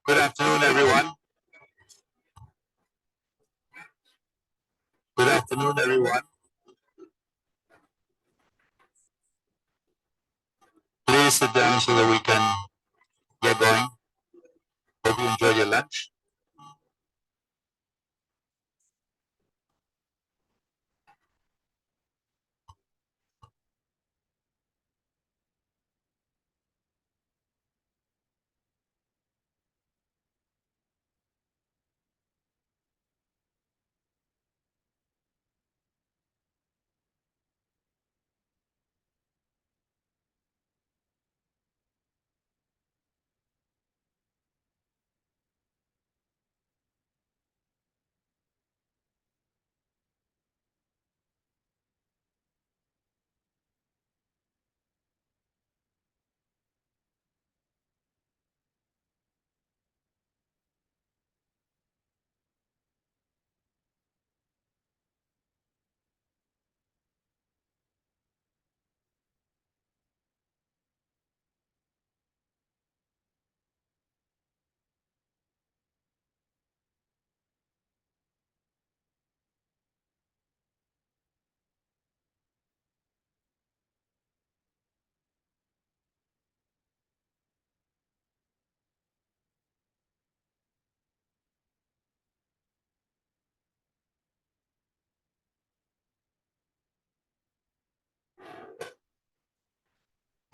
Good afternoon, everyone. Good afternoon, everyone. Please sit down so that we can get going. Hope you enjoyed your lunch.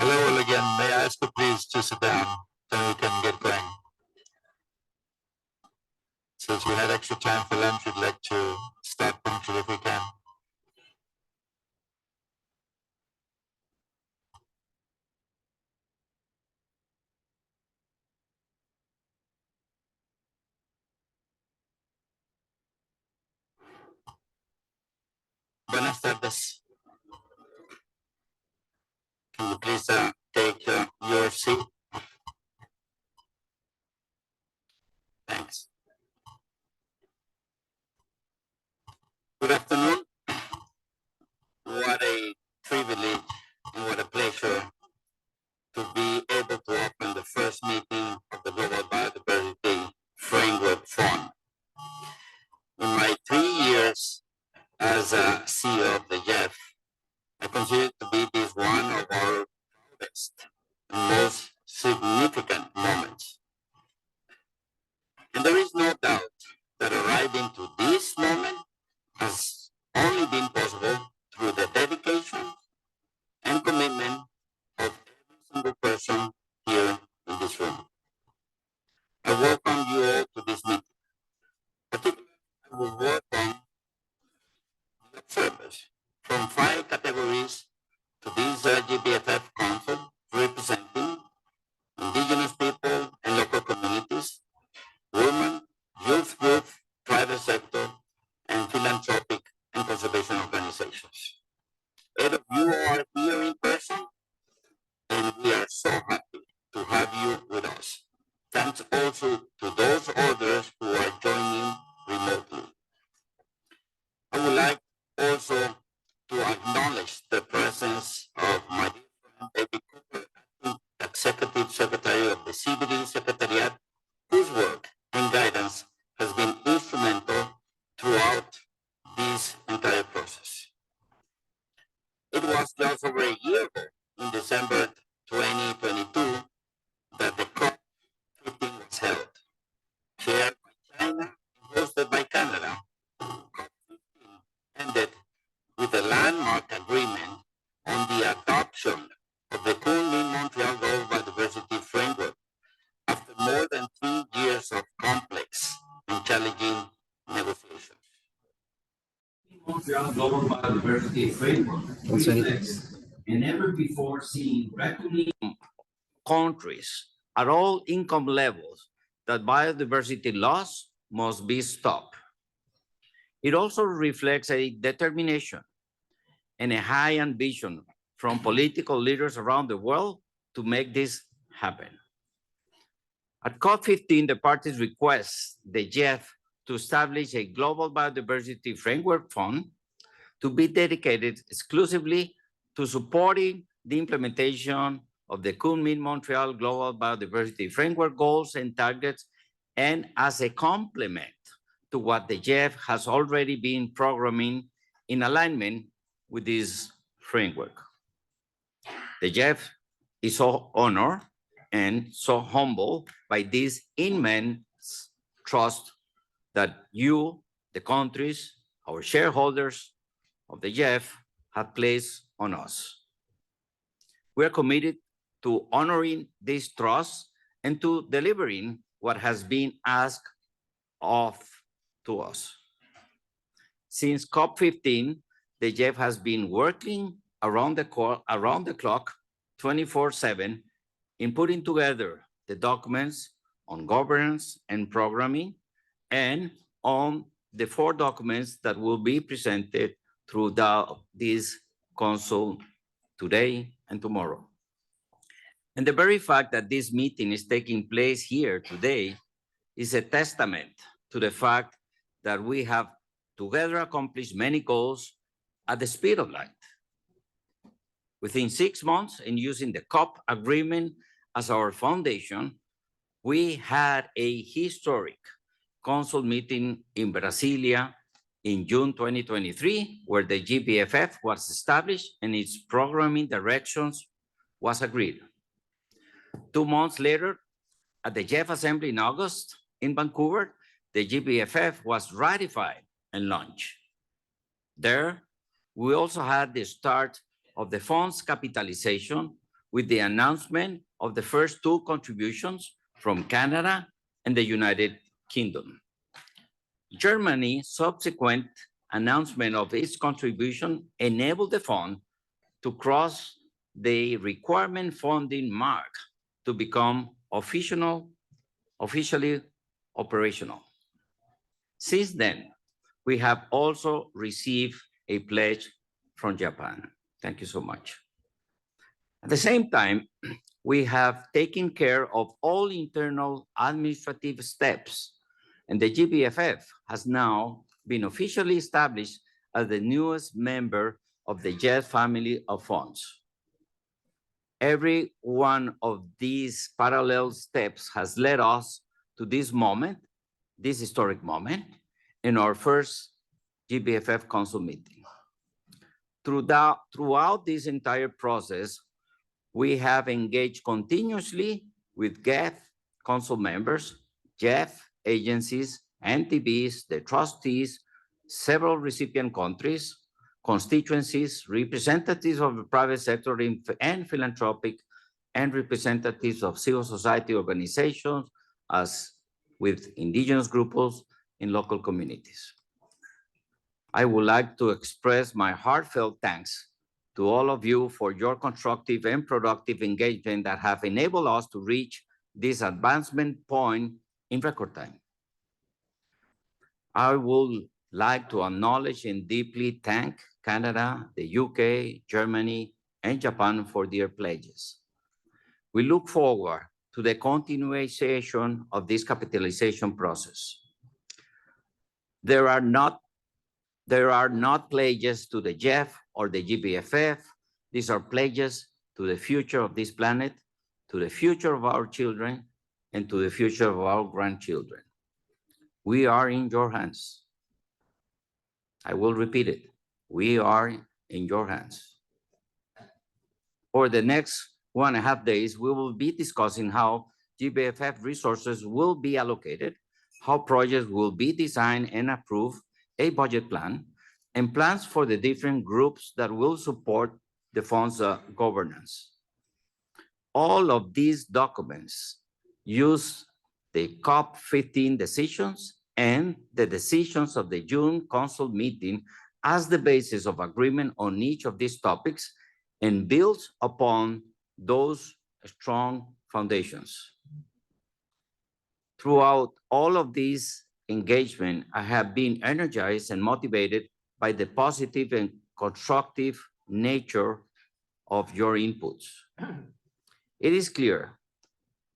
Hello all again. May I ask you please to sit down so we can get going? Since we had extra time for lunch, we'd like to start punctually if we can. Buenas tardes. Can you please take your seat? Thanks. Good afternoon. What a privilege and what a pleasure to be able to open the first meeting of the Global Biodiversity Framework Fund. In my 3 years as a CEO of the GEF, I consider to be this one of our proudest and most significant moments. And there is no doubt that arriving to this moment has only been possible through the dedication and commitment of every single person here in this room. I welcome you all to this meeting. Particularly, I will welcome the observers from 5 categories to this GBFF Council representing indigenous people and local communities, women, youth group, private sector, and philanthropic and conservation organizations. 8 of you are here in person, and we are so happy to have you with us. Thanks also to those others who are joining remotely. I would like also to acknowledge the presence of my dear friend David Cooper, Executive Secretary of the CBD Secretariat, whose work and guidance has been instrumental throughout this entire process. It was just over a year ago, in December 2022, that the COP15 was held, chaired by China and hosted by Canada. COP15 ended with a landmark agreement on the adoption of the Kunming-Montreal Global Biodiversity Framework after more than 3 years of complex and challenging negotiations. Montreal Global Biodiversity Framework reflects a never before seen reckoning countries at all income levels that biodiversity loss must be stopped. It also reflects a determination and a high ambition from political leaders around the world to make this happen. At COP15, the parties request the GEF to establish a global biodiversity framework fund to be dedicated exclusively to supporting the implementation of the Kunming-Montreal Global Biodiversity Framework goals and targets and as a complement to what the GEF has already been programming in alignment with this framework. The GEF is so honored and so humble by this immense trust that you, the countries, our shareholders of the GEF have placed on us. We are committed to honoring this trust and to delivering what has been asked of to us. Since COP15, the GEF has been working around the clock, 24/7, in putting together the documents on governance and programming, and on the 4 documents that will be presented through this council today and tomorrow. And the very fact that this meeting is taking place here today is a testament to the fact that we have together accomplished many goals at the speed of light. Within 6 months, and using the COP agreement as our foundation, we had a historic council meeting in Brasilia in June 2023, where the GBFF was established and its programming directions was agreed. 2 months later, at the GEF Assembly in August in Vancouver, the GBFF was ratified and launched. There, we also had the start of the fund's capitalization with the announcement of the first 2 contributions from Canada and the United Kingdom. Germany's subsequent announcement of its contribution enabled the fund to cross the requirement funding mark to become officially operational. Since then, we have also received a pledge from Japan. Thank you so much. At the same time, we have taken care of all internal administrative steps, and the GBFF has now been officially established as the newest member of the GEF family of funds. Every one of these parallel steps has led us to this moment, this historic moment, in our first GBFF council meeting. Throughout this entire process, we have engaged continuously with GEF council members, GEF agencies, NTBs, the trustees, several recipient countries, constituencies, representatives of the private sector and philanthropic, and representatives of civil society organizations, as with indigenous groups in local communities. I would like to express my heartfelt thanks to all of you for your constructive and productive engagement that have enabled us to reach this advancement point in record time. I would like to acknowledge and deeply thank Canada, the UK, Germany, and Japan for their pledges. We look forward to the continuation of this capitalization process. There are not pledges to the GEF or the GBFF. These are pledges to the future of this planet, to the future of our children, and to the future of our grandchildren. We are in your hands. I will repeat it. We are in your hands. For the next 1.5 days, we will be discussing how GBFF resources will be allocated, how projects will be designed and approved, a budget plan, and plans for the different groups that will support the fund's governance. All of these documents use the COP15 decisions and the decisions of the June Council meeting as the basis of agreement on each of these topics and builds upon those strong foundations. Throughout all of these engagement, I have been energized and motivated by the positive and constructive nature of your inputs. It is clear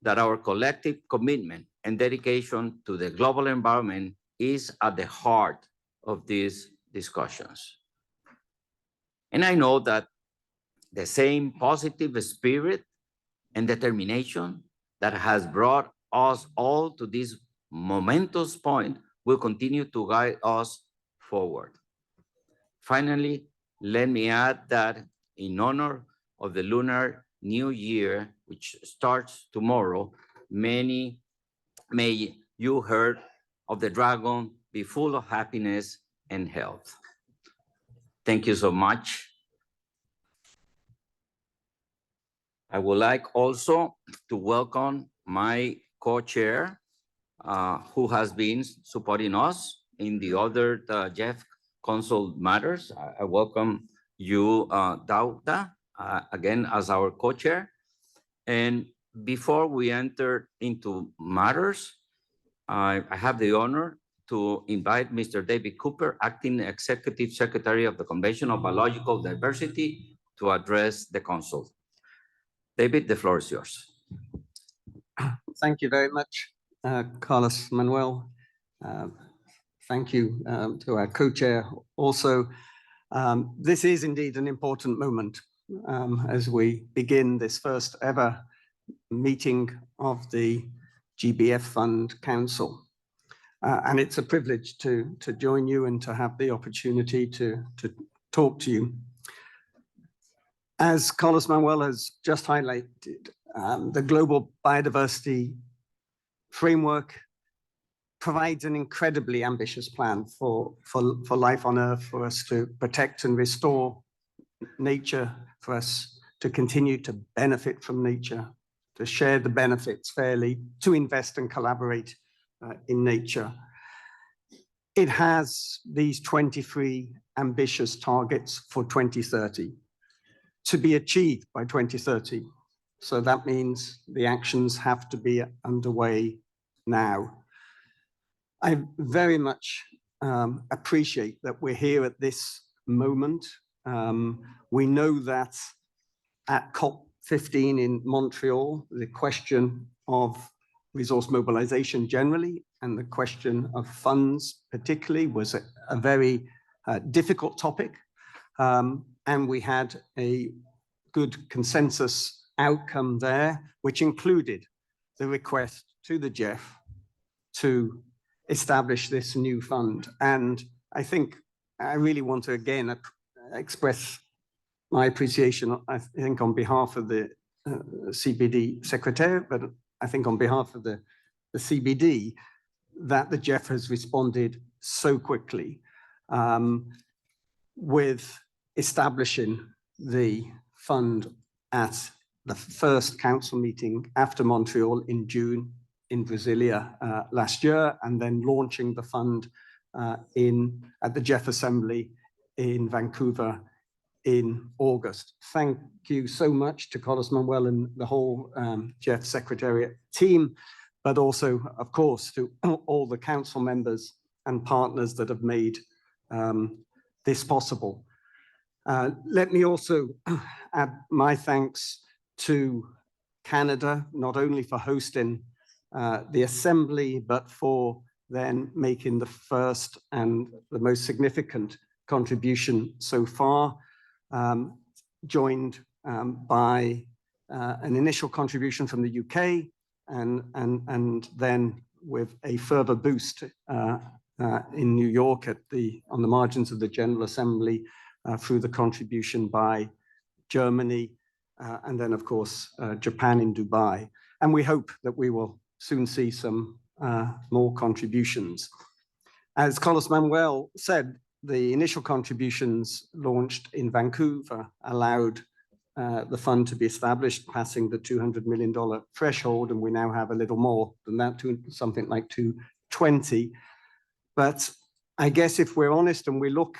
that our collective commitment and dedication to the global environment is at the heart of these discussions. And I know that the same positive spirit and determination that has brought us all to this momentous point will continue to guide us forward. Finally, let me add that in honor of the Lunar New Year, which starts tomorrow, may you heard of the dragon be full of happiness and health. Thank you so much. I would like also to welcome my co-chair, who has been supporting us in the other GEF Council matters. I welcome you, Dauda, again as our co-chair. And before we enter into matters, I have the honor to invite Mr. David Cooper, Acting Executive Secretary of the Convention on Biological Diversity, to address the Council. David, the floor is yours. Thank you very much, Carlos Manuel. Thank you to our co-chair also. This is indeed an important moment as we begin this first ever meeting of the GBF Fund Council. And it's a privilege to join you and to have the opportunity to talk to you. As Carlos Manuel has just highlighted, the Global Biodiversity Framework provides an incredibly ambitious plan for life on Earth, for us to protect and restore nature, for us to continue to benefit from nature, to share the benefits fairly, to invest and collaborate in nature. It has these 23 ambitious targets for 2030 to be achieved by 2030. So that means the actions have to be underway now. I very much appreciate that we're here at this moment. We know that at COP15 in Montreal, the question of resource mobilization generally and the question of funds particularly was a very difficult topic. And we had a good consensus outcome there, which included the request to the GEF to establish this new fund. And I think I really want to again express my appreciation, I think on behalf of the CBD Secretariat, but I think on behalf of the CBD, that the GEF has responded so quickly with establishing the fund at the first council meeting after Montreal in June in Brasilia last year, and then launching the fund at the GEF Assembly in Vancouver in August. Thank you so much to Carlos Manuel and the whole GEF Secretariat team, but also, of course, to all the council members and partners that have made this possible. Let me also add my thanks to Canada, not only for hosting the assembly, but for then making the first and the most significant contribution so far, joined by an initial contribution from the UK, and then with a further boost in New York on the margins of the General Assembly through the contribution by Germany, and then of course Japan in Dubai. And we hope that we will soon see some more contributions. As Carlos Manuel said, the initial contributions launched in Vancouver allowed the fund to be established, passing the $200 million threshold, and we now have a little more than that, to something like 220. But I guess if we're honest and we look,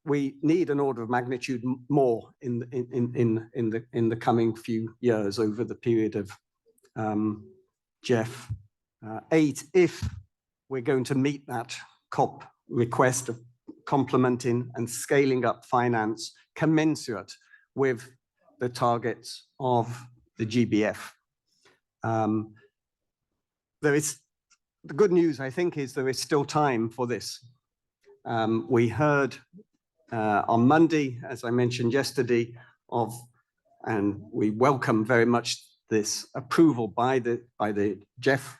we need an order of magnitude more in the coming few years over the period of GEF 8, if we're going to meet that COP request of complementing and scaling up finance commensurate with the targets of the GBF. The good news, I think, is there is still time for this. We heard on Monday, as I mentioned yesterday, and we welcome very much this approval by the GEF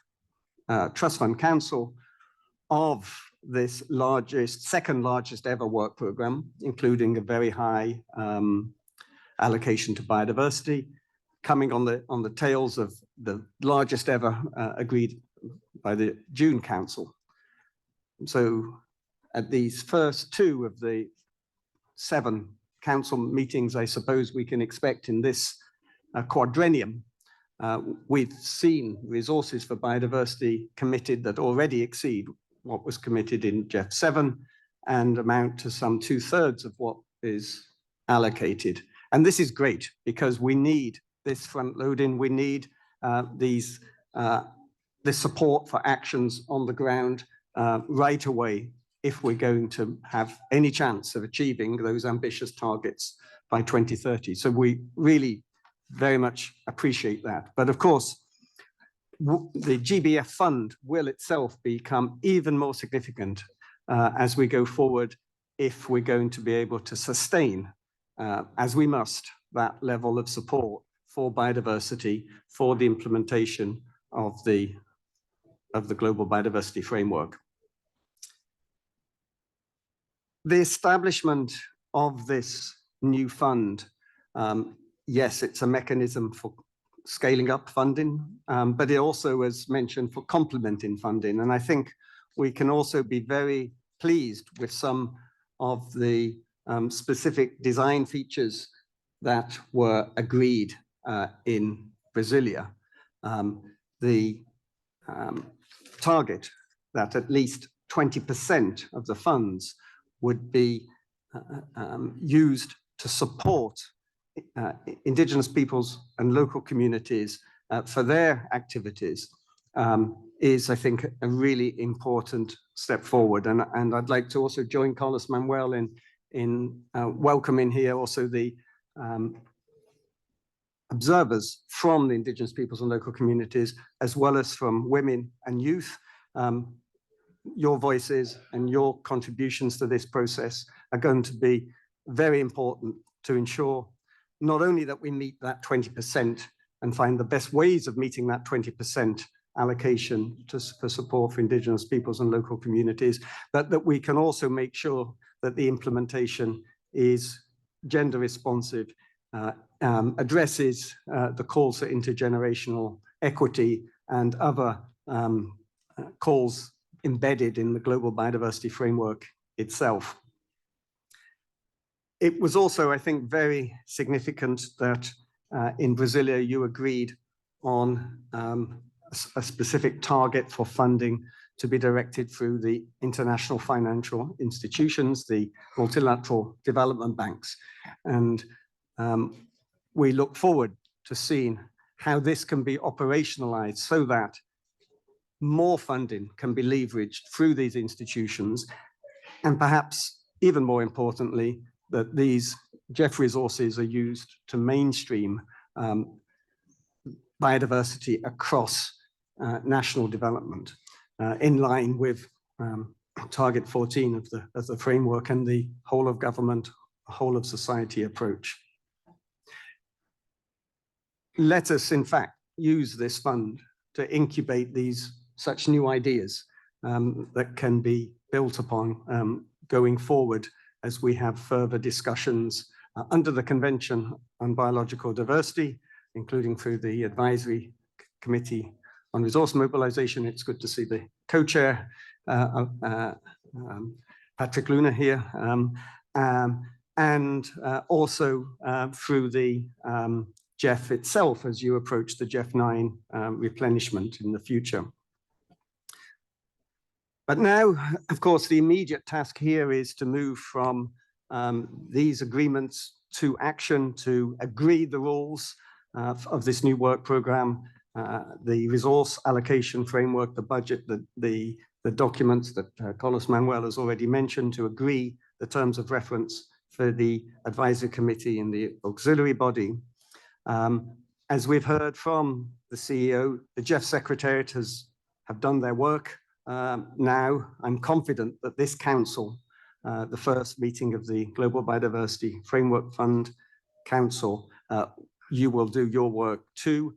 Trust Fund Council of this second largest ever work program, including a very high allocation to biodiversity, coming on the tails of the largest ever agreed by the June Council. So at these first two of the 7 council meetings, I suppose we can expect in this quadrennium, we've seen resources for biodiversity committed that already exceed what was committed in GEF 7 and amount to some 2/3 of what is allocated. And this is great because we need this front loading. We need this support for actions on the ground right away if we're going to have any chance of achieving those ambitious targets by 2030. So we really very much appreciate that. But of course, the GBF fund will itself become even more significant as we go forward if we're going to be able to sustain, as we must, that level of support for biodiversity, for the implementation of the global biodiversity framework. The establishment of this new fund, yes, it's a mechanism for scaling up funding, but it also, as mentioned, for complementing funding. And I think we can also be very pleased with some of the specific design features that were agreed in Brasilia. The target that at least 20% of the funds would be used to support indigenous peoples and local communities for their activities is, I think, a really important step forward. And I'd like to also join Carlos Manuel in welcoming here also the observers from the indigenous peoples and local communities, as well as from women and youth. Your voices and your contributions to this process are going to be very important to ensure not only that we meet that 20% and find the best ways of meeting that 20% allocation for support for indigenous peoples and local communities, but that we can also make sure that the implementation is gender responsive, addresses the calls for intergenerational equity and other calls embedded in the global biodiversity framework itself. It was also, I think, very significant that in Brasilia you agreed on a specific target for funding to be directed through the international financial institutions, the multilateral development banks. And we look forward to seeing how this can be operationalized so that more funding can be leveraged through these institutions, and perhaps even more importantly, that these GEF resources are used to mainstream biodiversity across national development in line with Target 14 of the framework and the whole of government, whole of society approach. Let us, in fact, use this fund to incubate such new ideas that can be built upon going forward as we have further discussions under the Convention on Biological Diversity, including through the Advisory Committee on Resource Mobilization. It's good to see the co-chair, Patrick Luna here, and also through the GEF itself as you approach the GEF 9 replenishment in the future. But now, of course, the immediate task here is to move from these agreements to action, to agree the rules of this new work program, the resource allocation framework, the budget, the documents that Carlos Manuel has already mentioned, to agree the terms of reference for the advisory committee and the auxiliary body. As we've heard from the CEO, the GEF Secretariat have done their work. Now, I'm confident that this council, the first meeting of the Global Biodiversity Framework Fund Council, you will do your work too,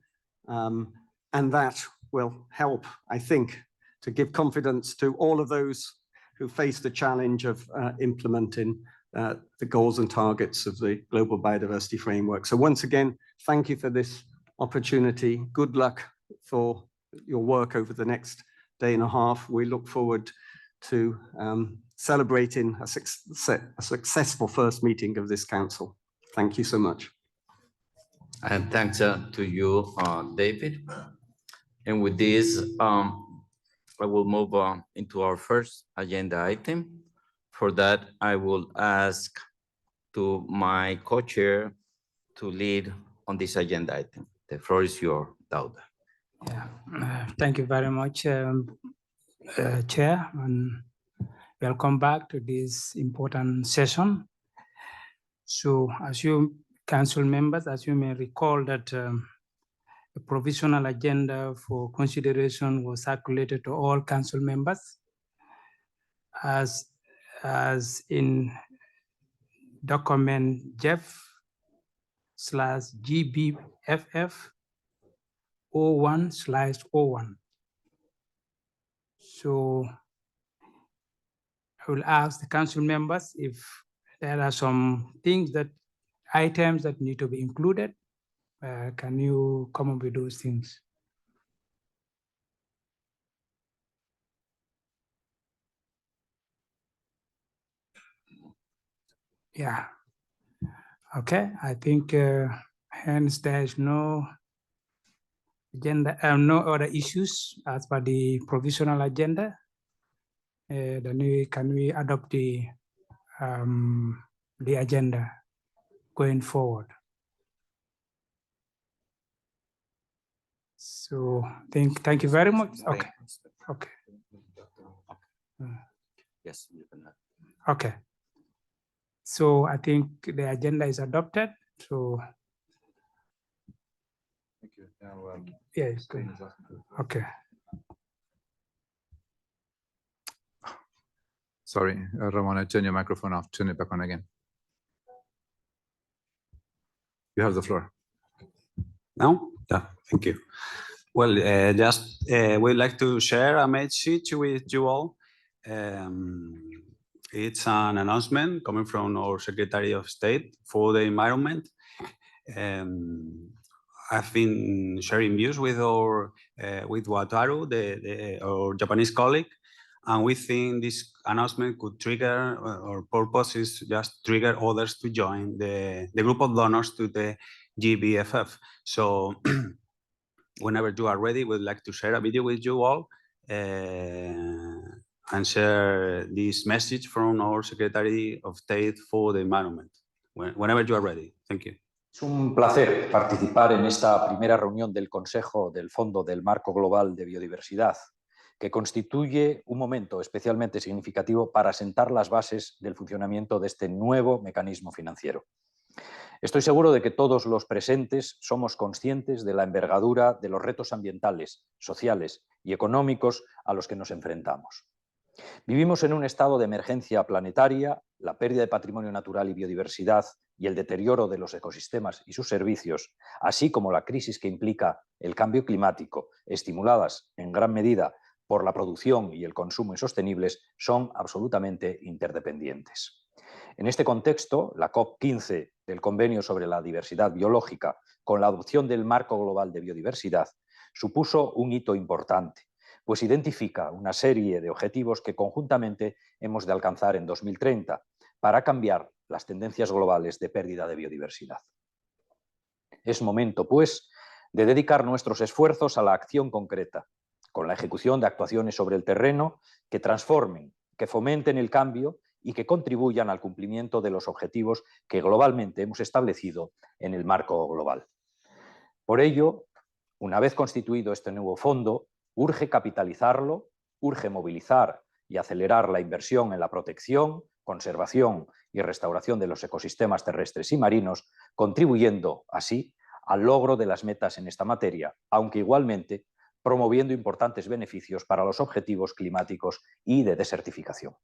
and that will help, I think, to give confidence to all of those who face the challenge of implementing the goals and targets of the Global Biodiversity Framework. So once again, thank you for this opportunity. Good luck for your work over the next day and a half. We look forward to celebrating a successful first meeting of this council. Thank you so much. And thanks to you, David. And with this, I will move on into our first agenda item. For that, I will ask to my co-chair to lead on this agenda item. The floor is yours, Dauda. Yeah, thank you very much, Chair, and welcome back to this important session. So, as you council members, as you may recall that a provisional agenda for consideration was circulated to all council members as in document GEF/GBFF 01/01. So I will ask the council members if there are some items that need to be included. Can you come up with those things? Yeah. Okay. I think hence there is no agenda, no other issues as per the provisional agenda. Then can we adopt the agenda going forward? So thank you very much. Okay. Okay. Yes. Okay. So I think the agenda is adopted. So thank you. Now, yes. Okay. Sorry, Ramona, turn your microphone off. Turn it back on again. You have the floor. No? Yeah, thank you. Well, we'd like to share a message with you all. It's an announcement coming from our Secretary of State for the Environment. I've been sharing views with with Wataru, our Japanese colleague, and we think this announcement could trigger, or purpose is just trigger others to join the group of donors to the GBFF. So whenever you are ready, we'd like to share a video with you all and share this message from our Secretary of State for the Environment. Whenever you are ready. Thank you. Es un placer participar en esta primera reunión del Consejo del Fondo del Marco Global de Biodiversidad, que constituye un momento especialmente significativo para sentar las bases del funcionamiento de este nuevo mecanismo financiero. Estoy seguro de que todos los presentes somos conscientes de la envergadura de los retos ambientales, sociales y económicos a los que nos enfrentamos. Vivimos en un estado de emergencia planetaria, la pérdida de patrimonio natural y biodiversidad y el deterioro de los ecosistemas y sus servicios, así como la crisis que implica el cambio climático, estimuladas en gran medida por la producción y el consumo insostenibles, son absolutamente interdependientes. En este contexto, la COP15 del Convenio sobre la Diversidad Biológica, con la adopción del Marco Global de Biodiversidad, supuso un hito importante, pues identifica una serie de objetivos que conjuntamente hemos de alcanzar en 2030 para cambiar las tendencias globales de pérdida de biodiversidad. Es momento, pues, de dedicar nuestros esfuerzos a la acción concreta, con la ejecución de actuaciones sobre el terreno que transformen, que fomenten el cambio y que contribuyan al cumplimiento de los objetivos que globalmente hemos establecido en el marco global. Por ello, una vez constituido este nuevo fondo, urge capitalizarlo, urge movilizar y acelerar la inversión en la protección, conservación y restauración de los ecosistemas terrestres y marinos, contribuyendo así al logro de las metas en esta materia, aunque igualmente promoviendo importantes beneficios para los objetivos climáticos y de desertificación.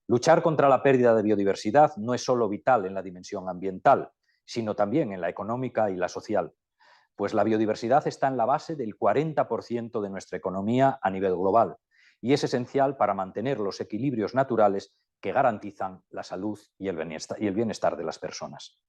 Luchar contra la pérdida de biodiversidad no es solo vital en la dimensión ambiental, sino también en la económica y la social. pues la biodiversidad está en la base del 40% de nuestra economía a nivel global y es esencial para mantener los equilibrios naturales que garantizan la salud y el bienestar de las personas.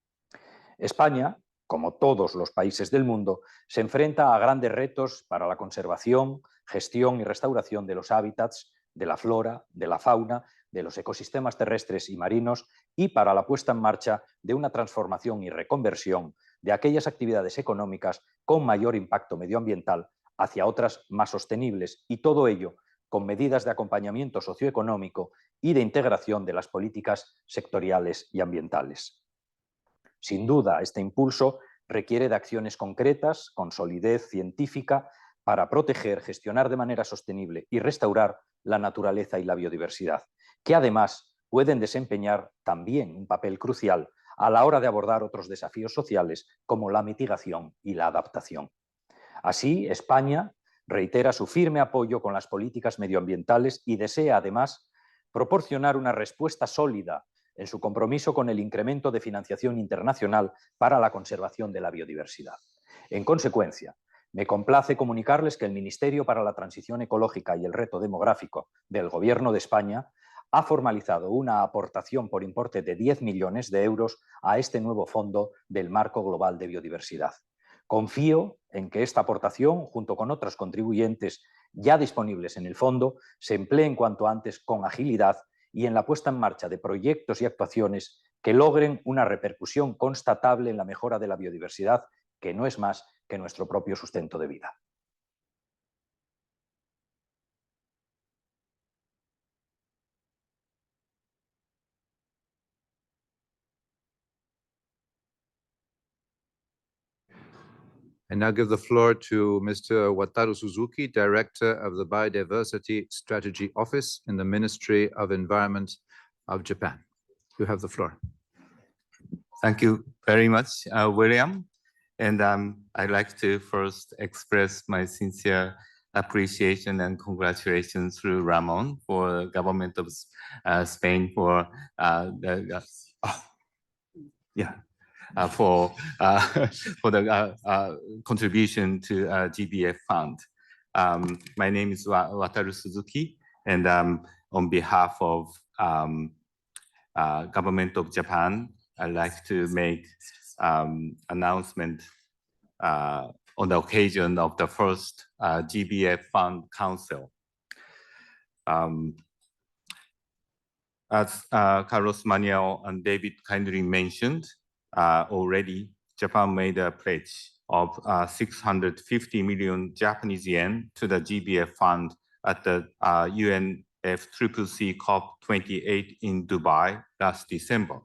España, como todos los países del mundo, se enfrenta a grandes retos para la conservación, gestión y restauración de los hábitats, de la flora, de la fauna, de los ecosistemas terrestres y marinos y para la puesta en marcha de una transformación y reconversión de aquellas actividades económicas con mayor impacto medioambiental hacia otras más sostenibles, y todo ello con medidas de acompañamiento socioeconómico y de integración de las políticas sectoriales y ambientales. Sin duda, este impulso requiere de acciones concretas, con solidez científica, para proteger, gestionar de manera sostenible y restaurar la naturaleza y la biodiversidad, que además pueden desempeñar también un papel crucial a la hora de abordar otros desafíos sociales como la mitigación y la adaptación. Así, España reitera su firme apoyo con las políticas medioambientales y desea, además, proporcionar una respuesta sólida en su compromiso con el incremento de financiación internacional para la conservación de la biodiversidad. En consecuencia, me complace comunicarles que el Ministerio para la Transición Ecológica y el Reto Demográfico del Gobierno de España ha formalizado una aportación por importe de 10 millones de euros a este nuevo fondo del Marco Global de Biodiversidad. Confío en que esta aportación, junto con otros contribuyentes ya disponibles en el fondo, se empleen cuanto antes con agilidad y en la puesta en marcha de proyectos y actuaciones que logren una repercusión constatable en la mejora de la biodiversidad, que no es más que nuestro propio sustento de vida. I now give the floor to Mr. Wataru Suzuki, Director of the Biodiversity Strategy Office in the Ministry of Environment of Japan. You have the floor. Thank you very much, William. And I'd like to first express my sincere appreciation and congratulations to Ramon for the government of Spain for for the contribution to GBF fund. My name is Wataru Suzuki, and on behalf of government of Japan, I'd like to make announcement on the occasion of the first GBF Fund Council. As Carlos Manuel and David kindly mentioned, already Japan made a pledge of 650 million Japanese yen to the GBF Fund at the UNFCCC COP28 in Dubai last December,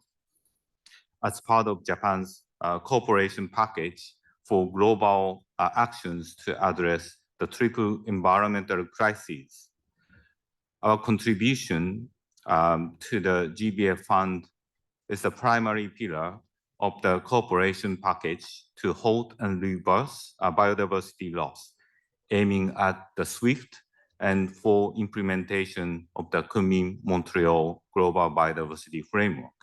as part of Japan's cooperation package for global actions to address the triple environmental crises. Our contribution to the GBF Fund is the primary pillar of the cooperation package to halt and reverse biodiversity loss, aiming at the swift and full implementation of the Kunming-Montreal Global Biodiversity Framework.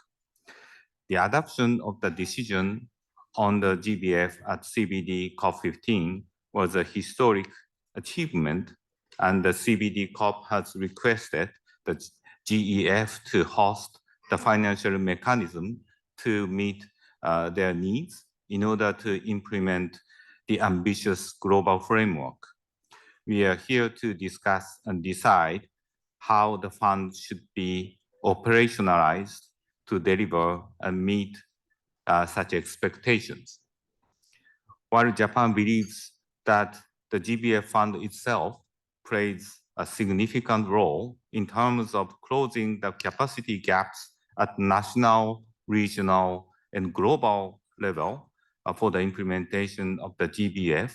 The adoption of the decision on the GBF at CBD COP15 was a historic achievement, and the CBD COP has requested the GEF to host the financial mechanism to meet their needs in order to implement the ambitious global framework. We are here to discuss and decide how the fund should be operationalized to deliver and meet such expectations. While Japan believes that the GBF fund itself plays a significant role in terms of closing the capacity gaps at national, regional, and global level for the implementation of the GBF,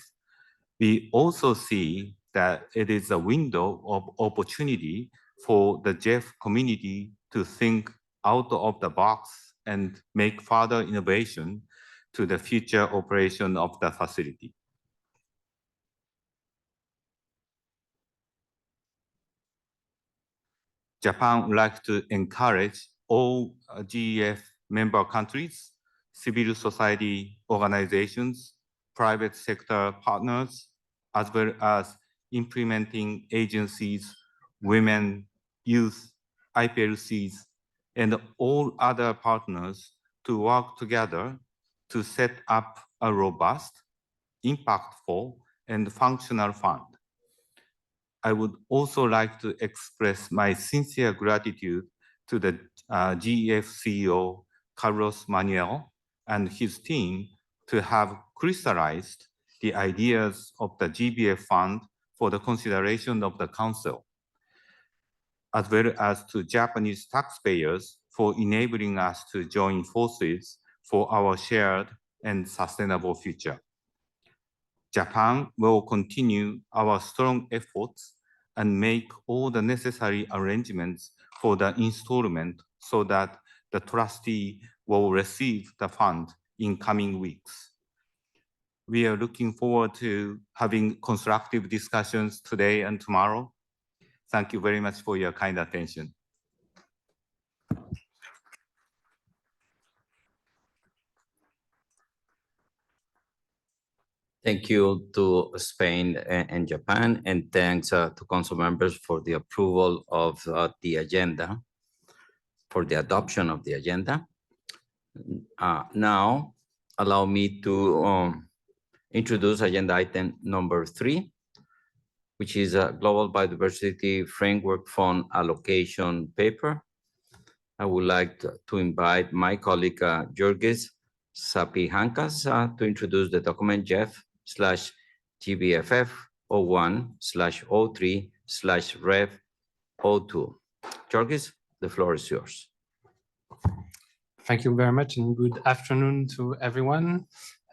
we also see that it is a window of opportunity for the GEF community to think out of the box and make further innovation to the future operation of the facility. Japan would like to encourage all GEF member countries, civil society organizations, private sector partners, as well as implementing agencies, women, youth, IPLCs, and all other partners to work together to set up a robust, impactful, and functional fund. I would also like to express my sincere gratitude to the GEF CEO, Carlos Manuel, and his team to have crystallized the ideas of the GBF fund for the consideration of the Council, as well as to Japanese taxpayers for enabling us to join forces for our shared and sustainable future. Japan will continue our strong efforts and make all the necessary arrangements for the installment so that the trustee will receive the fund in coming weeks. We are looking forward to having constructive discussions today and tomorrow. Thank you very much for your kind attention. Thank you to Spain and Japan, and thanks to council members for the approval of the agenda, for the adoption of the agenda. Now, allow me to introduce agenda item number 3, which is a Global Biodiversity Framework Fund allocation paper. I would like to invite my colleague, Georgis Sapihankas, to introduce the document GEF/GBFF 01/03/Rev 02. Georgis, the floor is yours. Thank you very much and good afternoon to everyone.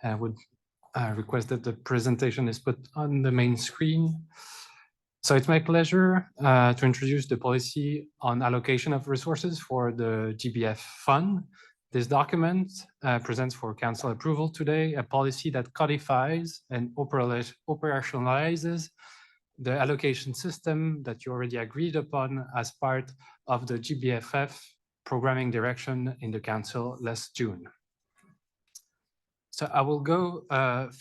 I would request that the presentation is put on the main screen. So it's my pleasure to introduce the policy on allocation of resources for the GBF fund. This document presents for council approval today a policy that codifies and operationalizes the allocation system that you already agreed upon as part of the GBFF programming direction in the council last June. So I will go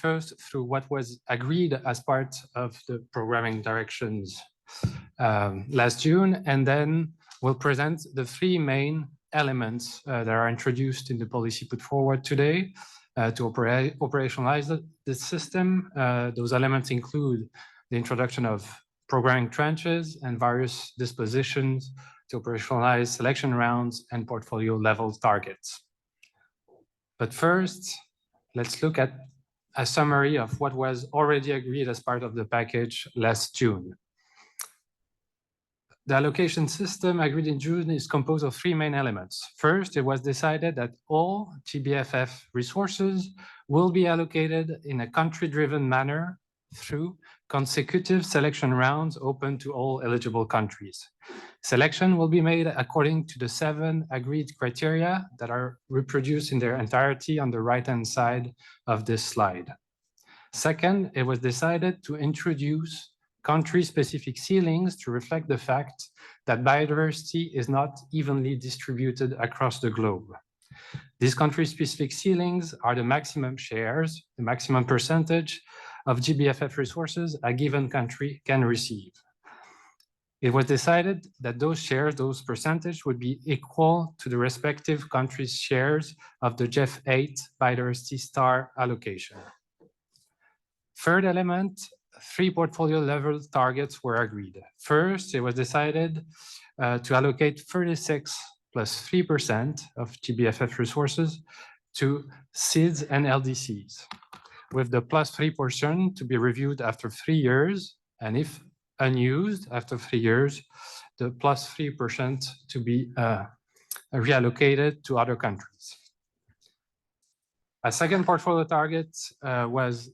first through what was agreed as part of the programming directions last June, and then we'll present the 3 main elements that are introduced in the policy put forward today to operationalize the system. Those elements include the introduction of programming tranches and various dispositions to operationalize selection rounds and portfolio level targets. But first, let's look at a summary of what was already agreed as part of the package last June. The allocation system agreed in June is composed of 3 main elements. First, it was decided that all GBFF resources will be allocated in a country-driven manner through consecutive selection rounds open to all eligible countries. Selection will be made according to the 7 agreed criteria that are reproduced in their entirety on the right-hand side of this slide. Second, it was decided to introduce country-specific ceilings to reflect the fact that biodiversity is not evenly distributed across the globe. These country-specific ceilings are the maximum shares, the maximum percentage of GBFF resources a given country can receive. It was decided that those shares, those percentage would be equal to the respective countries' shares of the GEF 8 biodiversity star allocation. Third element, 3 portfolio level targets were agreed. First, it was decided to allocate 36 plus 3% of GBFF resources to SIDS and LDCs, with the plus 3% to be reviewed after 3 years, and if unused after 3 years, the plus 3% to be reallocated to other countries. A second portfolio target was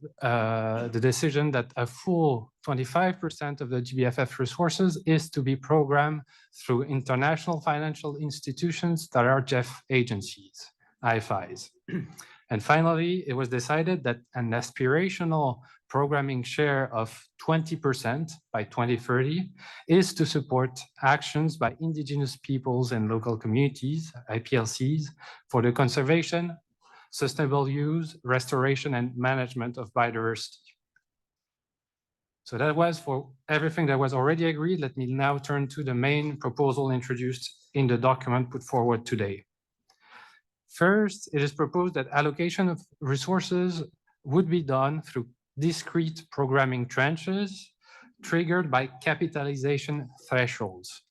the decision that a full 25% of the GBFF resources is to be programmed through international financial institutions that are GEF agencies, IFIs. And finally, it was decided that an aspirational programming share of 20% by 2030 is to support actions by indigenous peoples and local communities, IPLCs, for the conservation, sustainable use, restoration, and management of biodiversity. So that was for everything that was already agreed. Let me now turn to the main proposal introduced in the document put forward today. First, it is proposed that allocation of resources would be done through discrete programming tranches triggered by capitalization thresholds.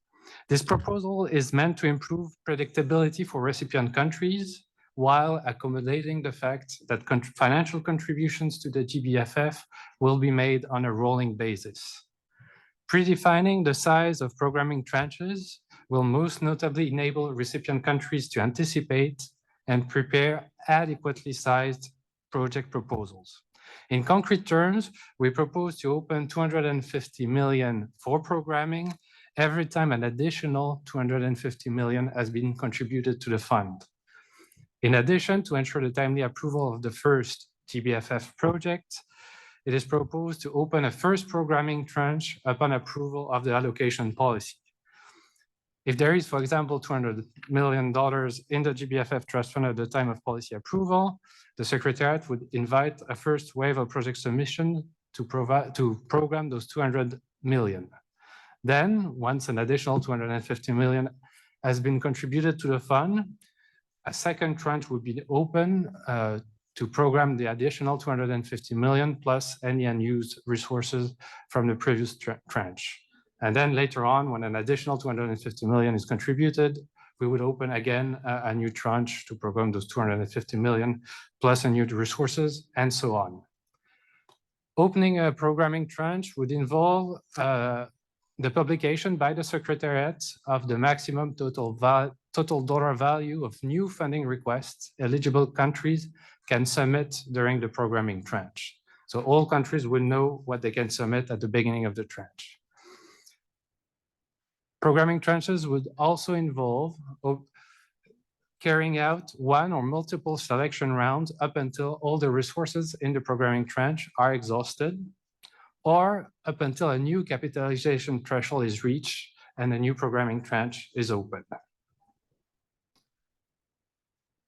This proposal is meant to improve predictability for recipient countries while accommodating the fact that financial contributions to the GBFF will be made on a rolling basis. Predefining the size of programming tranches will most notably enable recipient countries to anticipate and prepare adequately sized project proposals. In concrete terms, we propose to open 250 million for programming every time an additional 250 million has been contributed to the fund. In addition, to ensure the timely approval of the first GBFF project, it is proposed to open a first programming tranche upon approval of the allocation policy. If there is, for example, $200 million in the GBFF trust fund at the time of policy approval, the Secretariat would invite a first wave of project submission to program those 200 million. Then, once an additional 250 million has been contributed to the fund, a second tranche would be open to program the additional 250 million plus any unused resources from the previous tranche. And then later on, when an additional 250 million is contributed, we would open again a new tranche to program those 250 million plus unused resources and so on. Opening a programming tranche would involve the publication by the Secretariat of the maximum total dollar value of new funding requests eligible countries can submit during the programming tranche. So all countries will know what they can submit at the beginning of the tranche. Programming tranches would also involve carrying out one or multiple selection rounds up until all the resources in the programming tranche are exhausted, or up until a new capitalization threshold is reached and a new programming tranche is open.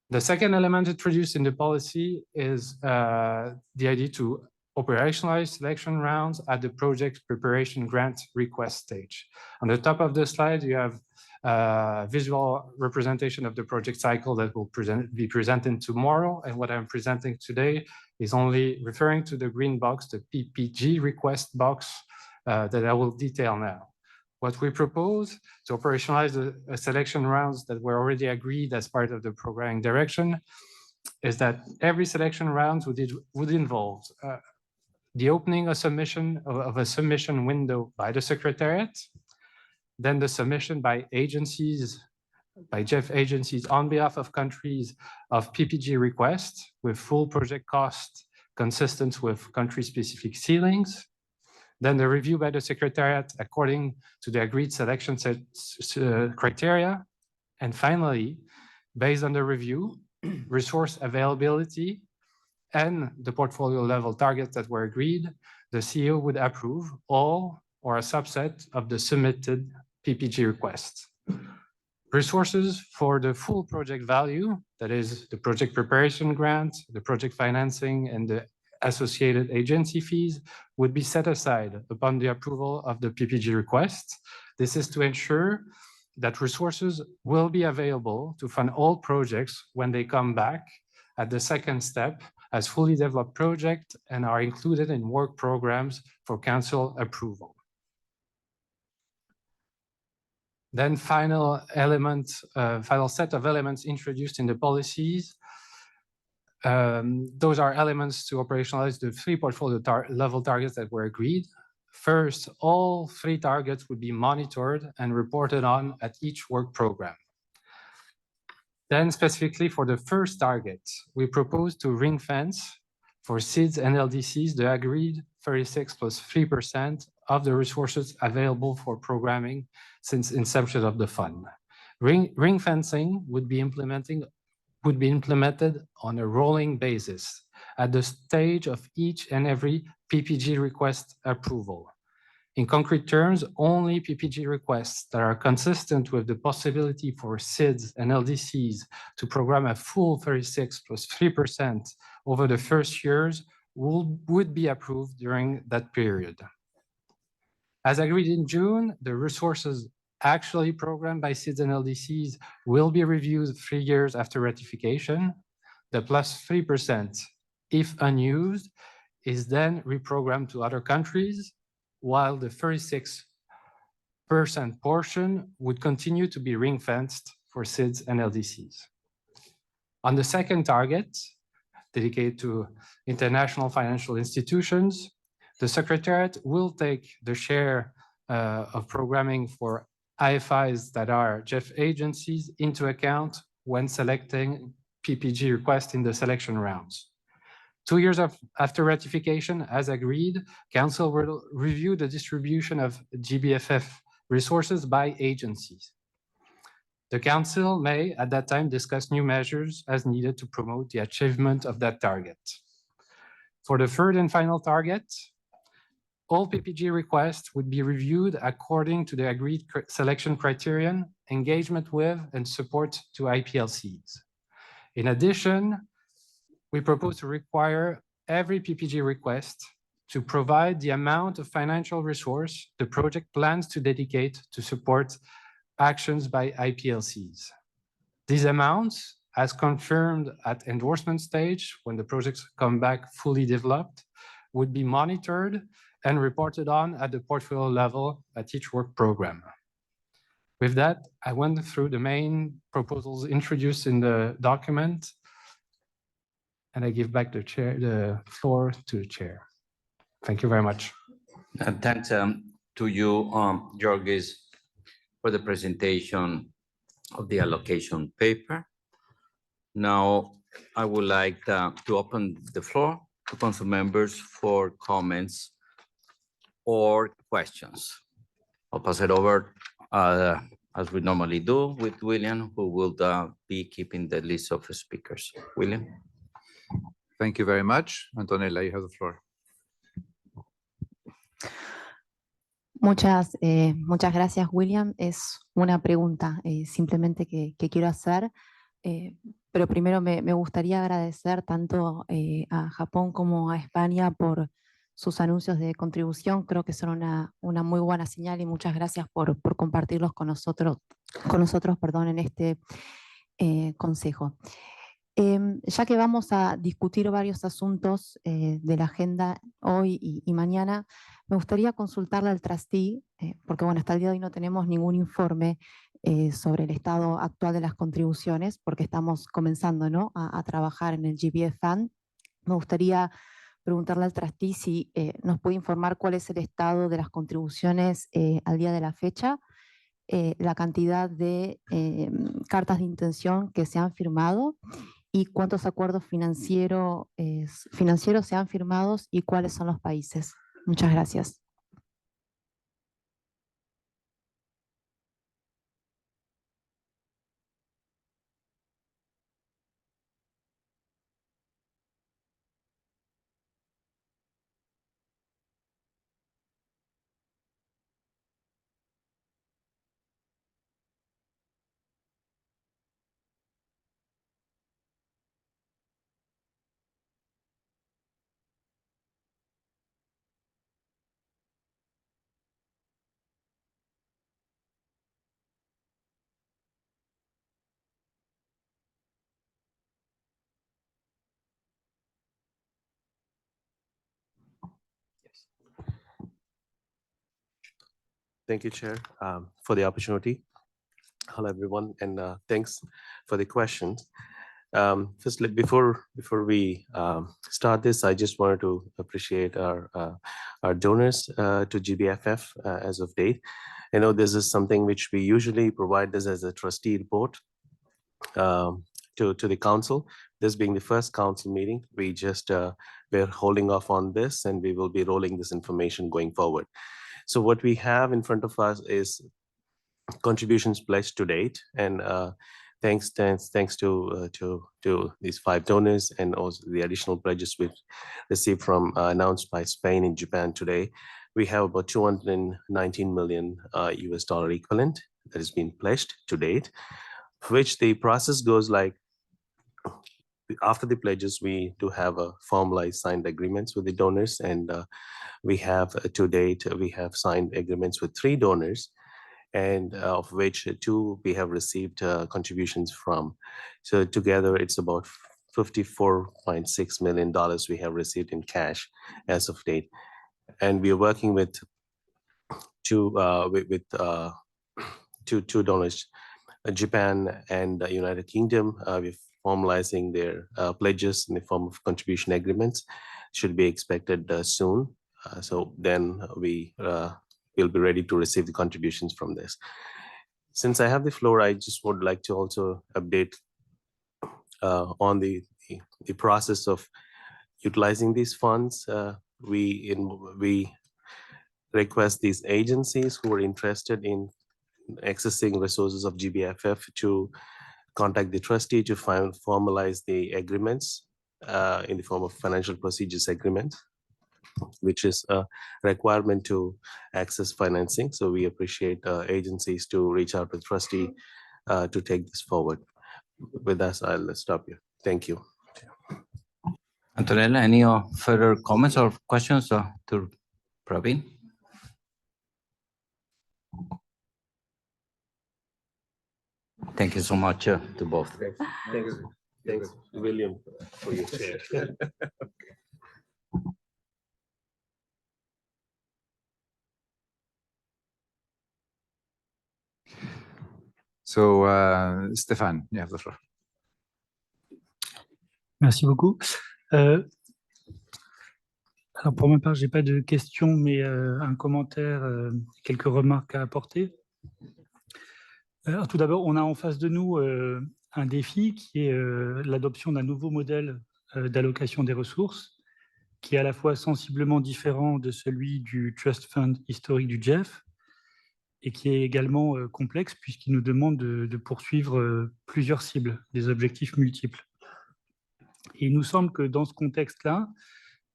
The second element introduced in the policy is the idea to operationalize selection rounds at the project preparation grant request stage. On the top of the slide, you have a visual representation of the project cycle that will be presented tomorrow. And what I'm presenting today is only referring to the green box, the PPG request box that I will detail now. What we propose to operationalize the selection rounds that were already agreed as part of the programming direction is that every selection round would involve the opening of a submission window by the Secretariat, then the submission by agencies, by GEF agencies on behalf of countries of PPG requests with full project cost consistent with country-specific ceilings, then the review by the Secretariat according to the agreed selection criteria, and finally, based on the review, resource availability and the portfolio level targets that were agreed, the CEO would approve all or a subset of the submitted PPG requests. Resources for the full project value, that is the project preparation grant, the project financing, and the associated agency fees, would be set aside upon the approval of the PPG request. This is to ensure that resources will be available to fund all projects when they come back at the second step as fully developed projects and are included in work programs for council approval. Then final set of elements introduced in the policies. Those are elements to operationalize the three portfolio level targets that were agreed. First, all three targets would be monitored and reported on at each work program. Then specifically for the first target, we propose to ring fence for SIDS and LDCs the agreed 36 plus 3% of the resources available for programming since inception of the fund. Ring fencing would be implemented on a rolling basis at the stage of each and every PPG request approval. In concrete terms, only PPG requests that are consistent with the possibility for SIDS and LDCs to program a full 36 plus 3% over the first years would be approved during that period. As agreed in June, the resources actually programmed by SIDS and LDCs will be reviewed 3 years after ratification. The plus 3%, if unused, is then reprogrammed to other countries, while the 36% portion would continue to be ring-fenced for SIDS and LDCs. On the second target, dedicated to international financial institutions, the Secretariat will take the share of programming for IFIs that are GEF agencies into account when selecting PPG requests in the selection rounds. 2 years after ratification, as agreed, Council will review the distribution of GBFF resources by agencies. The Council may, at that time, discuss new measures as needed to promote the achievement of that target. For the third and final target, all PPG requests would be reviewed according to the agreed selection criterion, engagement with, and support to IPLCs. In addition, we propose to require every PPG request to provide the amount of financial resource the project plans to dedicate to support actions by IPLCs. These amounts, as confirmed at endorsement stage, when the projects come back fully developed, would be monitored and reported on at the portfolio level at each work program. With that, I went through the main proposals introduced in the document, and I give back the floor to the chair. Thank you very much. Thanks to you, Georgis, for the presentation of the allocation paper. Now, I would like to open the floor to council members for comments or questions. I'll pass it over as we normally do with William, who will be keeping the list of speakers. William. Thank you very much. Antonella, you have the floor. Muchas gracias, William. Es una pregunta simplemente que quiero hacer, pero primero me gustaría agradecer tanto a Japón como a España por sus anuncios de contribución. Creo que son una muy buena señal y muchas gracias por compartirlos con nosotros, en este consejo. Ya que vamos a discutir varios asuntos de la agenda hoy y mañana, me gustaría consultarle al trustee, porque bueno, hasta el día de hoy no tenemos ningún informe sobre el estado actual de las contribuciones, porque estamos comenzando, ¿no?, a trabajar en el GBF Fund. Me gustaría preguntarle al trustee si nos puede informar cuál es el estado de las contribuciones al día de la fecha, la cantidad de cartas de intención que se han firmado y cuántos acuerdos financieros se han firmado y cuáles son los países. Muchas gracias. Thank you, Chair, for the opportunity. Hello, everyone, and thanks for the questions. Firstly, before we start this, I just wanted to appreciate our donors to GBFF as of date. I know this is something which we usually provide this as a trustee report to the council. This being the first council meeting, we're holding off on this, and we will be rolling this information going forward. So what we have in front of us is contributions pledged to date, and thanks to these 5 donors and also the additional pledges we've received from announced by Spain and Japan today. We have about 219 million US dollar equivalent that has been pledged to date, which the process goes like, after the pledges, we do have a formalized signed agreements with the donors, and we have to date, we have signed agreements with 3 donors, and of which 2 we have received contributions from. So together it's about $54.6 million we have received in cash as of date. And we are working with two donors, Japan and United Kingdom. We're formalizing their pledges in the form of contribution agreements. Should be expected soon. So then we will be ready to receive the contributions from this. Since I have the floor, I just would like to also update on the process of utilizing these funds. We request these agencies who are interested in accessing resources of GBFF to contact the trustee to formalize the agreements in the form of financial procedures agreement, which is a requirement to access financing. So we appreciate agencies to reach out to the trustee to take this forward. With that, I'll stop here. Thank you. Antonella, any further comments or questions to Praveen? Thank you so much to both. Thanks, William, for your chair. So, Stéphane, you have the floor. Merci beaucoup. Alors pour ma part, je n'ai pas de questions, mais un commentaire, quelques remarques à apporter. Alors, tout d'abord, on a en face de nous un défi qui est l'adoption d'un nouveau modèle d'allocation des ressources, qui est à la fois sensiblement différent de celui du Trust Fund historique du GEF, et qui est également complexe puisqu'il nous demande de poursuivre plusieurs cibles, des objectifs multiples. Et il nous semble que dans ce contexte-là,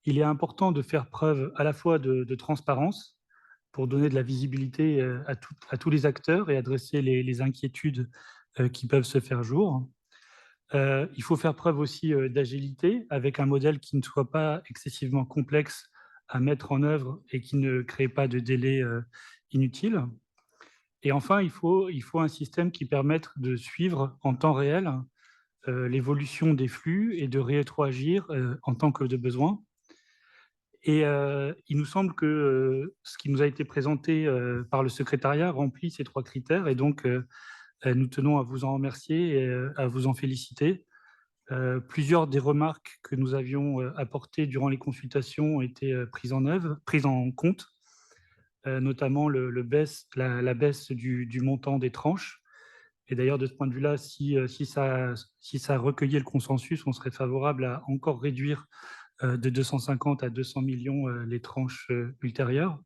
il est important de faire preuve à la fois de transparence pour donner de la visibilité à tous les acteurs et adresser les inquiétudes qui peuvent se faire jour. Il faut faire preuve aussi d'agilité avec un modèle qui ne soit pas excessivement complexe à mettre en œuvre et qui ne crée pas de délais inutiles. Et enfin, il faut un système qui permette de suivre en temps réel l'évolution des flux et de rétroagir en tant que de besoin. Et il nous semble que ce qui nous a été présenté par le secrétariat remplit ces 3 critères. Et donc, nous tenons à vous en remercier et à vous en féliciter. Plusieurs des remarques que nous avions apportées durant les consultations ont été prises en compte, notamment la baisse du montant des tranches. Et d'ailleurs, de ce point de vue-là, si ça recueillait le consensus, on serait favorable à encore réduire de 250 à 200 millions les tranches ultérieures.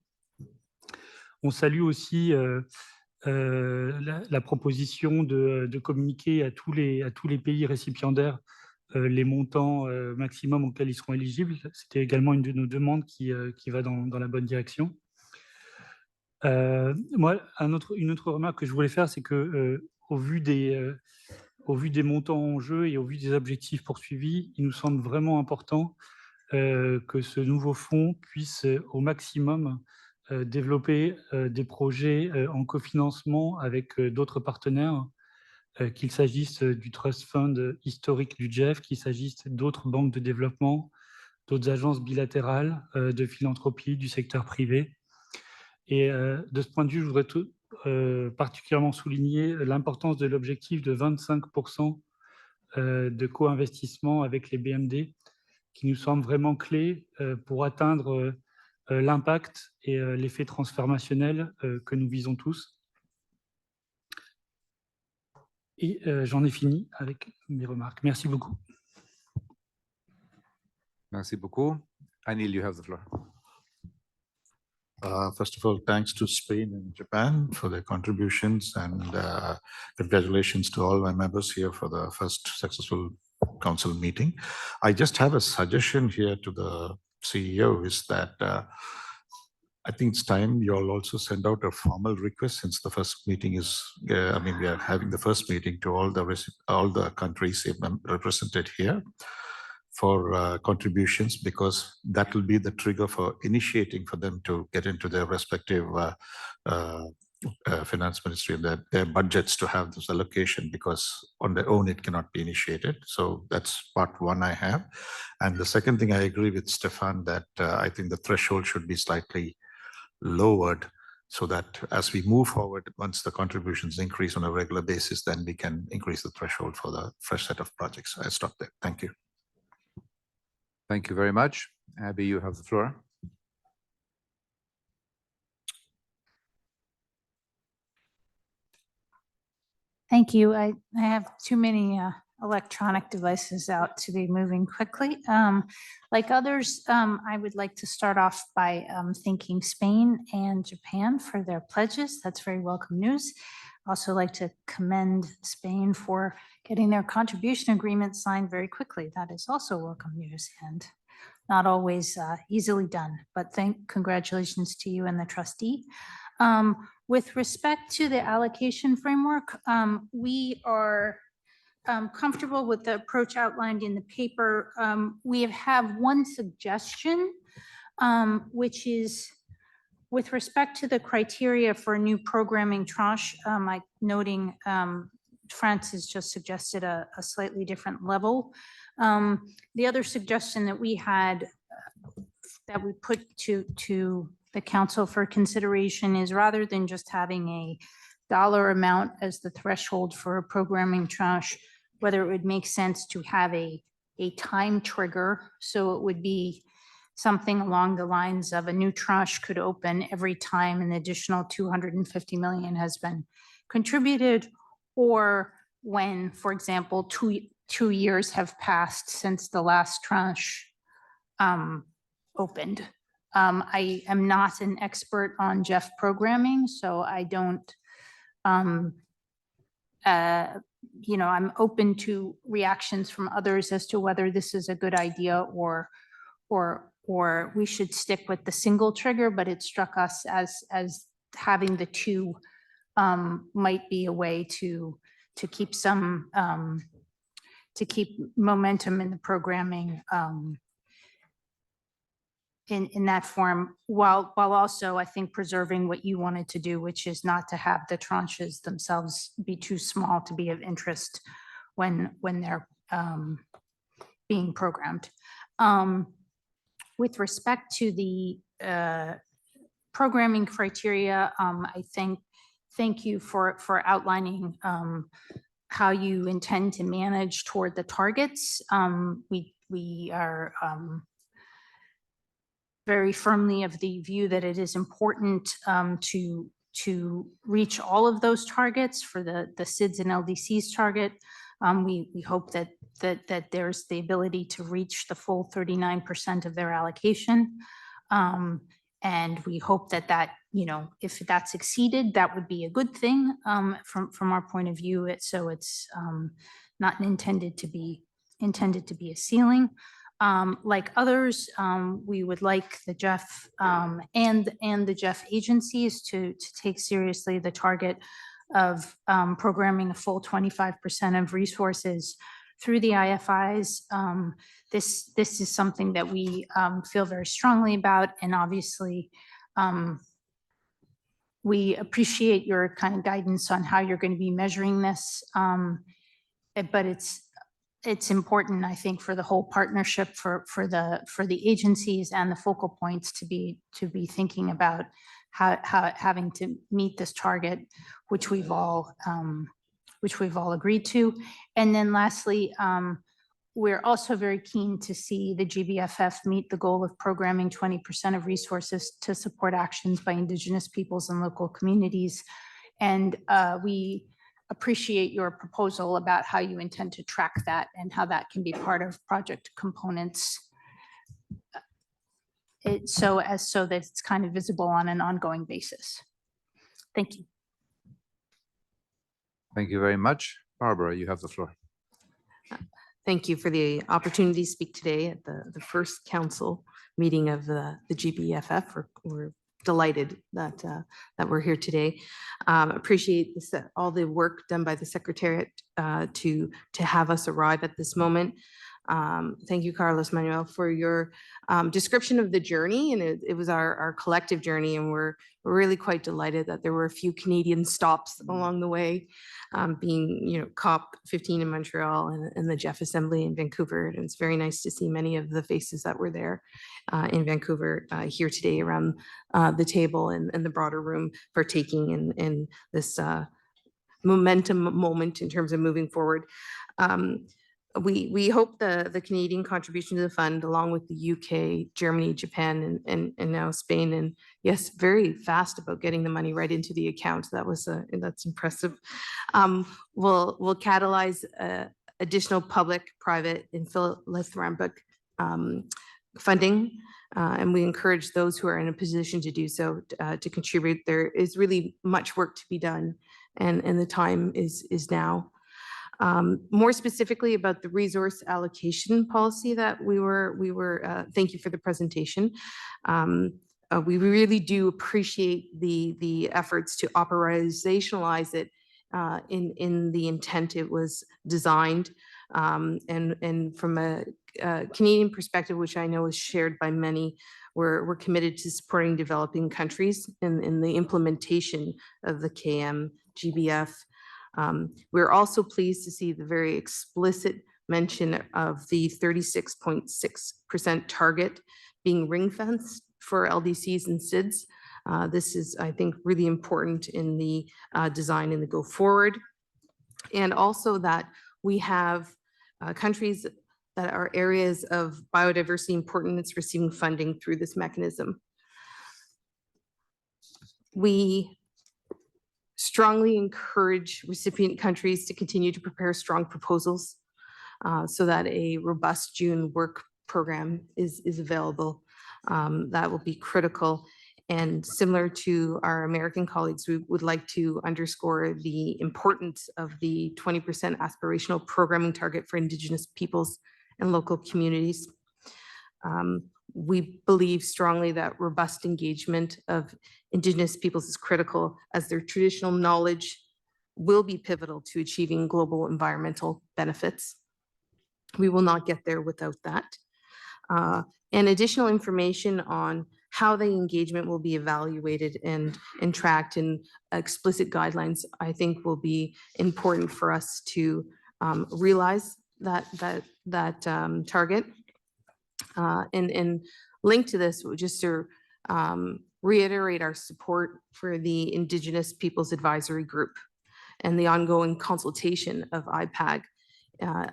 On salue aussi la proposition de communiquer à tous les pays récipiendaires les montants maximum auxquels ils seront éligibles. C'était également une de nos demandes qui va dans la bonne direction. Moi, une autre remarque que je voulais faire, c'est que au vu des montants en jeu et au vu des objectifs poursuivis, il nous semble vraiment important que ce nouveau fonds puisse au maximum développer des projets en cofinancement avec d'autres partenaires, qu'il s'agisse du Trust Fund historique du GEF, qu'il s'agisse d'autres banques de développement, d'autres agences bilatérales de philanthropie, du secteur privé. Et de ce point de vue, je voudrais particulièrement souligner l'importance de l'objectif de 25% de co-investissement avec les BMD, qui nous semble vraiment clé pour atteindre l'impact et l'effet transformationnel que nous visons tous. Et j'en ai fini avec mes remarques. Merci beaucoup. Merci beaucoup. Anil, you have the floor. First of all, thanks to Spain and Japan for their contributions, and congratulations to all my members here for the first successful council meeting. I just have a suggestion here to the CEO is that I think it's time you all also send out a formal request, since the first meeting is, we are having the first meeting to all the countries represented here for contributions, because that will be the trigger for initiating for them to get into their respective finance ministry and their budgets to have this allocation, because on their own it cannot be initiated. So that's part one I have. And the second thing, I agree with Stefan that I think the threshold should be slightly lowered, so that as we move forward, once the contributions increase on a regular basis, then we can increase the threshold for the fresh set of projects. I stop there. Thank you. Thank you very much. Abby, you have the floor. Thank you. I have too many electronic devices out to be moving quickly. Like others, I would like to start off by thanking Spain and Japan for their pledges. That's very welcome news. Also like to commend Spain for getting their contribution agreement signed very quickly. That is also welcome news and not always easily done, but congratulations to you and the trustee. With respect to the allocation framework, we are comfortable with the approach outlined in the paper. We have one suggestion, which is with respect to the criteria for a new programming tranche, noting Francis just suggested a slightly different level. The other suggestion that we had that we put to the council for consideration is, rather than just having a dollar amount as the threshold for a programming tranche, whether it would make sense to have a time trigger. So it would be something along the lines of a new tranche could open every time an additional 250 million has been contributed, or when, for example, two years have passed since the last tranche opened. I am not an expert on GEF programming, so I don't, I'm open to reactions from others as to whether this is a good idea or we should stick with the single trigger, but it struck us as having the two might be a way to keep some, to keep momentum in the programming in that form, while also, I think, preserving what you wanted to do, which is not to have the tranches themselves be too small to be of interest when they're being programmed. With respect to the programming criteria, I thank you for outlining how you intend to manage toward the targets. We are very firmly of the view that it is important to reach all of those targets for the SIDS and LDCs target. We hope that there's the ability to reach the full 39% of their allocation. And we hope that, if that's exceeded, that would be a good thing from our point of view. So it's not intended to be a ceiling. Like others, we would like the GEF and the GEF agencies to take seriously the target of programming a full 25% of resources through the IFIs. This is something that we feel very strongly about, and obviously we appreciate your kind of guidance on how you're going to be measuring this, but it's important, I think, for the whole partnership for the agencies and the focal points to be thinking about how having to meet this target, which we've all agreed to. And then lastly, we're also very keen to see the GBFF meet the goal of programming 20% of resources to support actions by Indigenous peoples and local communities. And we appreciate your proposal about how you intend to track that and how that can be part of project components. so that it's kind of visible on an ongoing basis. Thank you. Thank you very much. Barbara, you have the floor. Thank you for the opportunity to speak today at the first council meeting of the GBFF. We're delighted that we're here today. Appreciate all the work done by the Secretariat to have us arrive at this moment. Thank you, Carlos Manuel, for your description of the journey, and it was our collective journey, and we're really quite delighted that there were a few Canadian stops along the way, being COP15 in Montreal and the GEF Assembly in Vancouver. And it's very nice to see many of the faces that were there in Vancouver here today around the table and the broader room, partaking in this momentum moment in terms of moving forward. We hope the Canadian contribution to the fund, along with the UK, Germany, Japan, and now Spain, and yes, very fast about getting the money right into the account. That's impressive. Will catalyze additional public, private, and philanthropic funding, and we encourage those who are in a position to do so to contribute. There is really much work to be done, and the time is now. More specifically about the resource allocation policy that thank you for the presentation. We really do appreciate the efforts to operationalize it in the intent it was designed. And from a Canadian perspective, which I know is shared by many, we're committed to supporting developing countries in the implementation of the KM GBF. We're also pleased to see the very explicit mention of the 36.6% target being ring-fenced for LDCs and SIDS. This is, I think, really important in the design and the go forward. And also that we have countries that are areas of biodiversity importance receiving funding through this mechanism. We strongly encourage recipient countries to continue to prepare strong proposals so that a robust June work program is available. That will be critical. And similar to our American colleagues, we would like to underscore the importance of the 20% aspirational programming target for Indigenous peoples and local communities. We believe strongly that robust engagement of Indigenous peoples is critical, as their traditional knowledge will be pivotal to achieving global environmental benefits. We will not get there without that. And additional information on how the engagement will be evaluated and tracked, and explicit guidelines, I think, will be important for us to realize that target. And linked to this, just to reiterate our support for the Indigenous Peoples Advisory Group and the ongoing consultation of IPAG,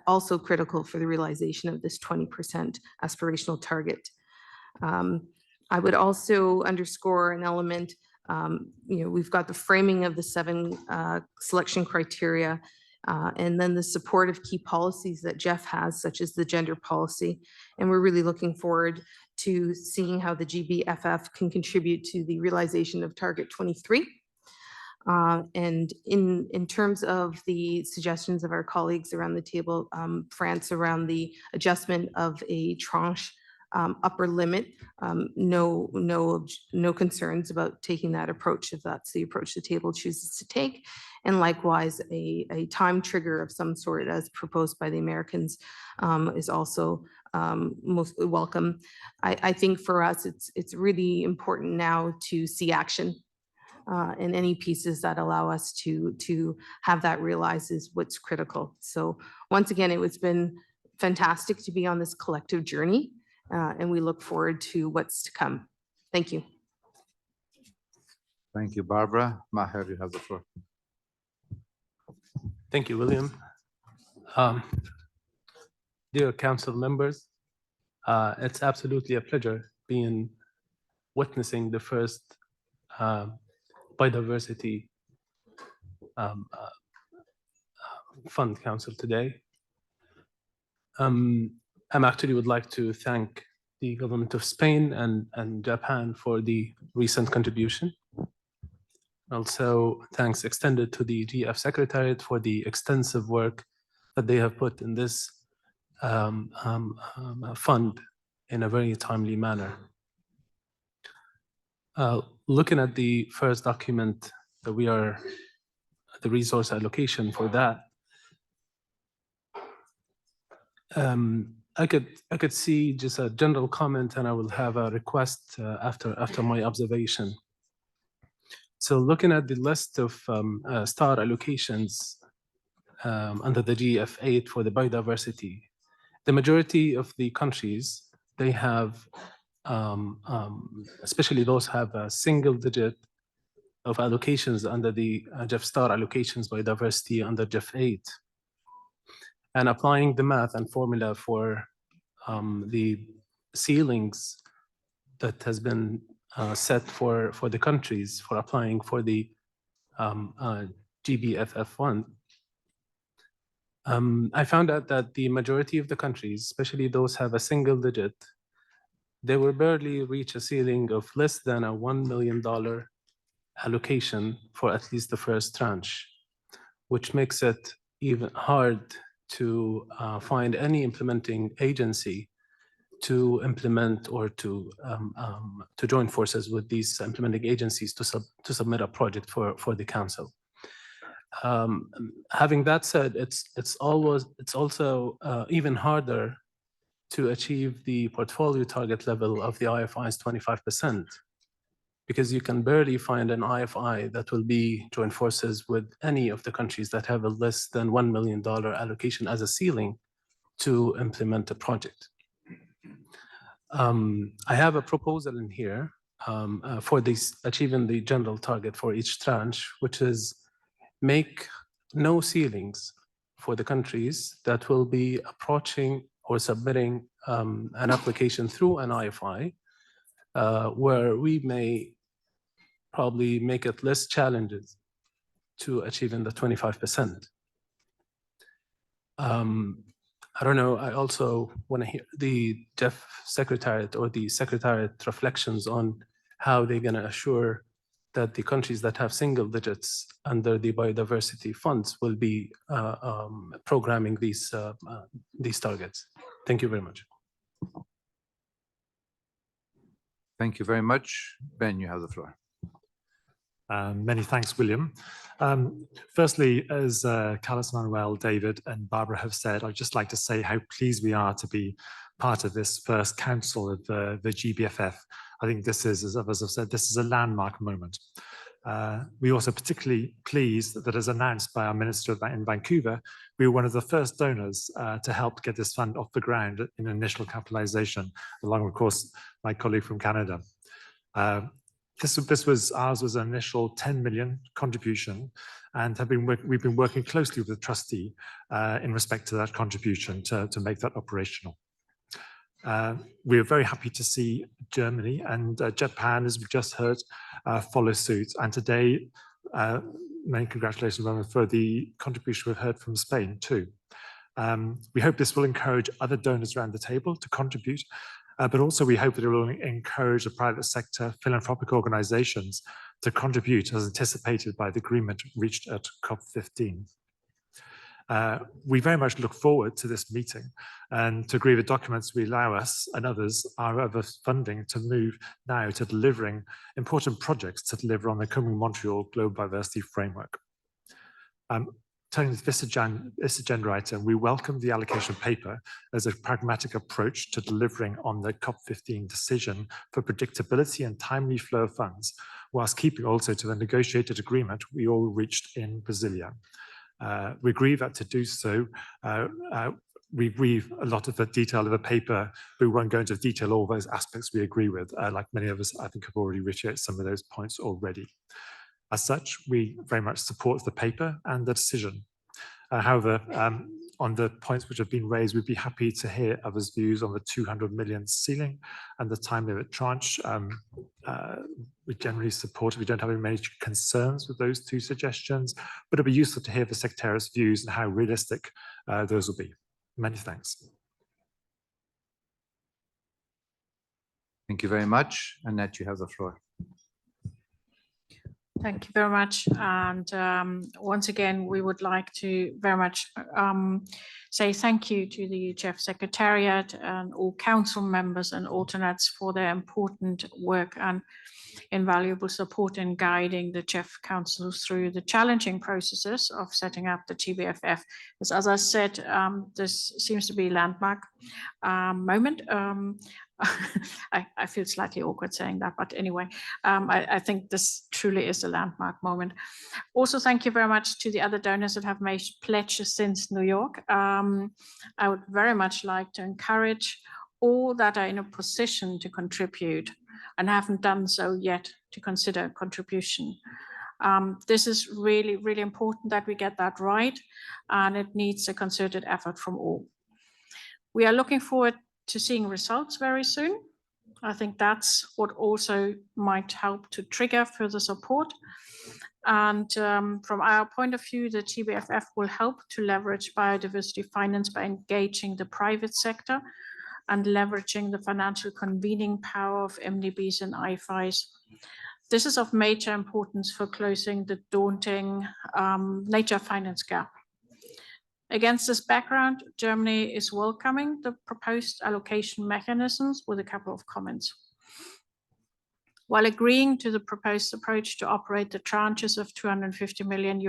also critical for the realization of this 20% aspirational target. I would also underscore an element, we've got the framing of the 7 selection criteria, and then the support of key policies that GEF has, such as the gender policy. And we're really looking forward to seeing how the GBFF can contribute to the realization of Target 23. And in terms of the suggestions of our colleagues around the table, France, around the adjustment of a tranche upper limit, no concerns about taking that approach if that's the approach the table chooses to take. And likewise, a time trigger of some sort, as proposed by the Americans, is also most welcome. I think for us, it's really important now to see action, and any pieces that allow us to have that realized is what's critical. So once again, it's been fantastic to be on this collective journey, and we look forward to what's to come. Thank you. Thank you, Barbara. Maher, you have the floor. Thank you, William. Dear council members, it's absolutely a pleasure witnessing the first biodiversity fund council today. I'm actually would like to thank the government of Spain and Japan for the recent contribution. Also, thanks extended to the GEF Secretariat for the extensive work that they have put in this fund in a very timely manner. Looking at the first document that we are, the resource allocation for that, I could see just a general comment, and I will have a request after my observation. So looking at the list of star allocations under the GEF8 for the biodiversity, the majority of the countries, they have, especially those have a single digit of allocations under the GEF star allocations biodiversity under GEF8. And applying the math and formula for the ceilings that has been set for the countries for applying for the GBFF fund, I found out that the majority of the countries, especially those have a single digit, they will barely reach a ceiling of less than a $1 million allocation for at least the first tranche, which makes it even hard to find any implementing agency to implement or to join forces with these implementing agencies to submit a project for the council. Having that said, it's also even harder to achieve the portfolio target level of the IFI's 25%, because you can barely find an IFI that will be join forces with any of the countries that have a less than $1 million allocation as a ceiling to implement a project. I have a proposal in here for this achieving the general target for each tranche, which is make no ceilings for the countries that will be approaching or submitting an application through an IFI, where we may probably make it less challenges to achieving the 25%. I don't know, I also want to hear the GEF Secretariat or the Secretariat reflections on how they're going to assure that the countries that have single digits under the biodiversity funds will be programming these targets. Thank you very much. Thank you very much. Ben, you have the floor. Many thanks, William. Firstly, as Carlos Manuel, David, and Barbara have said, I'd just like to say how pleased we are to be part of this first council of the GBFF. I think this is, as others have said, this is a landmark moment. We also particularly pleased that, as announced by our minister in Vancouver, we were one of the first donors to help get this fund off the ground in initial capitalization, along with, of course, my colleague from Canada. Ours was an initial 10 million contribution, and we've been working closely with the trustee in respect to that contribution to make that operational. We are very happy to see Germany and Japan, as we just heard, follow suit. And today, many congratulations for the contribution we've heard from Spain too. We hope this will encourage other donors around the table to contribute, but also we hope that it will encourage the private sector, philanthropic organizations to contribute as anticipated by the agreement reached at COP15. We very much look forward to this meeting and to agree the documents we allow us and others our other funding to move now to delivering important projects to deliver on the coming Montreal Global Biodiversity Framework. Turning to this agenda item, we welcome the allocation paper as a pragmatic approach to delivering on the COP15 decision for predictability and timely flow of funds, whilst keeping also to the negotiated agreement we all reached in Brasilia. We agree that to do so, we agree a lot of the detail of the paper, but we won't go into detail all those aspects we agree with, like many of us, I think, have already reiterated some of those points already. As such, we very much support the paper and the decision. However, on the points which have been raised, we'd be happy to hear others' views on the 200 million ceiling and the time limit tranche. We generally support it. We don't have any major concerns with those two suggestions, but it'd be useful to hear the Secretariat's views and how realistic those will be. Many thanks. Thank you very much. Annette, you have the floor. Thank you very much. And once again, we would like to very much say thank you to the GEF Secretariat and all council members and alternates for their important work and invaluable support in guiding the GEF Council through the challenging processes of setting up the GBFF. As I said, this seems to be a landmark moment. I feel slightly awkward saying that, but anyway, I think this truly is a landmark moment. Also, thank you very much to the other donors that have made pledges since New York. I would very much like to encourage all that are in a position to contribute and haven't done so yet to consider contribution. This is really, really important that we get that right, and it needs a concerted effort from all. We are looking forward to seeing results very soon. I think that's what also might help to trigger further support. And from our point of view, the GBFF will help to leverage biodiversity finance by engaging the private sector and leveraging the financial convening power of MDBs and IFIs. This is of major importance for closing the daunting nature finance gap. Against this background, Germany is welcoming the proposed allocation mechanisms with a couple of comments. While agreeing to the proposed approach to operate the tranches of $250 million,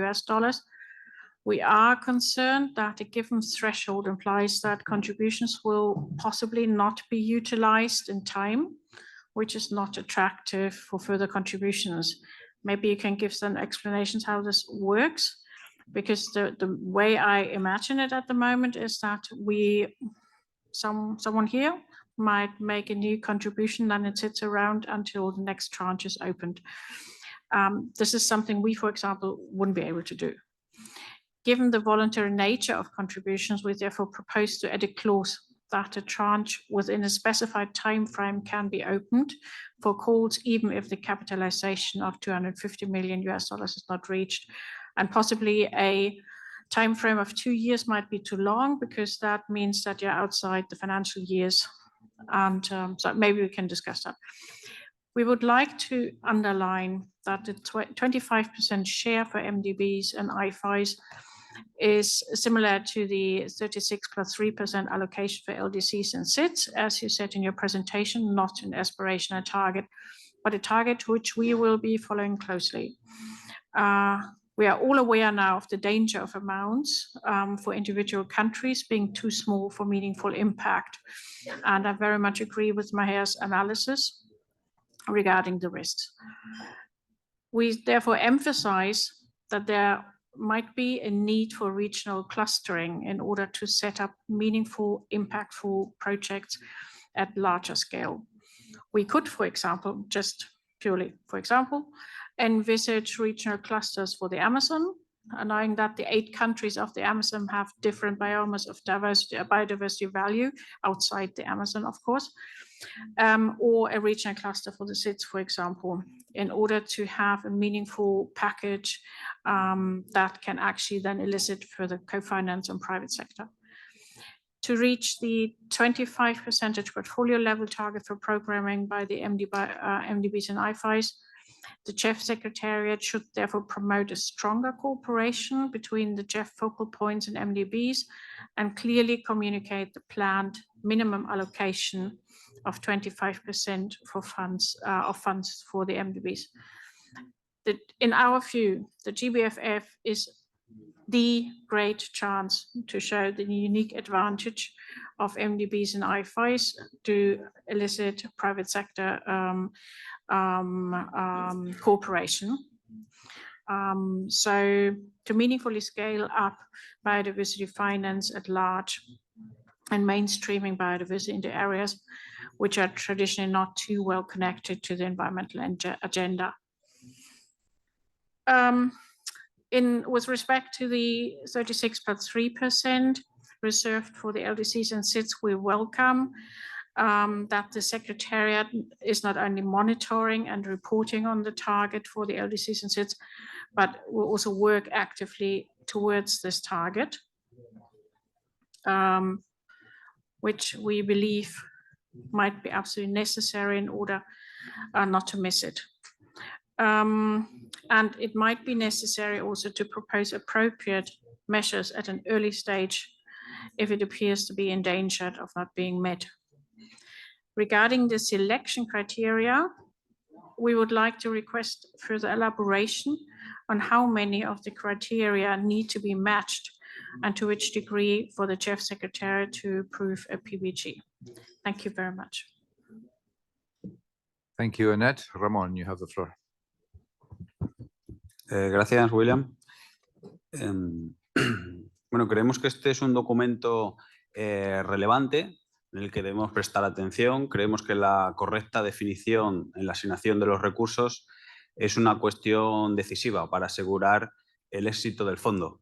we are concerned that a given threshold implies that contributions will possibly not be utilized in time, which is not attractive for further contributions. Maybe you can give some explanations how this works. Because the way I imagine it at the moment is that someone here might make a new contribution and it sits around until the next tranche is opened. This is something we, for example, wouldn't be able to do. Given the voluntary nature of contributions, we therefore propose to add a clause that a tranche within a specified time frame can be opened for calls, even if the capitalization of $250 million is not reached. And possibly a time frame of 2 years might be too long, because that means that you're outside the financial years. And so maybe we can discuss that. We would like to underline that the 25% share for MDBs and IFIs is similar to the 36+3% allocation for LDCs and SIDS, as you said in your presentation, not an aspirational target, but a target which we will be following closely. We are all aware now of the danger of amounts for individual countries being too small for meaningful impact. And I very much agree with Maher's analysis regarding the risks. We therefore emphasize that there might be a need for regional clustering in order to set up meaningful, impactful projects at larger scale. We could, for example, just purely, for example, envisage regional clusters for the Amazon, knowing that the 8 countries of the Amazon have different biomes of biodiversity value outside the Amazon, of course, or a regional cluster for the SIDS, for example, in order to have a meaningful package that can actually then elicit further co-finance on private sector. To reach the 25% portfolio level target for programming by the MDBs and IFIs, the GEF Secretariat should therefore promote a stronger cooperation between the GEF focal points and MDBs and clearly communicate the planned minimum allocation of 25% for funds for the MDBs. In our view, the GBFF is the great chance to show the unique advantage of MDBs and IFIs to elicit private sector cooperation. So to meaningfully scale up biodiversity finance at large and mainstreaming biodiversity into areas which are traditionally not too well connected to the environmental agenda. With respect to the 36+3% reserved for the LDCs and SIDS, we welcome that the Secretariat is not only monitoring and reporting on the target for the LDCs and SIDS, but will also work actively towards this target, which we believe might be absolutely necessary in order not to miss it. And it might be necessary also to propose appropriate measures at an early stage if it appears to be endangered of not being met. Regarding the selection criteria, we would like to request further elaboration on how many of the criteria need to be matched and to which degree for the GEF Secretariat to approve a PBG. Thank you very much. Thank you, Annette. Ramon, you have the floor. Gracias, William. Bueno, creemos que este es un documento relevante en el que debemos prestar atención. Creemos que la correcta definición en la asignación de los recursos es una cuestión decisiva para asegurar el éxito del fondo.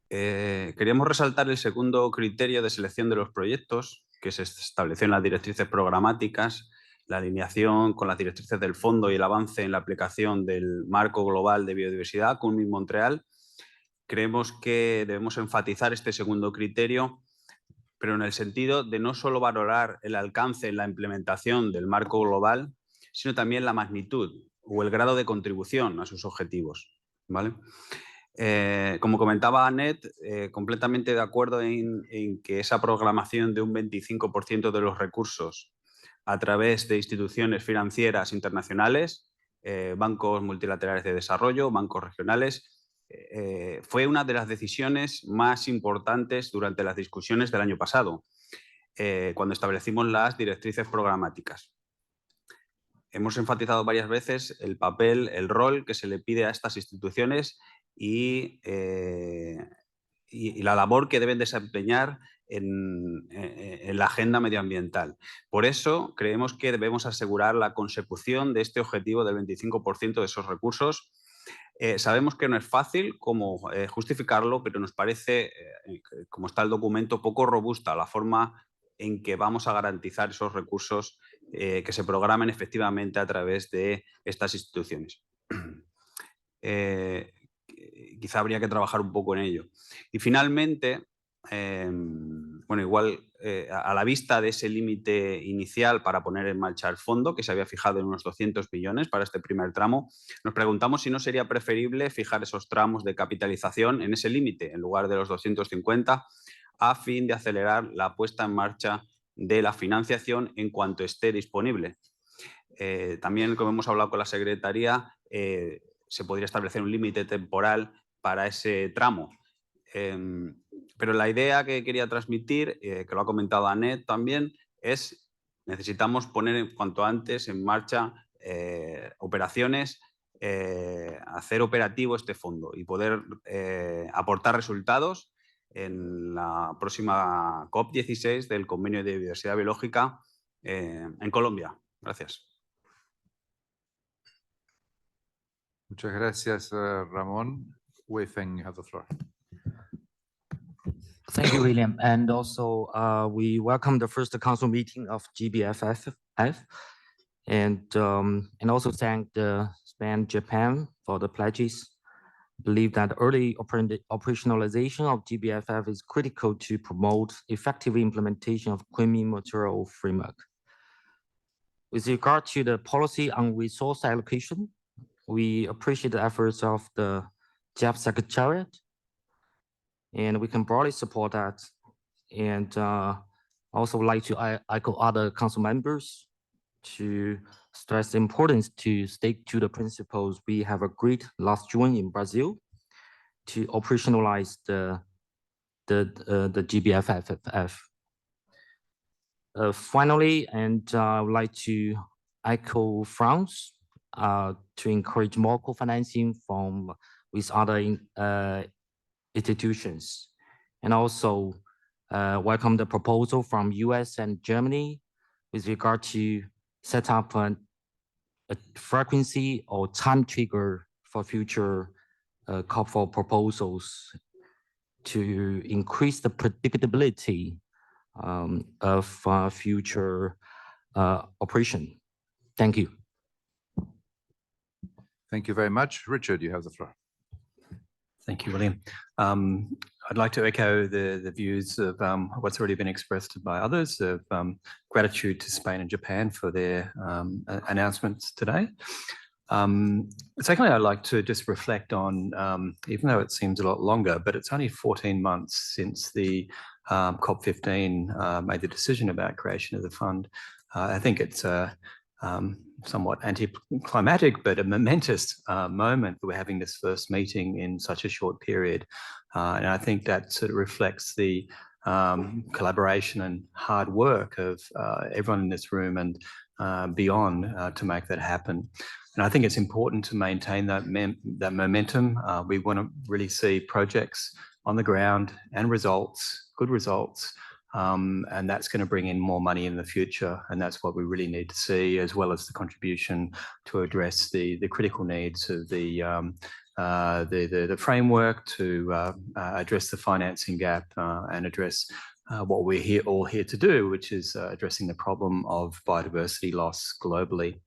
Queríamos resaltar el segundo criterio de selección de los proyectos que se estableció en las directrices programáticas, la alineación con las directrices del fondo y el avance en la aplicación del marco global de biodiversidad, Kunming-Montreal. Creemos que debemos enfatizar este segundo criterio, pero en el sentido de no solo valorar el alcance en la implementación del marco global, sino también la magnitud o el grado de contribución a sus objetivos, ¿vale? Como comentaba Annette, completamente de acuerdo en que esa programación de un 25% de los recursos a través de instituciones financieras internacionales, bancos multilaterales de desarrollo, bancos regionales, fue una de las decisiones más importantes durante las discusiones del año pasado, cuando establecimos las directrices programáticas. Hemos enfatizado varias veces el papel, el rol que se le pide a estas instituciones y la labor que deben desempeñar en la agenda medioambiental. Por eso creemos que debemos asegurar la consecución de este objetivo del 25% de esos recursos. Sabemos que no es fácil justificarlo, pero nos parece, como está el documento, poco robusta la forma en que vamos a garantizar esos recursos que se programen efectivamente a través de estas instituciones. Quizá habría que trabajar un poco en ello. Y finalmente, bueno, igual a la vista de ese límite inicial para poner en marcha el fondo, que se había fijado en unos 200 millones para este primer tramo, nos preguntamos si no sería preferible fijar esos tramos de capitalización en ese límite, en lugar de los 250, a fin de acelerar la puesta en marcha de la financiación en cuanto esté disponible. También, como hemos hablado con la Secretaría, se podría establecer un límite temporal para ese tramo. Pero la idea que quería transmitir, que lo ha comentado Annette también, es necesitamos poner en cuanto antes en marcha operaciones, hacer operativo este fondo y poder aportar resultados en la próxima COP16 del Convenio de Diversidad Biológica en Colombia. Gracias. Muchas gracias, Ramón. Wei Feng, you have the floor. Thank you, William. And also, we welcome the first council meeting of GBFF, and also thank the Spain, Japan for the pledges. Believe that early operationalization of GBFF is critical to promote effective implementation of Kunming-Montreal framework. With regard to the policy on resource allocation, we appreciate the efforts of the GEF Secretariat, and we can broadly support that. And also like to echo other council members to stress the importance to stick to the principles we have agreed last June in Brazil to operationalize the GBFF. Finally, and I would like to echo France to encourage more co-financing with other institutions, and also welcome the proposal from US and Germany with regard to set up a frequency or time trigger for future COP4 proposals to increase the predictability of future operation. Thank you. Thank you very much. Richard, you have the floor. Thank you, William. I'd like to echo the views of what's already been expressed by others of gratitude to Spain and Japan for their announcements today. Secondly, I'd like to just reflect on, even though it seems a lot longer, but it's only 14 months since the COP15 made the decision about creation of the fund. I think it's somewhat anticlimactic, but a momentous moment that we're having this first meeting in such a short period. And I think that sort of reflects the collaboration and hard work of everyone in this room and beyond to make that happen. And I think it's important to maintain that momentum. We want to really see projects on the ground and results, good results, and that's going to bring in more money in the future. And that's what we really need to see, as well as the contribution to address the critical needs of the framework, to address the financing gap and address what we're all here to do, which is addressing the problem of biodiversity loss globally.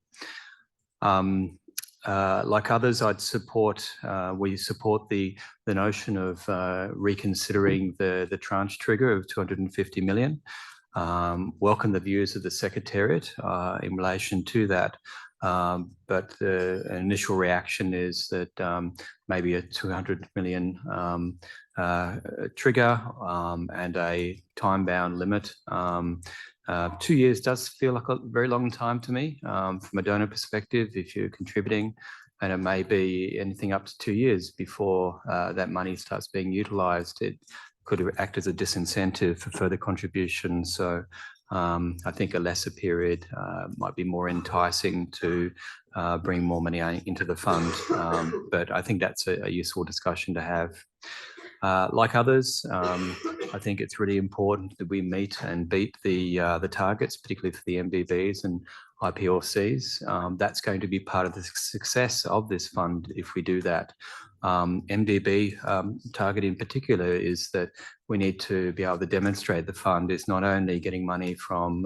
Like others, we support the notion of reconsidering the tranche trigger of 250 million. Welcome the views of the Secretariat in relation to that. But the initial reaction is that maybe a 200 million trigger and a time-bound limit. 2 years does feel like a very long time to me from a donor perspective if you're contributing, and it may be anything up to 2 years before that money starts being utilised. It could act as a disincentive for further contributions. So I think a lesser period might be more enticing to bring more money into the fund. But I think that's a useful discussion to have. Like others, I think it's really important that we meet and beat the targets, particularly for the MBBs and IPLCs. That's going to be part of the success of this fund if we do that. MBB target in particular is that we need to be able to demonstrate the fund is not only getting money from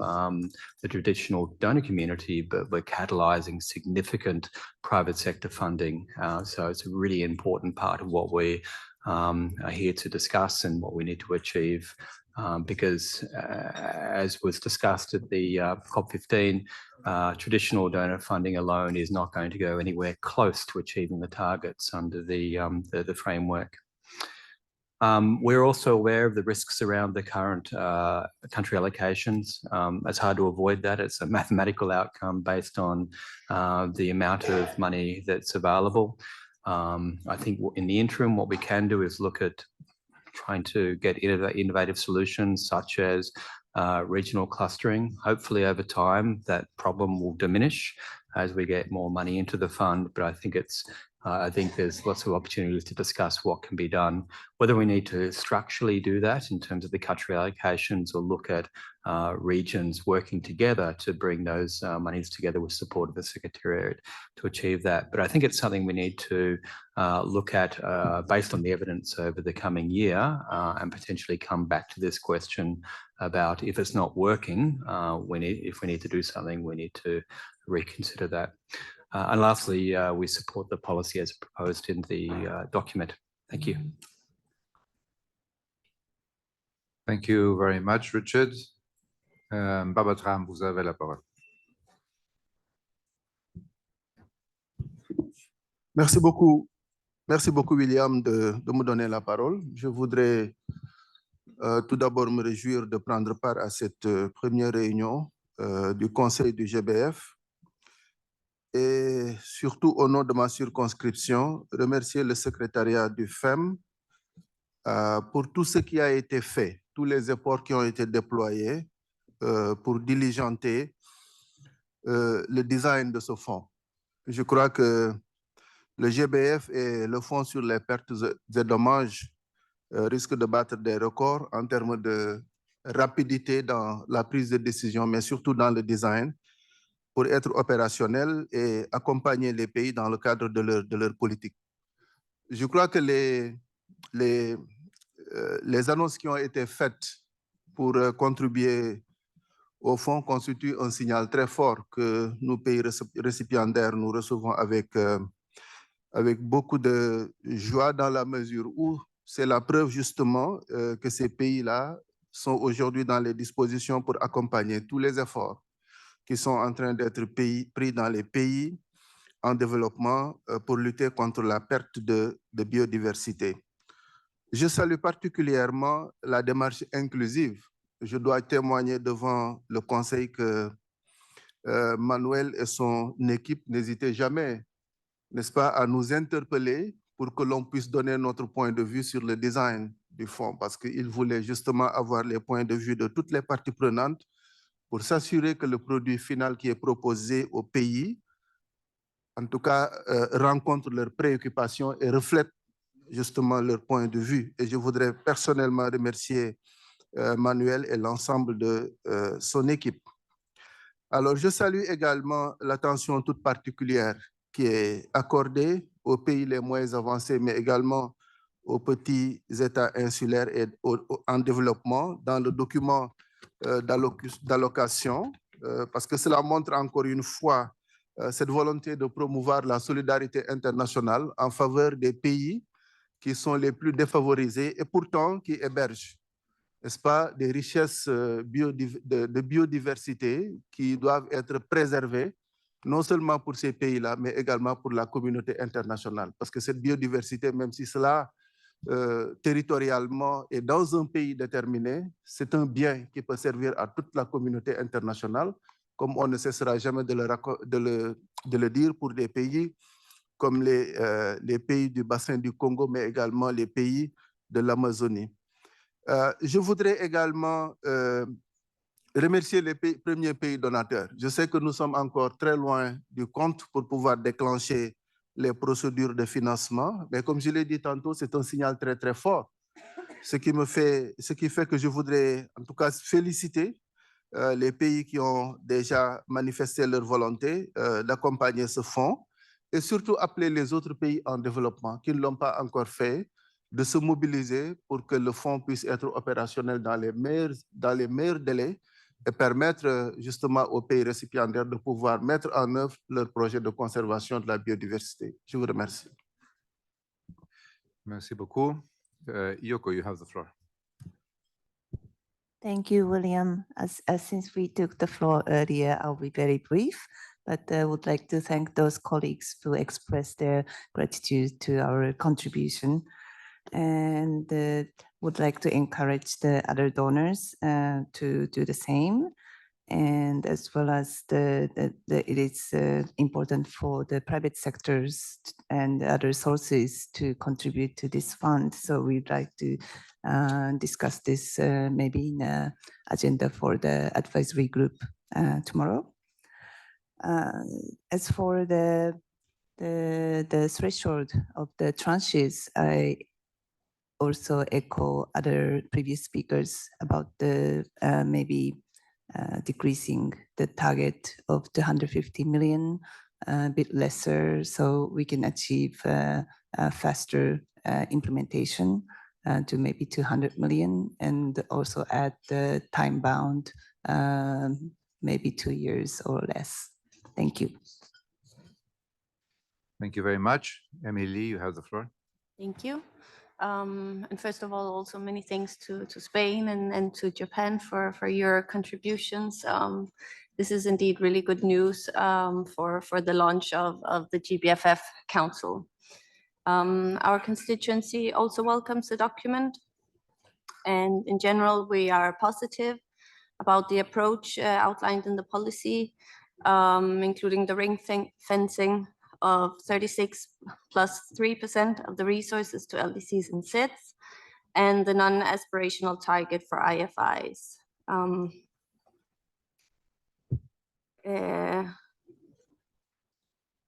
the traditional donor community, but we're catalysing significant private sector funding. So it's a really important part of what we are here to discuss and what we need to achieve. Because as was discussed at the COP15, traditional donor funding alone is not going to go anywhere close to achieving the targets under the framework. We're also aware of the risks around the current country allocations. It's hard to avoid that. It's a mathematical outcome based on the amount of money that's available. I think in the interim, what we can do is look at trying to get innovative solutions such as regional clustering. Hopefully over time, that problem will diminish as we get more money into the fund. But I think there's lots of opportunities to discuss what can be done, whether we need to structurally do that in terms of the country allocations or look at regions working together to bring those monies together with support of the Secretariat to achieve that. But I think it's something we need to look at based on the evidence over the coming year and potentially come back to this question about if it's not working, if we need to do something, we need to reconsider that. And lastly, we support the policy as proposed in the document. Thank you. Thank you very much, Richard. Babatram, vous avez la parole. Merci beaucoup, William, de me donner la parole. Je voudrais tout d'abord me réjouir de prendre part à cette première réunion du Conseil du GBF. Et surtout au nom de ma circonscription, remercier le secrétariat du FEM pour tout ce qui a été fait, tous les efforts qui ont été déployés pour diligenter le design de ce fonds. Je crois que le GBF et le fonds sur les pertes et dommages risquent de battre des records en termes de rapidité dans la prise de décision, mais surtout dans le design, pour être opérationnel et accompagner les pays dans le cadre de leur politique. Je crois que les annonces qui ont été faites pour contribuer au fonds constituent un signal très fort que nous, pays récipiendaires, nous recevons avec avec beaucoup de joie dans la mesure où c'est la preuve justement que ces pays-là sont aujourd'hui dans les dispositions pour accompagner tous les efforts qui sont en train d'être pris dans les pays en développement pour lutter contre la perte de biodiversité. Je salue particulièrement la démarche inclusive. Je dois témoigner devant le Conseil que Manuel et son équipe n'hésitaient jamais, n'est-ce pas, à nous interpeller pour que l'on puisse donner notre point de vue sur le design du fonds, parce qu'ils voulaient justement avoir les points de vue de toutes les parties prenantes pour s'assurer que le produit final qui est proposé au pays, en tout cas, rencontre leurs préoccupations et reflète justement leur point de vue. Et je voudrais personnellement remercier Manuel et l'ensemble de son équipe. Alors, je salue également l'attention toute particulière qui est accordée aux pays les moins avancés, mais également aux petits États insulaires et en développement dans le document d'allocation, parce que cela montre encore une fois cette volonté de promouvoir la solidarité internationale en faveur des pays qui sont les plus défavorisés et pourtant qui hébergent, n'est-ce pas, des richesses de biodiversité qui doivent être préservées, non seulement pour ces pays-là, mais également pour la communauté internationale. Parce que cette biodiversité, même si cela territorialement est dans un pays déterminé, c'est un bien qui peut servir à toute la communauté internationale, comme on ne cessera jamais de le dire pour des pays comme les pays du bassin du Congo, mais également les pays de l'Amazonie. Je voudrais également remercier les premiers pays donateurs. Je sais que nous sommes encore très loin du compte pour pouvoir déclencher les procédures de financement, mais comme je l'ai dit tantôt, c'est un signal très, très fort. Ce qui fait que je voudrais en tout cas féliciter les pays qui ont déjà manifesté leur volonté d'accompagner ce fonds et surtout appeler les autres pays en développement qui ne l'ont pas encore fait de se mobiliser pour que le fonds puisse être opérationnel dans les meilleurs délais et permettre justement aux pays récipiendaires de pouvoir mettre en œuvre leur projet de conservation de la biodiversité. Je vous remercie. Merci beaucoup. Yoko, you have the floor. Thank you, William. Since we took the floor earlier, I'll be very brief, but I would like to thank those colleagues who expressed their gratitude to our contribution, and would like to encourage the other donors to do the same. And as well as it is important for the private sectors and other sources to contribute to this fund. So we'd like to discuss this maybe in an agenda for the advisory group tomorrow. As for the threshold of the tranches, I also echo other previous speakers about the maybe decreasing the target of the 150 million, a bit lesser, so we can achieve a faster implementation to maybe 200 million, and also add the time bound, maybe 2 years or less. Thank you. Thank you very much. Emily, you have the floor. Thank you. And first of all, also many thanks to Spain and to Japan for your contributions. This is indeed really good news for the launch of the GBFF Council. Our constituency also welcomes the document, and in general, we are positive about the approach outlined in the policy, including the ring fencing of 36 plus 3% of the resources to LDCs and SIDS, and the non-aspirational target for IFIs.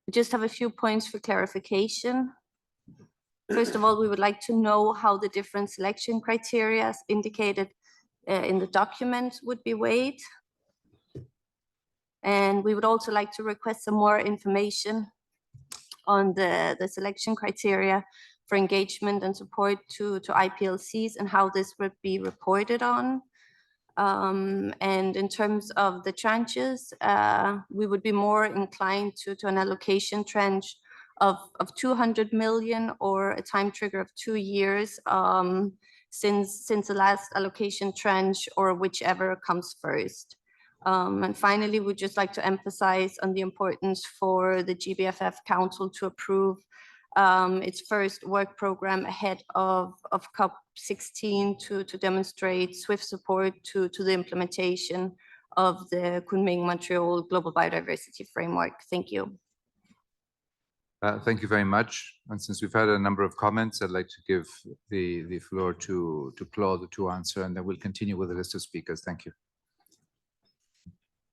We just have a few points for clarification. First of all, we would like to know how the different selection criteria indicated in the document would be weighed. And we would also like to request some more information on the selection criteria for engagement and support to IPLCs and how this would be reported on. And in terms of the tranches, we would be more inclined to an allocation tranche of 200 million or a time trigger of 2 years since the last allocation tranche, or whichever comes first. And finally, we'd just like to emphasize on the importance for the GBFF Council to approve its first work program ahead of COP16 to demonstrate swift support to the implementation of the Kunming-Montreal Global Biodiversity Framework. Thank you. Thank you very much. And since we've had a number of comments, I'd like to give the floor to Claude to answer, and then we'll continue with the list of speakers. Thank you.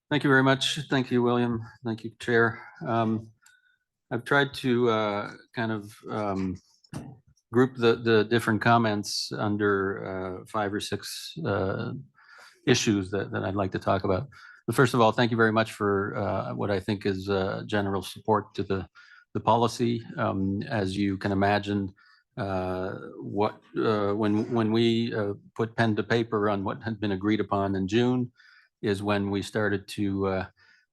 Thank you very much. Thank you, William. Thank you, Chair. I've tried to kind of group the different comments under 5 or 6 issues that I'd like to talk about. But first of all, thank you very much for what I think is general support to the policy. As you can imagine, when we put pen to paper on what had been agreed upon in June is when we started to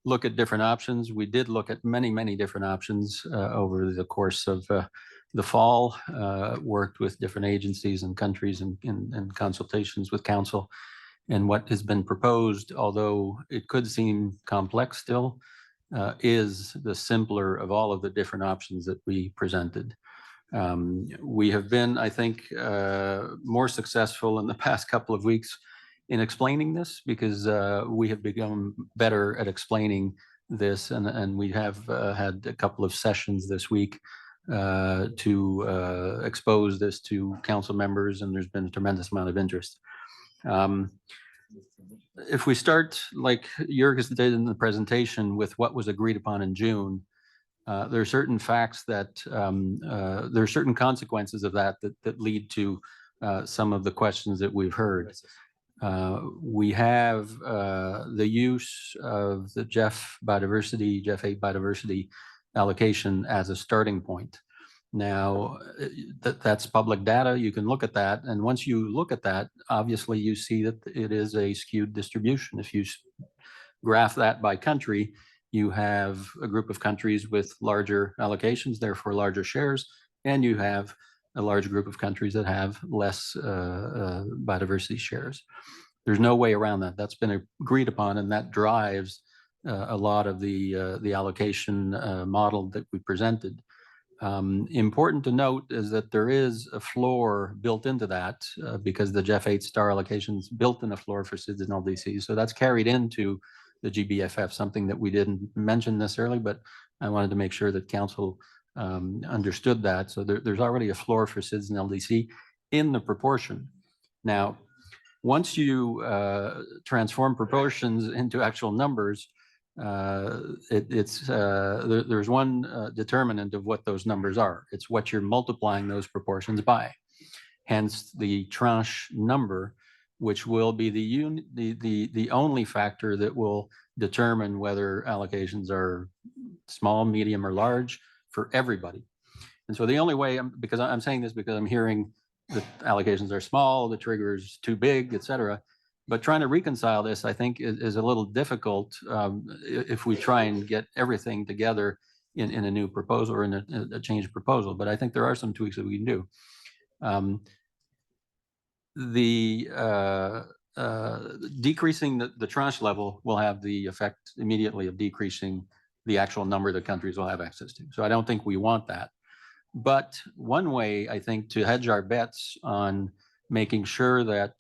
look at different options. We did look at many different options over the course of the fall, worked with different agencies and countries and consultations with Council. And what has been proposed, although it could seem complex still, is the simpler of all of the different options that we presented. We have been, I think, more successful in the past couple of weeks in explaining this, because we have become better at explaining this, and we have had a couple of sessions this week to expose this to Council members, and there's been a tremendous amount of interest. If we start, like Jurgis did in the presentation, with what was agreed upon in June, there are certain facts that there are certain consequences of that lead to some of the questions that we've heard. We have the use of the GEF biodiversity, GEF 8 biodiversity allocation as a starting point. Now, that's public data. You can look at that. And once you look at that, obviously you see that it is a skewed distribution. If you graph that by country, you have a group of countries with larger allocations, therefore larger shares, and you have a large group of countries that have less biodiversity shares. There's no way around that. That's been agreed upon, and that drives a lot of the allocation model that we presented. Important to note is that there is a floor built into that because the GEF 8 star allocations built in a floor for SIDS and LDCs. So that's carried into the GBFF, something that we didn't mention necessarily, but I wanted to make sure that Council understood that. So there's already a floor for SIDS and LDC in the proportion. Now, once you transform proportions into actual numbers, there's one determinant of what those numbers are. It's what you're multiplying those proportions by. Hence the tranche number, which will be the only factor that will determine whether allocations are small, medium, or large for everybody. And so the only way, because I'm saying this because I'm hearing the allocations are small, the trigger is too big, et cetera. But trying to reconcile this, I think, is a little difficult if we try and get everything together in a new proposal or in a changed proposal. But I think there are some tweaks that we can do. Decreasing the tranche level will have the effect immediately of decreasing the actual number that countries will have access to. So I don't think we want that. But one way, I think, to hedge our bets on making sure that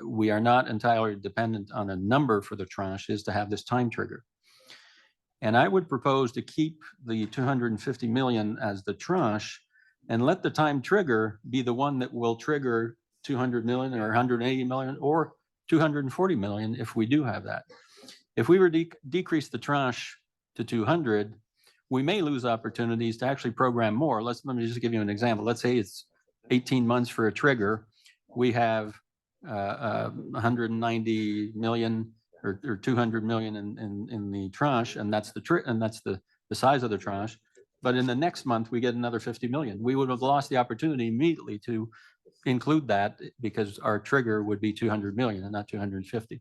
we are not entirely dependent on a number for the tranche is to have this time trigger. And I would propose to keep the 250 million as the tranche and let the time trigger be the one that will trigger 200 million or 180 million or 240 million if we do have that. If we were to decrease the tranche to 200, we may lose opportunities to actually program more. Let me just give you an example. Let's say it's 18 months for a trigger. We have 190 million or 200 million in the tranche, and that's the size of the tranche. But in the next month, we get another 50 million. We would have lost the opportunity immediately to include that because our trigger would be 200 million and not 250.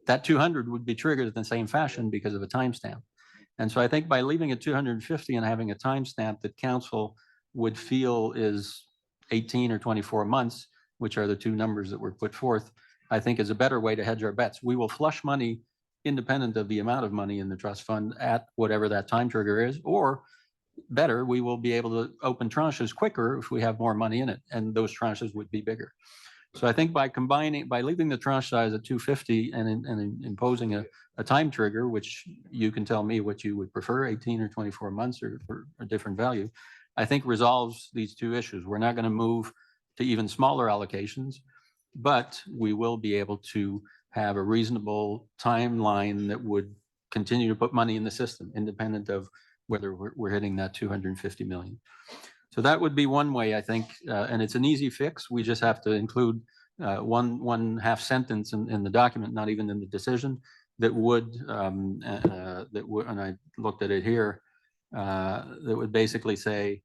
That 200 would be triggered in the same fashion because of a timestamp. And so I think by leaving it 250 and having a timestamp that council would feel is 18 or 24 months, which are the two numbers that were put forth, I think is a better way to hedge our bets. We will flush money independent of the amount of money in the trust fund at whatever that time trigger is, or better, we will be able to open tranches quicker if we have more money in it, and those tranches would be bigger. So I think by leaving the tranche size at 250 and imposing a time trigger, which you can tell me what you would prefer, 18 or 24 months or for a different value, I think resolves these two issues. We're not going to move to even smaller allocations, but we will be able to have a reasonable timeline that would continue to put money in the system, independent of whether we're hitting that 250 million. So that would be one way, I think, and it's an easy fix. We just have to include one half sentence in the document, not even in the decision, that would, and I looked at it here, that would basically say,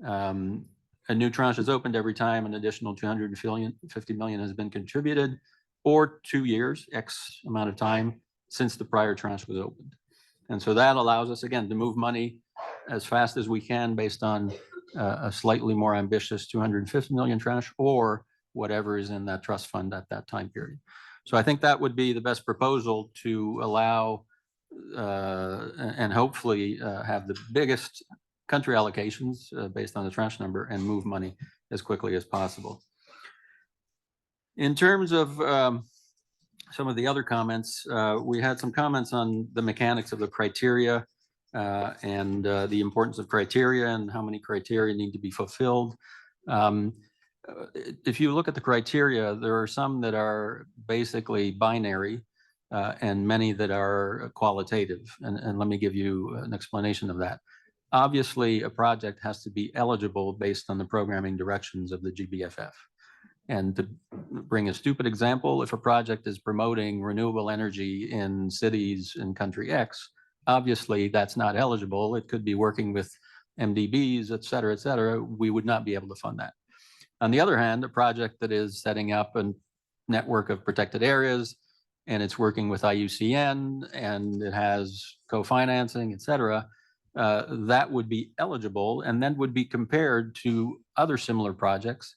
a new tranche is opened every time an additional 250 million has been contributed, or 2 years, X amount of time since the prior tranche was opened. And so that allows us, again, to move money as fast as we can based on a slightly more ambitious 250 million tranche, or whatever is in that trust fund at that time period. So I think that would be the best proposal to allow and hopefully have the biggest country allocations based on the tranche number and move money as quickly as possible. In terms of some of the other comments, we had some comments on the mechanics of the criteria and the importance of criteria and how many criteria need to be fulfilled. If you look at the criteria, there are some that are basically binary and many that are qualitative. And let me give you an explanation of that. Obviously, a project has to be eligible based on the programming directions of the GBFF. And to bring a stupid example, if a project is promoting renewable energy in cities in country X, obviously that's not eligible. It could be working with MDBs, et cetera, we would not be able to fund that. On the other hand, a project that is setting up a network of protected areas and it's working with IUCN and it has co-financing, et cetera, that would be eligible and then would be compared to other similar projects.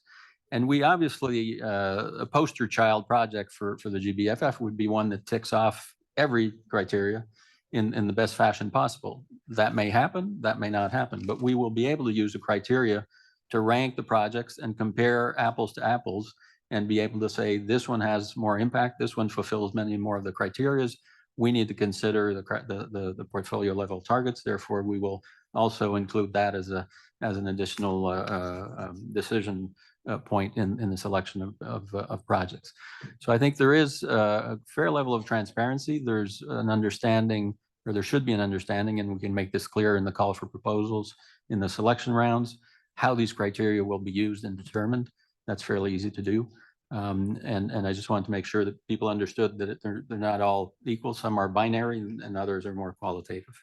And we obviously, a poster child project for the GBFF would be one that ticks off every criteria in the best fashion possible. That may happen, that may not happen, but we will be able to use a criteria to rank the projects and compare apples to apples and be able to say, this one has more impact, this one fulfills many more of the criterias. We need to consider the portfolio level targets. Therefore, we will also include that as an additional decision point in the selection of projects. So I think there is a fair level of transparency. There's an understanding, or there should be an understanding, and we can make this clear in the call for proposals in the selection rounds, how these criteria will be used and determined. That's fairly easy to do. And I just wanted to make sure that people understood that they're not all equal. Some are binary and others are more qualitative.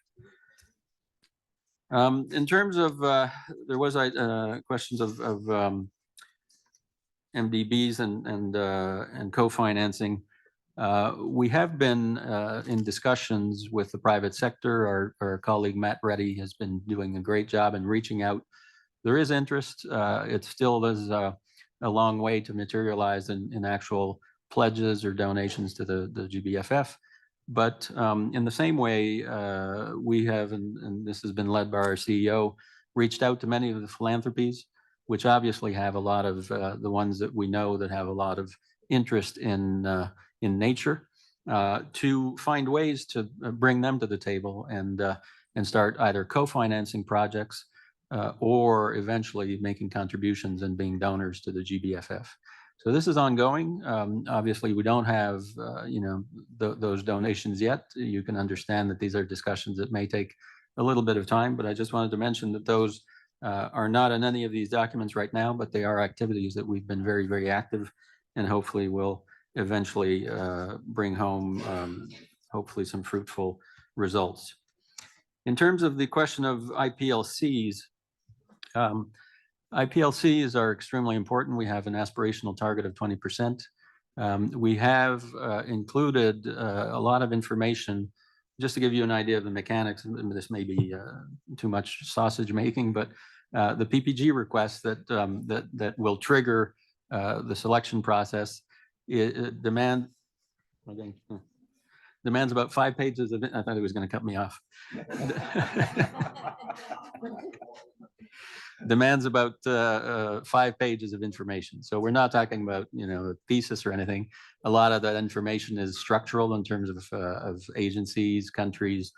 In terms of, there was questions of MDBs and co-financing. We have been in discussions with the private sector. Our colleague Matt Reddy has been doing a great job in reaching out. There is interest. It still is a long way to materialize in actual pledges or donations to the GBFF. But in the same way, we have, and this has been led by our CEO, reached out to many of the philanthropies, which obviously have a lot of the ones that we know that have a lot of interest in nature, to find ways to bring them to the table and start either co-financing projects or eventually making contributions and being donors to the GBFF. So this is ongoing. Obviously, we don't have those donations yet. You can understand that these are discussions that may take a little bit of time, but I just wanted to mention that those are not in any of these documents right now, but they are activities that we've been very, very active and hopefully will eventually bring home hopefully some fruitful results. In terms of the question of IPLCs, IPLCs are extremely important. We have an aspirational target of 20%. We have included a lot of information just to give you an idea of the mechanics, and this may be too much sausage making, but the PPG request that will trigger the selection process demands about 5 pages of it. I thought he was going to cut me off. Demands about 5 pages of information. So we're not talking about, a thesis or anything. A lot of that information is structural in terms of agencies, countries,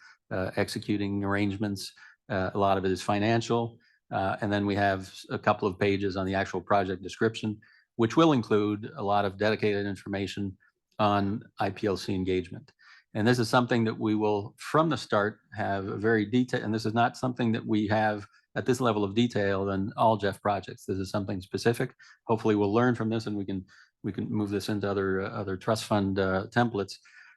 executing arrangements. A lot of it is financial. And then we have a couple of pages on the actual project description, which will include a lot of dedicated information on IPLC engagement. And this is something that we will, from the start, have a very detailed, and this is not something that we have at this level of detail in all GEF projects. This is something specific. Hopefully we'll learn from this and we can move this into other trust fund templates.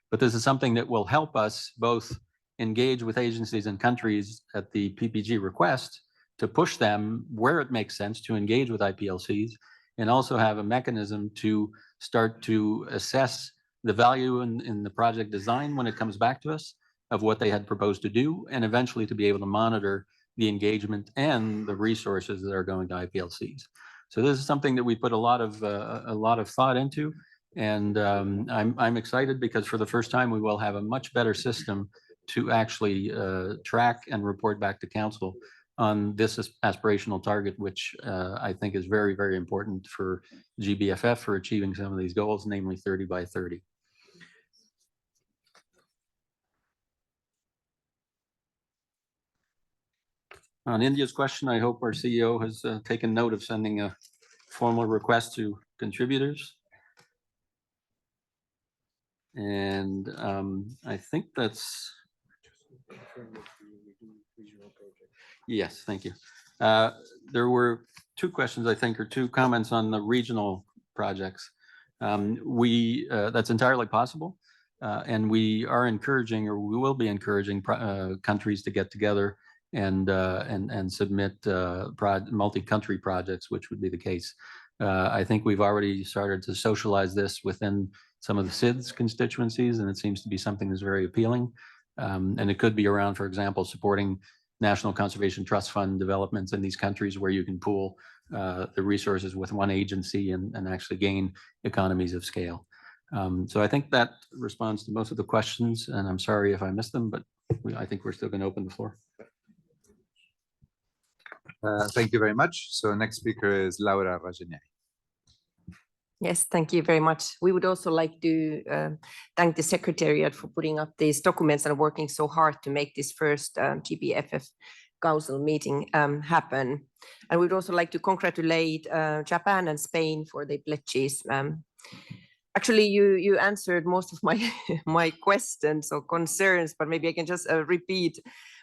But this is something that will help us both engage with agencies and countries at the PPG request to push them where it makes sense to engage with IPLCs, and also have a mechanism to start to assess the value in the project design when it comes back to us of what they had proposed to do, and eventually to be able to monitor the engagement and the resources that are going to IPLCs. So this is something that we put a lot of thought into, and I'm excited because for the first time we will have a much better system to actually track and report back to council on this aspirational target, which I think is very, very important for GBFF for achieving some of these goals, namely 30 by 30. On India's question, I hope our CEO has taken note of sending a formal request to contributors. And I think that's, yes, thank you. There were 2 questions, I think, or 2 comments on the regional projects. That's entirely possible. And we are encouraging, or we will be encouraging countries to get together and submit multi-country projects, which would be the case. I think we've already started to socialize this within some of the SIDS constituencies, and it seems to be something that's very appealing. And it could be around, for example, supporting National Conservation Trust Fund developments in these countries where you can pool the resources with one agency and actually gain economies of scale. So I think that responds to most of the questions, and I'm sorry if I missed them, but I think we're still going to open the floor. Thank you very much. So next speaker is Laura Rajanelli. Yes, thank you very much. We would also like to thank the Secretariat for putting up these documents and working so hard to make this first GBFF Council meeting happen. And we'd also like to congratulate Japan and Spain for the pledges. Actually, you answered most of my questions or concerns, but maybe I can just repeat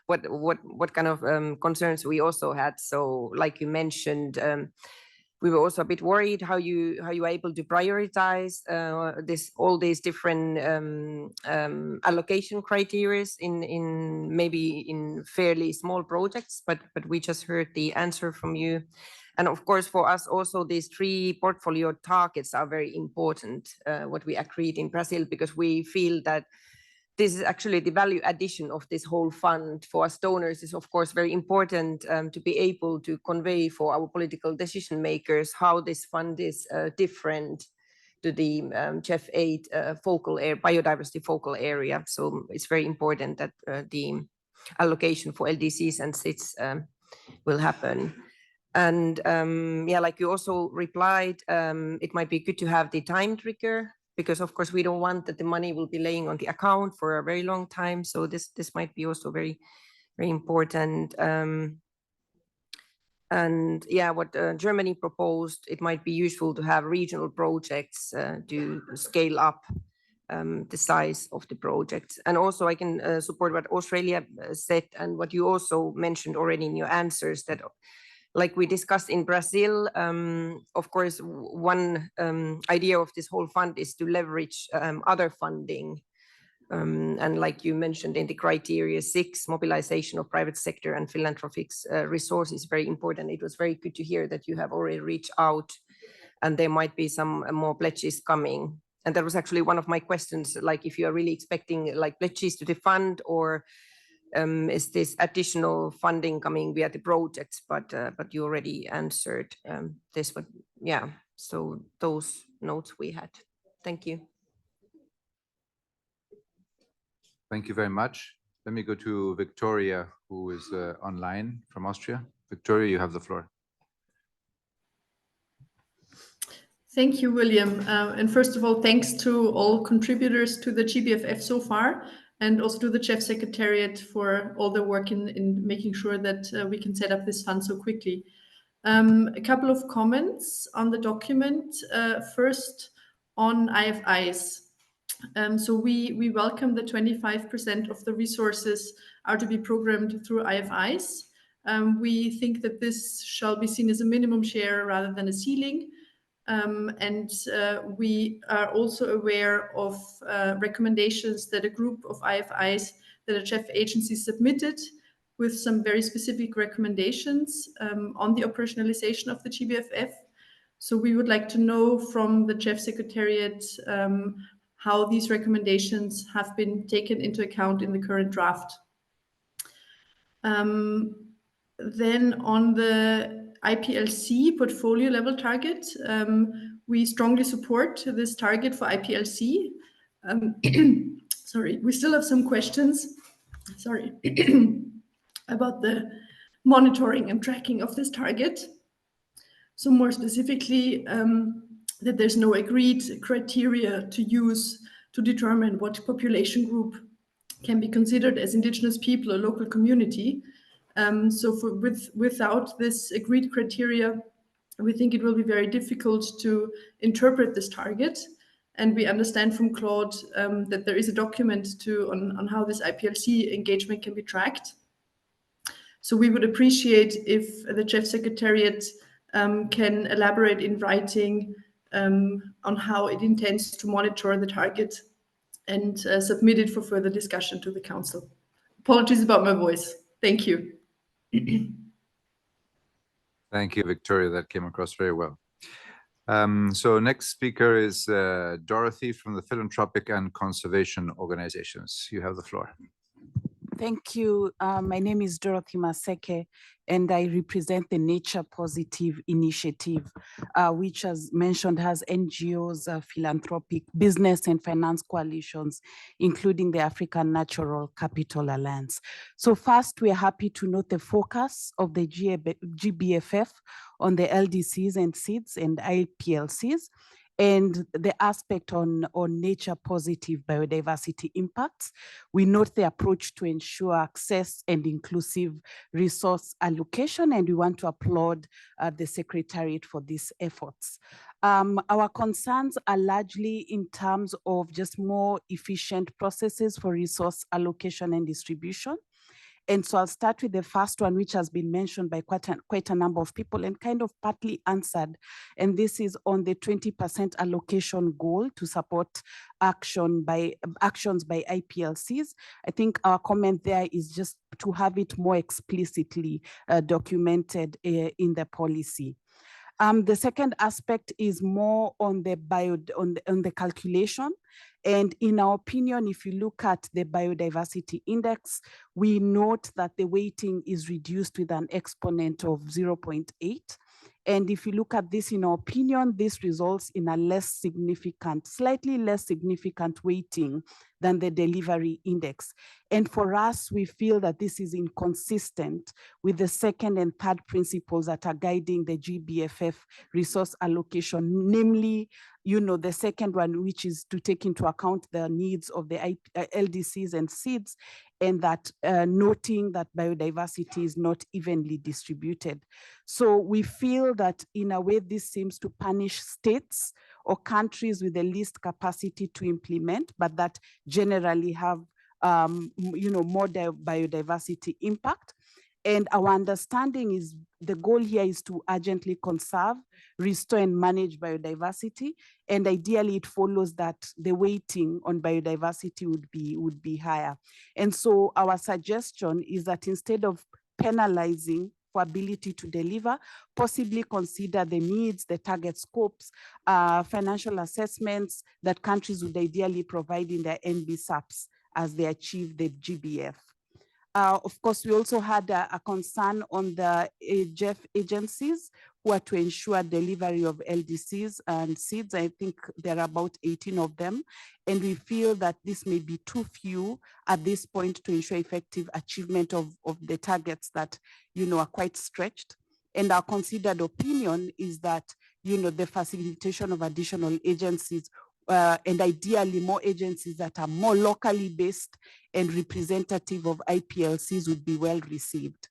what kind of concerns we also had. So like you mentioned, we were also a bit worried how you are able to prioritize all these different allocation criteria in maybe in fairly small projects, but we just heard the answer from you. And of course, for us also, these 3 portfolio targets are very important, what we agreed in Brazil, because we feel that this is actually the value addition of this whole fund for us donors is, of course, very important to be able to convey for our political decision makers how this fund is different to the GEF 8 biodiversity focal area. So it's very important that the allocation for LDCs and SITs will happen. And yeah, like you also replied, it might be good to have the time trigger, because of course we don't want that the money will be laying on the account for a very long time. So this might be also very, very important. And yeah, what Germany proposed, it might be useful to have regional projects to scale up the size of the projects. And also I can support what Australia said and what you also mentioned already in your answers, that like we discussed in Brazil, of course, one idea of this whole fund is to leverage other funding. And like you mentioned in the criteria 6, mobilization of private sector and philanthropic resources is very important. It was very good to hear that you have already reached out and there might be some more pledges coming. And that was actually one of my questions, like if you are really expecting like pledges to the fund, or is this additional funding coming via the projects? But you already answered this one. Yeah, so those notes we had. Thank you. Thank you very much. Let me go to Victoria, who is online from Austria. Victoria, you have the floor. Thank you, William. And first of all, thanks to all contributors to the GBFF so far, and also to the GEF Secretariat for all the work in making sure that we can set up this fund so quickly. A couple of comments on the document. First, on IFIs. So we welcome that 25% of the resources are to be programmed through IFIs. We think that this shall be seen as a minimum share rather than a ceiling. And we are also aware of recommendations that a group of IFIs that a GEF agency submitted with some very specific recommendations on the operationalization of the GBFF. So we would like to know from the GEF Secretariat how these recommendations have been taken into account in the current draft. Then on the IPLC portfolio level target, we strongly support this target for IPLC. Sorry, we still have some questions, sorry, about the monitoring and tracking of this target. So more specifically, that there's no agreed criteria to use to determine what population group can be considered as indigenous people or local community. So without this agreed criteria, we think it will be very difficult to interpret this target. And we understand from Claude that there is a document on how this IPLC engagement can be tracked. So we would appreciate if the GEF Secretariat can elaborate in writing on how it intends to monitor the target and submit it for further discussion to the Council. Apologies about my voice. Thank you. Thank you, Victoria. That came across very well. So next speaker is Dorothy from the Philanthropic and Conservation Organizations. You have the floor. Thank you. My name is Dorothy Maseke, and I represent the Nature Positive Initiative, which, as mentioned, has NGOs, philanthropic, business and finance coalitions, including the African Natural Capital Alliance. So first, we are happy to note the focus of the GBFF on the LDCs and seeds and IPLCs, and the aspect on nature positive biodiversity impacts. We note the approach to ensure access and inclusive resource allocation, and we want to applaud the Secretariat for these efforts. Our concerns are largely in terms of just more efficient processes for resource allocation and distribution. And so I'll start with the first one, which has been mentioned by quite a number of people and kind of partly answered. And this is on the 20% allocation goal to support actions by IPLCs. I think our comment there is just to have it more explicitly documented in the policy. The second aspect is more on the calculation. And in our opinion, if you look at the biodiversity index, we note that the weighting is reduced with an exponent of 0.8. And if you look at this, in our opinion, this results in a slightly less significant weighting than the delivery index. And for us, we feel that this is inconsistent with the second and third principles that are guiding the GBFF resource allocation, namely, the second one, which is to take into account the needs of the LDCs and seeds, and that noting that biodiversity is not evenly distributed. So we feel that in a way, this seems to punish states or countries with the least capacity to implement, but that generally have more biodiversity impact. And our understanding is the goal here is to urgently conserve, restore and manage biodiversity. And ideally it follows that the weighting on biodiversity would be higher. And so our suggestion is that instead of penalizing for ability to deliver, possibly consider the needs, the target scopes, financial assessments that countries would ideally provide in their NBSAPs as they achieve the GBF. Of course, we also had a concern on the GEF agencies who are to ensure delivery of LDCs and seeds. I think there are about 18 of them. And we feel that this may be too few at this point to ensure effective achievement of the targets that, are quite stretched. And our considered opinion is that, the facilitation of additional agencies and ideally more agencies that are more locally based and representative of IPLCs would be well received.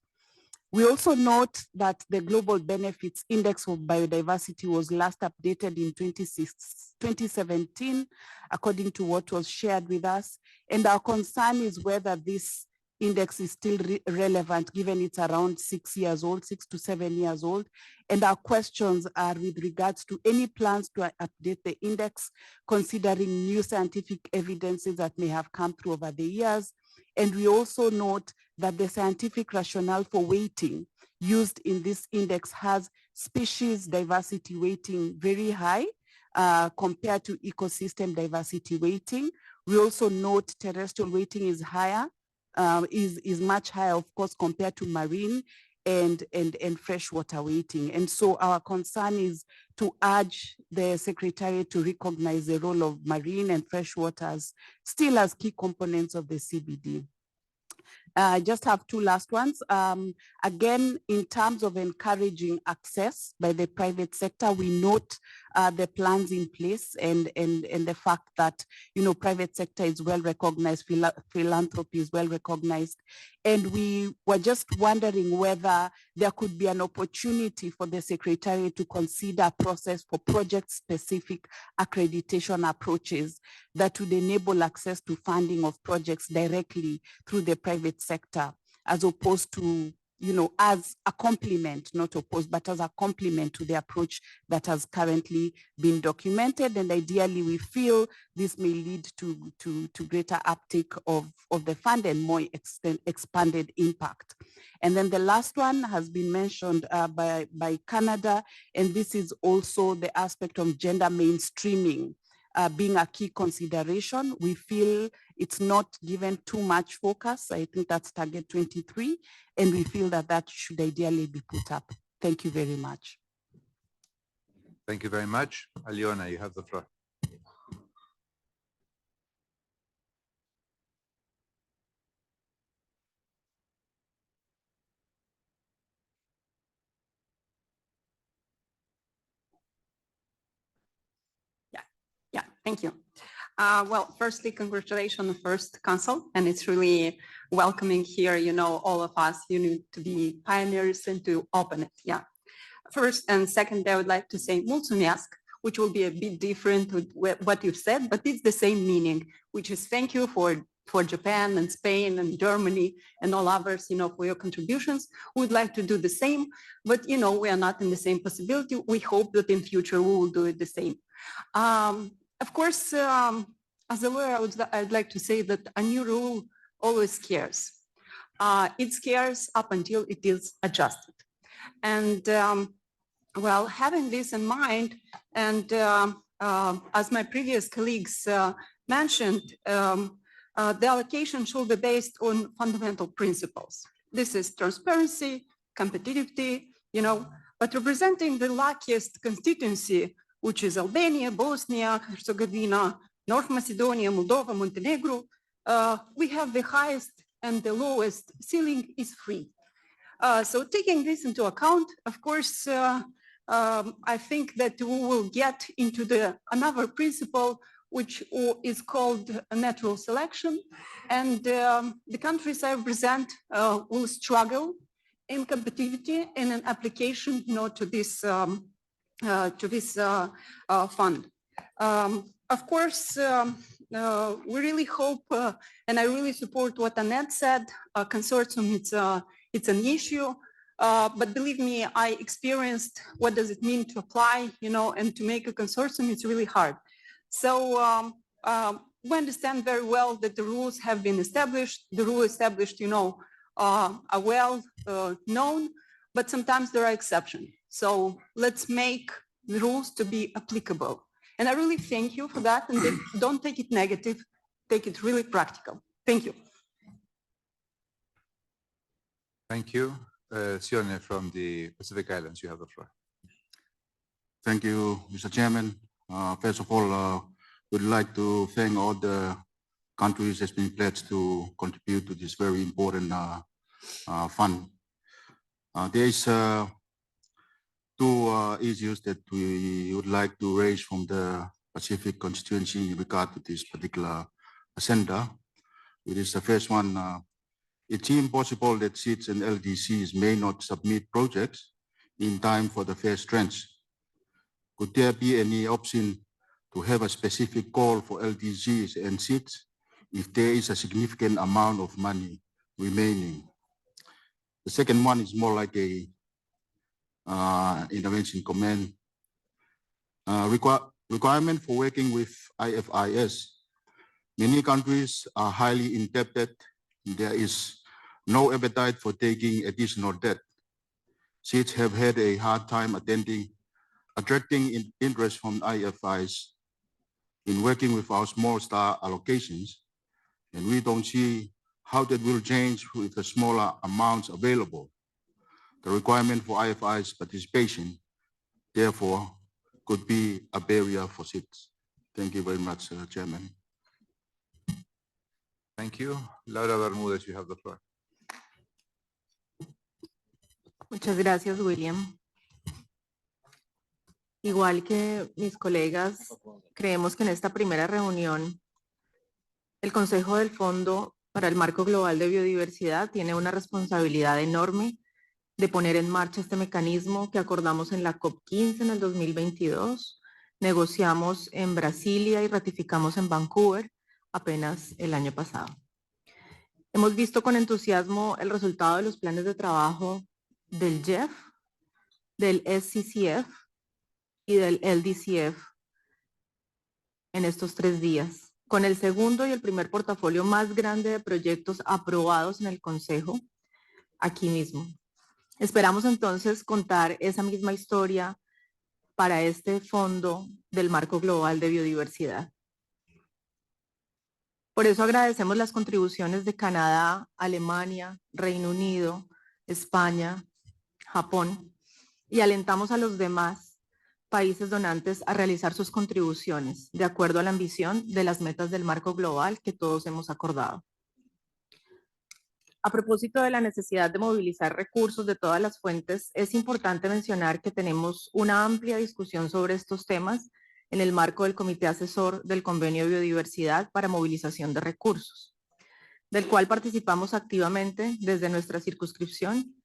We also note that the Global Benefits Index of Biodiversity was last updated in 2017, according to what was shared with us. And our concern is whether this index is still relevant, given it's around 6 years old, 6 to 7 years old. And our questions are with regards to any plans to update the index, considering new scientific evidences that may have come through over the years. And we also note that the scientific rationale for weighting used in this index has species diversity weighting very high compared to ecosystem diversity weighting. We also note terrestrial weighting is higher, is much higher, of course, compared to marine and freshwater weighting. And so our concern is to urge the Secretariat to recognize the role of marine and freshwaters still as key components of the CBD. I just have two last ones. Again, in terms of encouraging access by the private sector, we note the plans in place and the fact that, private sector is well recognized, philanthropy is well recognized. And we were just wondering whether there could be an opportunity for the Secretariat to consider a process for project-specific accreditation approaches that would enable access to funding of projects directly through the private sector, as opposed to, as a complement, not opposed, but as a complement to the approach that has currently been documented. And ideally, we feel this may lead to greater uptake of the fund and more expanded impact. And then the last one has been mentioned by Canada, and this is also the aspect of gender mainstreaming being a key consideration. We feel it's not given too much focus. I think that's target 23, and we feel that that should ideally be put up. Thank you very much. Thank you very much. Aliona, you have the floor. Yeah, thank you. Well, firstly, congratulations on the first council, and it's really welcoming here, all of us, to be pioneers and to open it. Yeah. First and second, I would like to say mulțumesc, which will be a bit different with what you've said, but it's the same meaning, which is thank you for Japan and Spain and Germany and all others, for your contributions. We would like to do the same, but, we are not in the same possibility. We hope that in future we will do it the same. Of course, as a lawyer, I'd like to say that a new rule always scares. It scares up until it is adjusted. And well, having this in mind, and as my previous colleagues mentioned, the allocation should be based on fundamental principles. This is transparency, competitivity, but representing the luckiest constituency, which is Albania, Bosnia, Herzegovina, North Macedonia, Moldova, Montenegro, we have the highest and the lowest ceiling is free. So taking this into account, of course, I think that we will get into another principle, which is called natural selection. And the countries I represent will struggle in competitivity and in application to this fund. Of course, we really hope, and I really support what Annette said, consortium, it's an issue, but believe me, I experienced what does it mean to apply, and to make a consortium, it's really hard. So we understand very well that the rules have been established. The rule established, are well known. but sometimes there are exceptions. So let's make the rules to be applicable. And I really thank you for that. And don't take it negative, take it really practical. Thank you. Thank you. Sione from the Pacific Islands, you have the floor. Thank you, Mr. Chairman. First of all, we'd like to thank all the countries that's been pledged to contribute to this very important fund. There is two issues that we would like to raise from the Pacific constituency in regard to this particular agenda. It is the first one. It seems possible that seats and LDCs may not submit projects in time for the first tranche. Could there be any option to have a specific call for LDCs and seats if there is a significant amount of money remaining? The second one is more like a intervention comment. Requirement for working with IFIS. Many countries are highly indebted. There is no appetite for taking additional debt. Seats have had a hard time attracting interest from IFIs in working with our small star allocations, and we don't see how that will change with the smaller amounts available. The requirement for IFIs participation, therefore, could be a barrier for seats. Thank you very much, Chairman. Thank you. Laura Bermúdez, you have the floor. Muchas gracias, William. Igual que mis colegas, creemos que en esta primera reunión, el Consejo del Fondo para el Marco Global de Biodiversidad tiene una responsabilidad enorme de poner en marcha este mecanismo que acordamos en la COP15 en el 2022, negociamos en Brasilia y ratificamos en Vancouver apenas el año pasado. Hemos visto con entusiasmo el resultado de los planes de trabajo del GEF, del SCCF y del LDCF en estos 3 días, con el segundo y el primer portafolio más grande de proyectos aprobados en el Consejo aquí mismo. Esperamos entonces contar esa misma historia para este fondo del Marco Global de Biodiversidad. Por eso agradecemos las contribuciones de Canadá, Alemania, Reino Unido, España, Japón, y alentamos a los demás países donantes a realizar sus contribuciones de acuerdo a la ambición de las metas del marco global que todos hemos acordado. A propósito de la necesidad de movilizar recursos de todas las fuentes, es importante mencionar que tenemos una amplia discusión sobre estos temas en el marco del Comité Asesor del Convenio de Biodiversidad para Movilización de Recursos, del cual participamos activamente desde nuestra circunscripción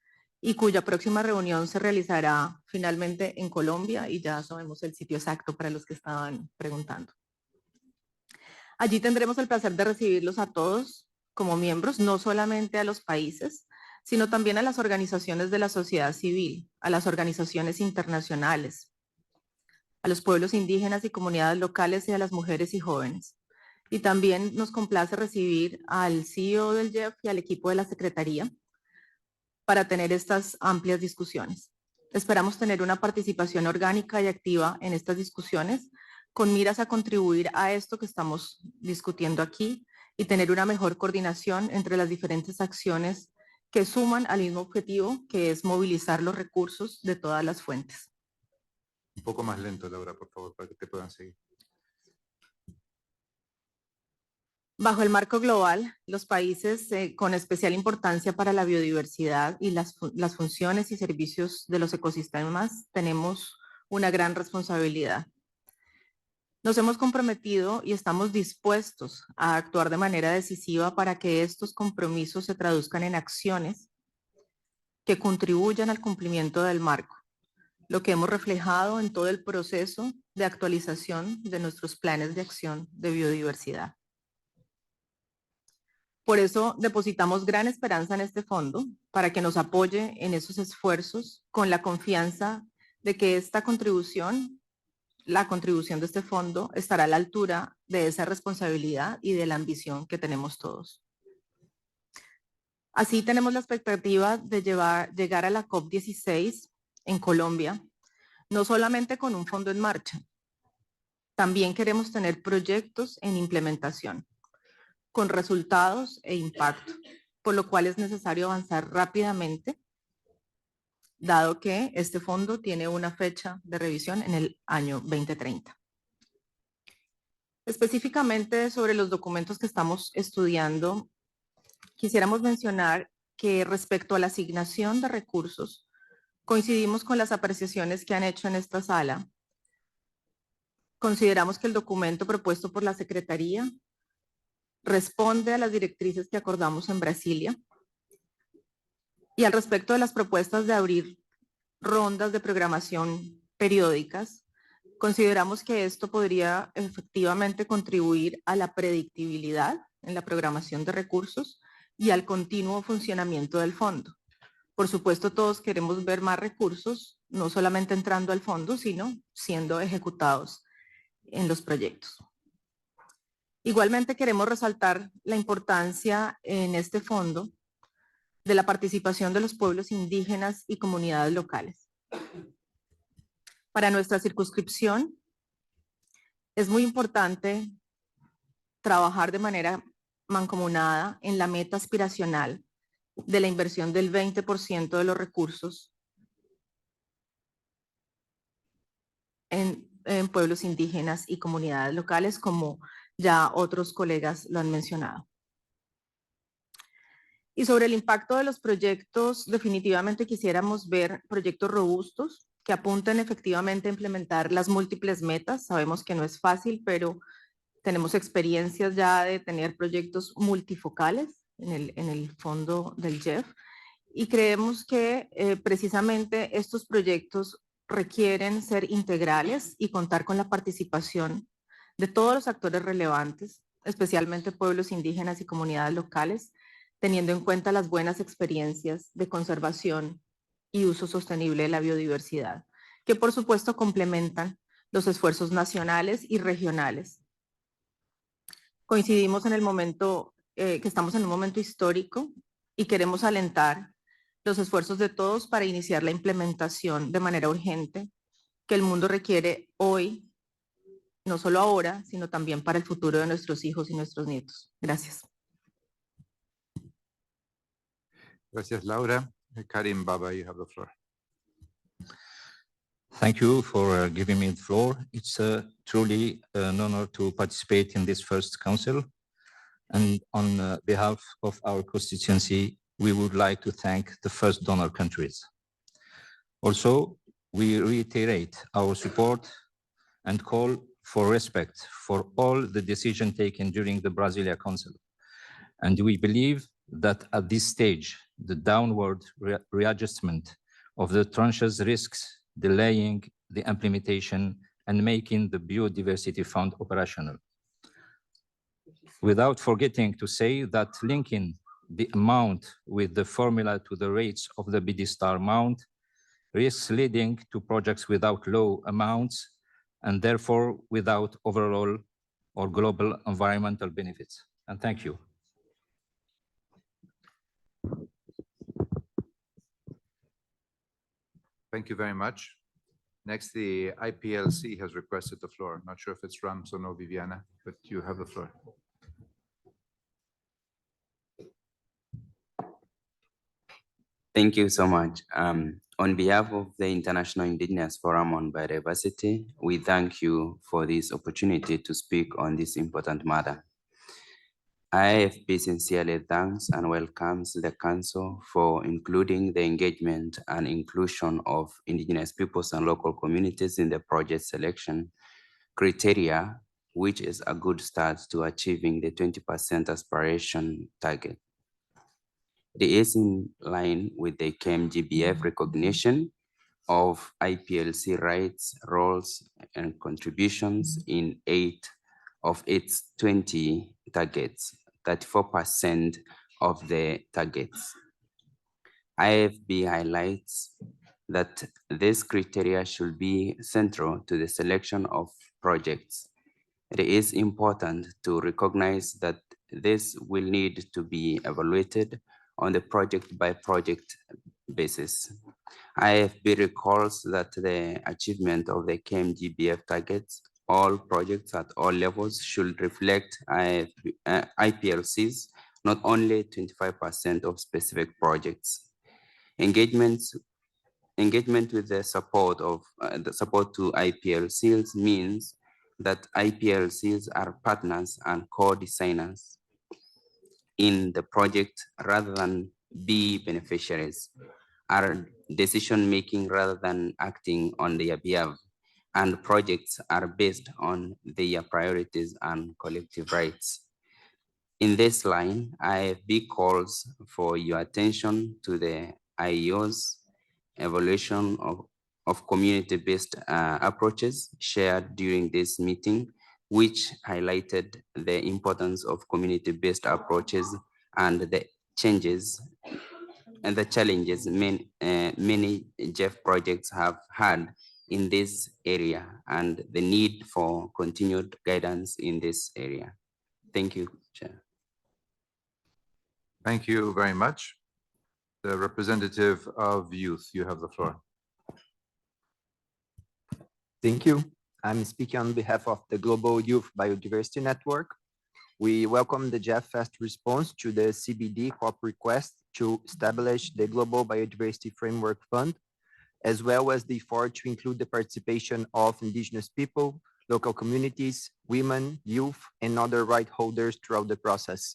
y cuya próxima reunión se realizará finalmente en Colombia, y ya sabemos el sitio exacto para los que estaban preguntando. Allí tendremos el placer de recibirlos a todos como miembros, no solamente a los países, sino también a las organizaciones de la sociedad civil, a las organizaciones internacionales, a los pueblos indígenas y comunidades locales y a las mujeres y jóvenes. Y también nos complace recibir al CEO del GEF y al equipo de la Secretaría para tener estas amplias discusiones. Esperamos tener una participación orgánica y activa en estas discusiones con miras a contribuir a esto que estamos discutiendo aquí y tener una mejor coordinación entre las diferentes acciones que suman al mismo objetivo, que es movilizar los recursos de todas las fuentes. Un poco más lento, Laura, por favor, para que te puedan seguir. Bajo el marco global, los países con especial importancia para la biodiversidad y las funciones y servicios de los ecosistemas tenemos una gran responsabilidad. Nos hemos comprometido y estamos dispuestos a actuar de manera decisiva para que estos compromisos se traduzcan en acciones que contribuyan al cumplimiento del marco, lo que hemos reflejado en todo el proceso de actualización de nuestros planes de acción de biodiversidad. Por eso depositamos gran esperanza en este fondo para que nos apoye en esos esfuerzos con la confianza de que esta contribución, la contribución de este fondo, estará a la altura de esa responsabilidad y de la ambición que tenemos todos. Así tenemos la expectativa de llegar a la COP16 en Colombia, no solamente con un fondo en marcha, también queremos tener proyectos en implementación, con resultados e impacto, por lo cual es necesario avanzar rápidamente, dado que este fondo tiene una fecha de revisión en el año 2030. Específicamente sobre los documentos que estamos estudiando, quisiéramos mencionar que respecto a la asignación de recursos, coincidimos con las apreciaciones que han hecho en esta sala. Consideramos que el documento propuesto por la Secretaría responde a las directrices que acordamos en Brasilia. Y al respecto de las propuestas de abrir rondas de programación periódicas, consideramos que esto podría efectivamente contribuir a la predictibilidad en la programación de recursos y al continuo funcionamiento del fondo. Por supuesto, todos queremos ver más recursos, no solamente entrando al fondo, sino siendo ejecutados en los proyectos. Igualmente queremos resaltar la importancia en este fondo de la participación de los pueblos indígenas y comunidades locales. Para nuestra circunscripción es muy importante trabajar de manera mancomunada en la meta aspiracional de la inversión del 20% de los recursos en pueblos indígenas y comunidades locales, como ya otros colegas lo han mencionado. Y sobre el impacto de los proyectos, definitivamente quisiéramos ver proyectos robustos que apunten efectivamente a implementar las múltiples metas. Sabemos que no es fácil, pero tenemos experiencias ya de tener proyectos multifocales en el fondo del GEF y creemos que precisamente estos proyectos requieren ser integrales y contar con la participación de todos los actores relevantes, especialmente pueblos indígenas y comunidades locales, teniendo en cuenta las buenas experiencias de conservación y uso sostenible de la biodiversidad, que por supuesto complementan los esfuerzos nacionales y regionales. Coincidimos en el momento que estamos en un momento histórico y queremos alentar los esfuerzos de todos para iniciar la implementación de manera urgente que el mundo requiere hoy, no solo ahora, sino también para el futuro de nuestros hijos y nuestros nietos. Gracias. Gracias, Laura. Karim Baba, you have the floor. Thank you for giving me the floor. It's truly an honor to participate in this first council. And on behalf of our constituency, we would like to thank the first donor countries. Also, we reiterate our support and call for respect for all the decisions taken during the Brasilia Council. And we believe that at this stage, the downward readjustment of the tranches risks delaying the implementation and making the Biodiversity Fund operational. Without forgetting to say that linking the amount with the formula to the rates of the BD star amount risks leading to projects without low amounts and therefore without overall or global environmental benefits. And thank you. Thank you very much. Next, the IPLC has requested the floor. Not sure if it's Rams or no, Viviana, but you have the floor. Thank you so much. On behalf of the International Indigenous Forum on Biodiversity, we thank you for this opportunity to speak on this important matter. IFB sincerely thanks and welcomes the Council for including the engagement and inclusion of Indigenous peoples and local communities in the project selection criteria, which is a good start to achieving the 20% aspiration target. It is in line with the GBFF recognition of IPLC rights, roles, and contributions in 8 of its 20 targets, 34% of the targets. IFB highlights that this criteria should be central to the selection of projects. It is important to recognize that this will need to be evaluated on the project-by-project basis. IFB recalls that the achievement of the KMGBF targets, all projects at all levels should reflect IPLCs, not only 25% of specific projects. Engagement with the support to IPLCs means that IPLCs are partners and co-designers in the project rather than be beneficiaries, are decision-making rather than acting on their behalf, and projects are based on their priorities and collective rights. In this line, IFB calls for your attention to the IEO's evaluation of community-based approaches shared during this meeting, which highlighted the importance of community-based approaches and the changes and the challenges many GEF projects have had in this area and the need for continued guidance in this area. Thank you, Chair. Thank you very much. The representative of youth, you have the floor. Thank you. I'm speaking on behalf of the Global Youth Biodiversity Network. We welcome the GEF fast response to the CBD COP request to establish the Global Biodiversity Framework Fund, as well as the effort to include the participation of indigenous people, local communities, women, youth, and other right holders throughout the process.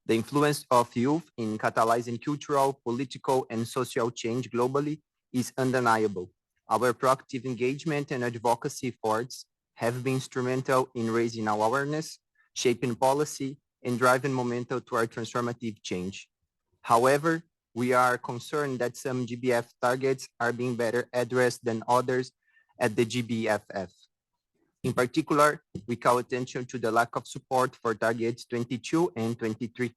The influence of youth in catalyzing cultural, political, and social change globally is undeniable. Our proactive engagement and advocacy efforts have been instrumental in raising our awareness, shaping policy, and driving momentum toward transformative change. However, we are concerned that some GBF targets are being better addressed than others at the GBFF. In particular, we call attention to the lack of support for targets 22 and 23.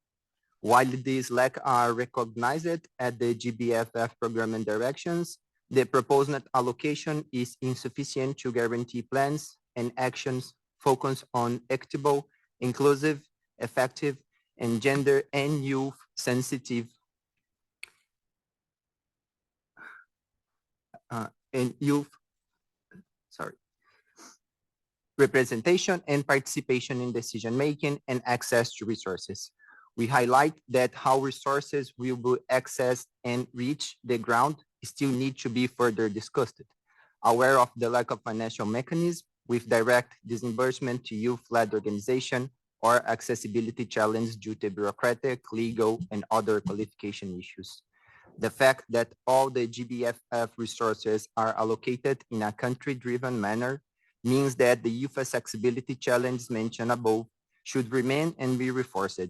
While these lack are recognized at the GBFF program and directions, the proposed net allocation is insufficient to guarantee plans and actions focused on equitable, inclusive, effective, and gender and youth sensitive representation and participation in decision-making and access to resources. We highlight that how resources will be accessed and reach the ground still need to be further discussed. Aware of the lack of financial mechanism with direct disbursement to youth-led organization or accessibility challenges due to bureaucratic, legal, and other qualification issues. The fact that all the GBFF resources are allocated in a country-driven manner means that the youth accessibility challenge mentioned above should remain and be reinforced.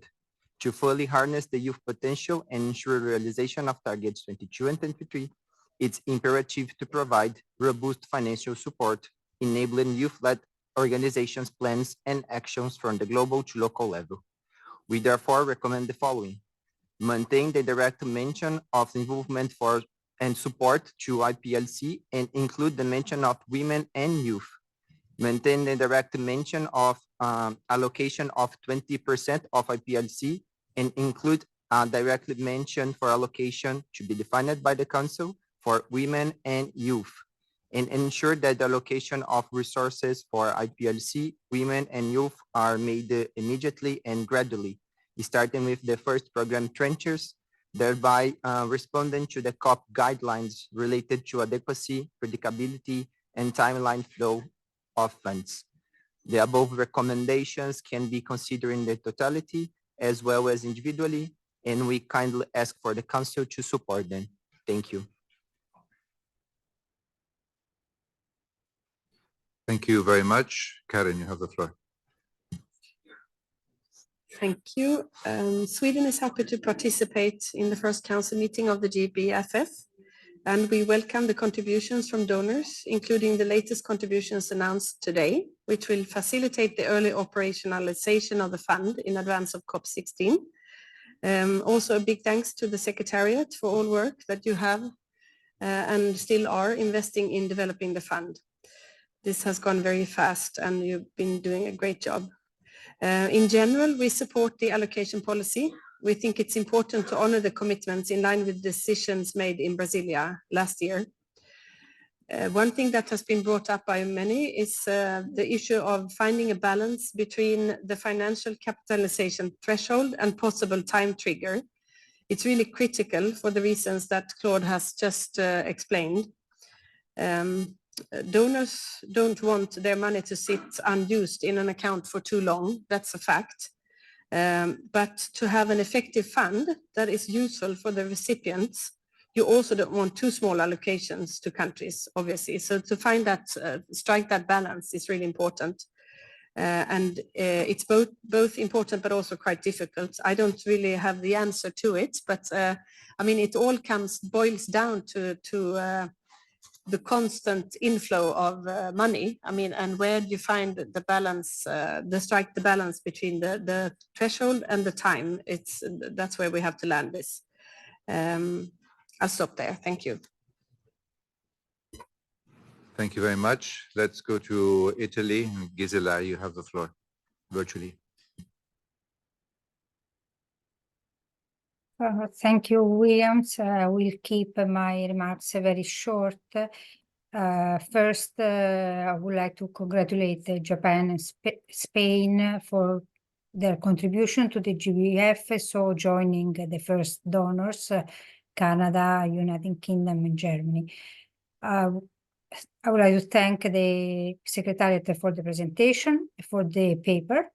To fully harness the youth potential and ensure realization of targets 22 and 23, it's imperative to provide robust financial support, enabling youth-led organizations' plans and actions from the global to local level. We therefore recommend the following: maintain the direct mention of involvement for and support to IPLC and include the mention of women and youth. Maintain the direct mention of allocation of 20% of IPLC and include a direct mention for allocation to be defined by the Council for women and youth, and ensure that the allocation of resources for IPLC, women and youth are made immediately and gradually, starting with the first program tranches, thereby responding to the COP guidelines related to adequacy, predictability, and timeline flow of funds. The above recommendations can be considered in their totality as well as individually, and we kindly ask for the Council to support them. Thank you. Thank you very much. Karen, you have the floor. Thank you. Sweden is happy to participate in the first council meeting of the GBFF, and we welcome the contributions from donors, including the latest contributions announced today, which will facilitate the early operationalization of the fund in advance of COP16. Also, a big thanks to the Secretariat for all work that you have and still are investing in developing the fund. This has gone very fast and you've been doing a great job. In general, we support the allocation policy, we think it's important to honor the commitments in line with decisions made in Brasilia last year. One thing that has been brought up by many is the issue of finding a balance between the financial capitalization threshold and possible time trigger. It's really critical for the reasons that Claude has just explained. Donors don't want their money to sit unused in an account for too long, that's a fact. But to have an effective fund that is useful for the recipients, you also don't want too small allocations to countries, obviously. So to find that, strike that balance is really important. And it's both important, but also quite difficult. I don't really have the answer to it, but I mean, it all boils down to the constant inflow of money. I mean, and where do you find the balance, strike the balance between the threshold and the time? That's where we have to land this. I'll stop there. Thank you. Thank you very much. Let's go to Italy. Gisela, you have the floor virtually. Thank you, Williams. I will keep my remarks very short. First, I would like to congratulate Japan and Spain for their contribution to the GBF, so joining the first donors, Canada, United Kingdom, and Germany. I would like to thank the Secretariat for the presentation, for the paper.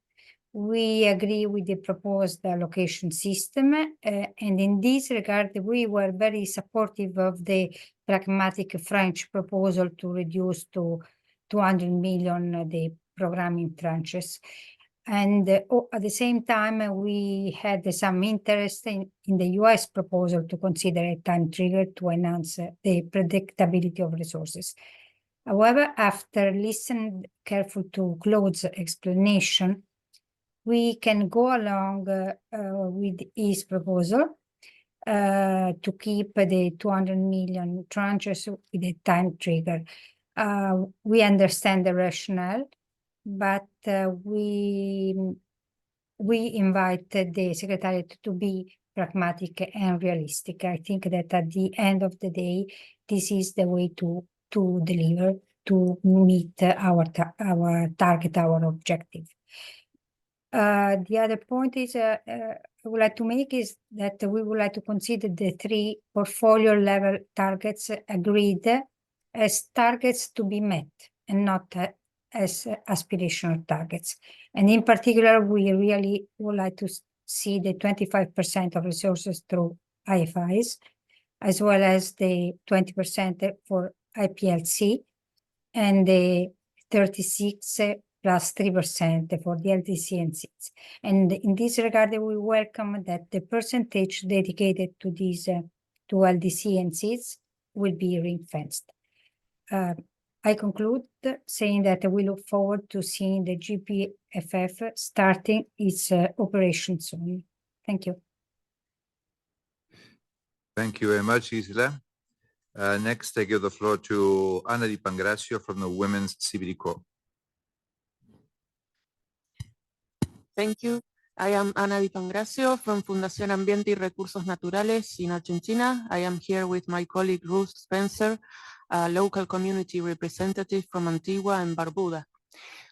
We agree with the proposed allocation system, and in this regard, we were very supportive of the pragmatic French proposal to reduce to 200 million the programming tranches. And at the same time, we had some interest in the US proposal to consider a time trigger to enhance the predictability of resources. However, after listening carefully to Claude's explanation, we can go along with his proposal to keep the 200 million tranches with a time trigger. We understand the rationale, but we invite the Secretariat to be pragmatic and realistic. I think that at the end of the day, this is the way to deliver, to meet our target, our objective. The other point is I would like to make is that we would like to consider the 3 portfolio level targets agreed as targets to be met and not as aspirational targets. And in particular, we really would like to see the 25% of resources through IFIs, as well as the 20% for IPLC and the 36 plus 3% for the LDC and SIDS. And in this regard, we welcome that the percentage dedicated to these to LDC and SIDS will be ring-fenced. I conclude saying that we look forward to seeing the GBFF starting its operation soon. Thank you. Thank you very much, Gisela. Next, I give the floor to Ana Di Pangracio from the Women's CBD Corps. Thank you. I am Ana Di Pangracio from Fundación Ambiente y Recursos Naturales in Argentina. I am here with my colleague Ruth Spencer, a local community representative from Antigua and Barbuda.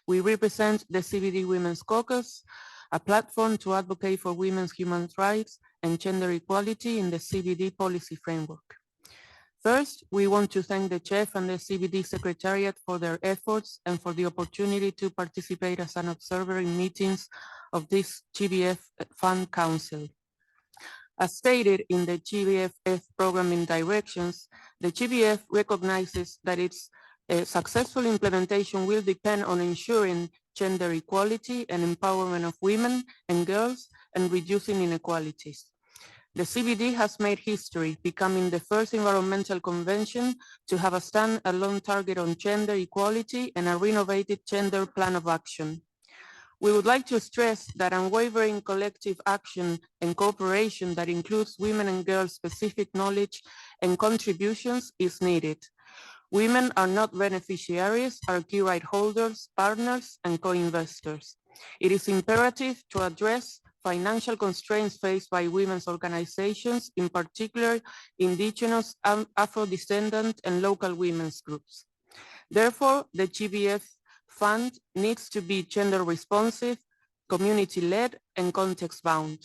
We represent the CBD Women's Caucus, a platform to advocate for women's human rights and gender equality in the CBD policy framework. First, we want to thank the GEF and the CBD Secretariat for their efforts and for the opportunity to participate as an observer in meetings of this GBF Fund Council. As stated in the GBFF programming directions, the GBF recognizes that its successful implementation will depend on ensuring gender equality and empowerment of women and girls and reducing inequalities. The CBD has made history, becoming the first environmental convention to have a stand-alone target on gender equality and a renovated gender plan of action. We would like to stress that unwavering collective action and cooperation that includes women and girls' specific knowledge and contributions is needed. Women are not beneficiaries, are key right holders, partners, and co-investors. It is imperative to address financial constraints faced by women's organizations, in particular indigenous, Afro-descendant, and local women's groups. Therefore, the GBF fund needs to be gender responsive, community-led, and context-bound.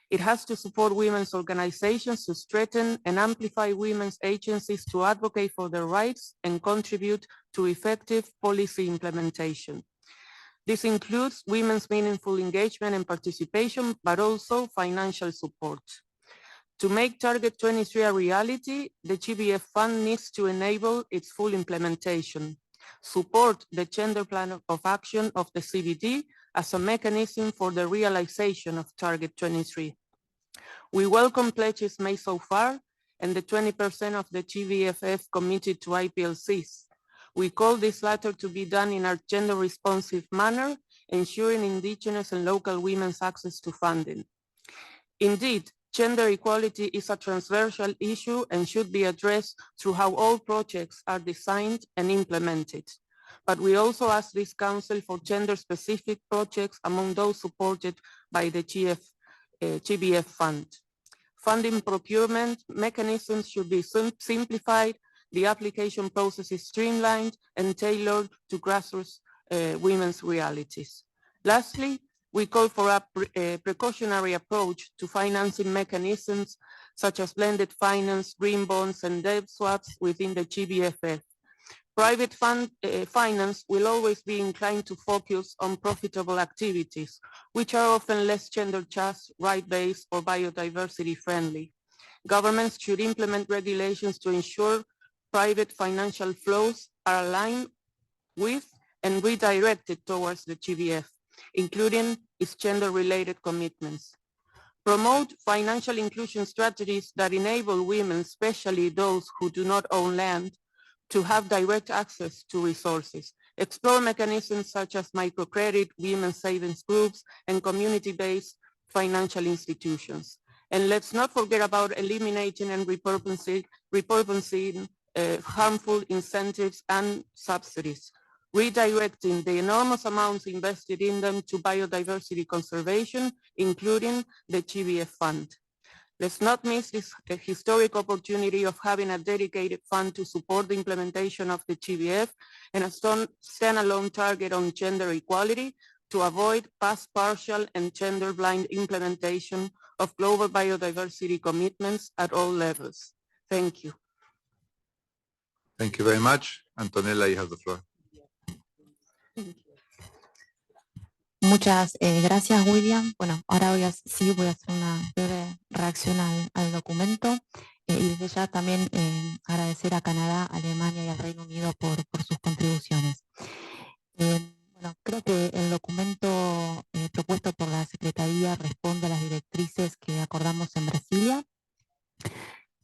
It has to support women's organizations to strengthen and amplify women's agencies to advocate for their rights and contribute to effective policy implementation. This includes women's meaningful engagement and participation, but also financial support. To make Target 23 a reality, the GBF fund needs to enable its full implementation, support the gender plan of action of the CBD as a mechanism for the realization of Target 23. We welcome pledges made so far and the 20% of the GBFF committed to IPLCs. We call this latter to be done in a gender responsive manner, ensuring indigenous and local women's access to funding. Indeed, gender equality is a transversal issue and should be addressed through how all projects are designed and implemented. But we also ask this Council for gender-specific projects among those supported by the GBF fund. Funding procurement mechanisms should be simplified, the application process is streamlined and tailored to grassroots women's realities. Lastly, we call for a precautionary approach to financing mechanisms such as blended finance, green bonds, and debt swaps within the GBFF. Private finance will always be inclined to focus on profitable activities, which are often less gender just, right-based, or biodiversity friendly. Governments should implement regulations to ensure private financial flows are aligned with and redirected towards the GBF, including its gender-related commitments. Promote financial inclusion strategies that enable women, especially those who do not own land, to have direct access to resources. Explore mechanisms such as microcredit, women's savings groups, and community-based financial institutions. And let's not forget about eliminating and repurposing harmful incentives and subsidies, redirecting the enormous amounts invested in them to biodiversity conservation, including the GBF fund. Let's not miss this historic opportunity of having a dedicated fund to support the implementation of the GBF and a standalone target on gender equality to avoid past partial and gender-blind implementation of global biodiversity commitments at all levels. Thank you. Thank you very much. Antonella, you have the floor. Muchas gracias, William. Bueno, ahora voy a hacer una breve reacción al documento y desde ya también agradecer a Canadá, Alemania y al Reino Unido por sus contribuciones. Bueno, creo que el documento propuesto por la Secretaría responde a las directrices que acordamos en Brasilia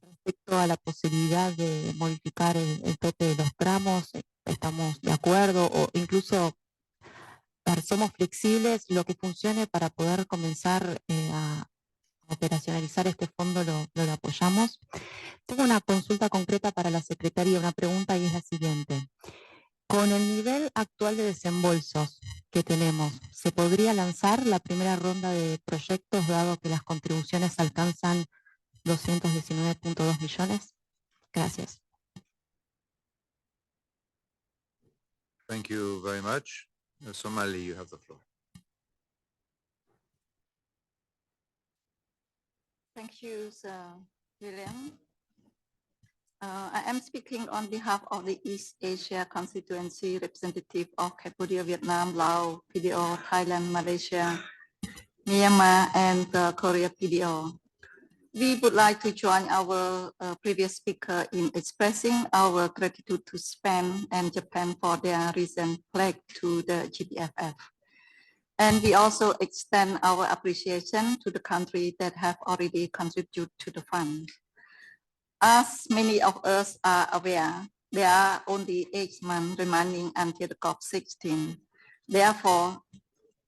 respecto a la posibilidad de modificar el tope de los gramos. Estamos de acuerdo o incluso somos flexibles, lo que funcione para poder comenzar a operacionalizar este fondo lo apoyamos. Tengo una consulta concreta para la Secretaría, una pregunta y es la siguiente. Con el nivel actual de desembolsos que tenemos, ¿se podría lanzar la primera ronda de proyectos dado que las contribuciones alcanzan 219.2 millones? Gracias. Thank you very much. Somali, you have the floor. Thank you, Sir William. I am speaking on behalf of the East Asia constituency representative of Cambodia, Vietnam, Laos, PDO, Thailand, Malaysia, Myanmar, and Korea PDO. We would like to join our previous speaker in expressing our gratitude to Spain and Japan for their recent pledge to the GBFF. And we also extend our appreciation to the countries that have already contributed to the fund. As many of us are aware, there are only 8 months remaining until the COP16. Therefore,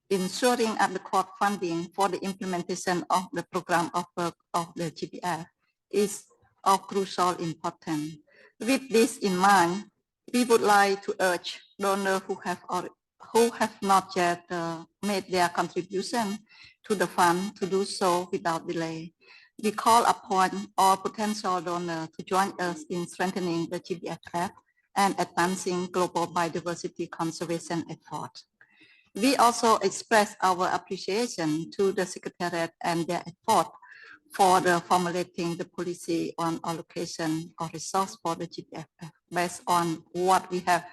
ensuring adequate funding for the implementation of the program of work of the GBF is of crucial importance. With this in mind, we would like to urge donors who have not yet made their contribution to the fund to do so without delay. We call upon all potential donors to join us in strengthening the GBFF and advancing global biodiversity conservation efforts. We also express our appreciation to the Secretariat and their effort for the formulating the policy on allocation of resource for the GBFF based on what we have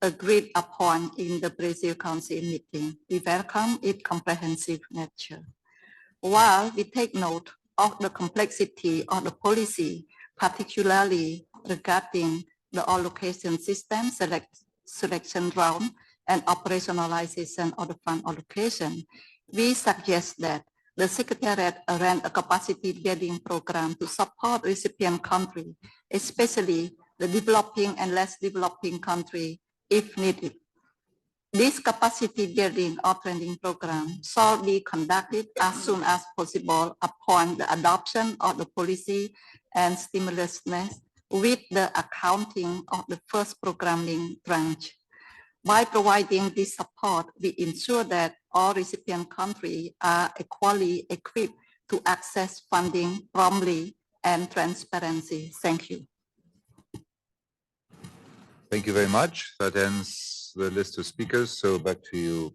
agreed upon in the Brazil Council meeting. We welcome its comprehensive nature. While we take note of the complexity of the policy, particularly regarding the allocation system, selection round, and operationalization of the fund allocation, we suggest that the Secretariat arrange a capacity building program to support recipient countries, especially the developing and less developing countries, if needed. This capacity building or training program shall be conducted as soon as possible upon the adoption of the policy and stimulus with the accounting of the first programming tranche. By providing this support, we ensure that all recipient countries are equally equipped to access funding promptly and transparency. Thank you. Thank you very much. That ends the list of speakers. So back to you.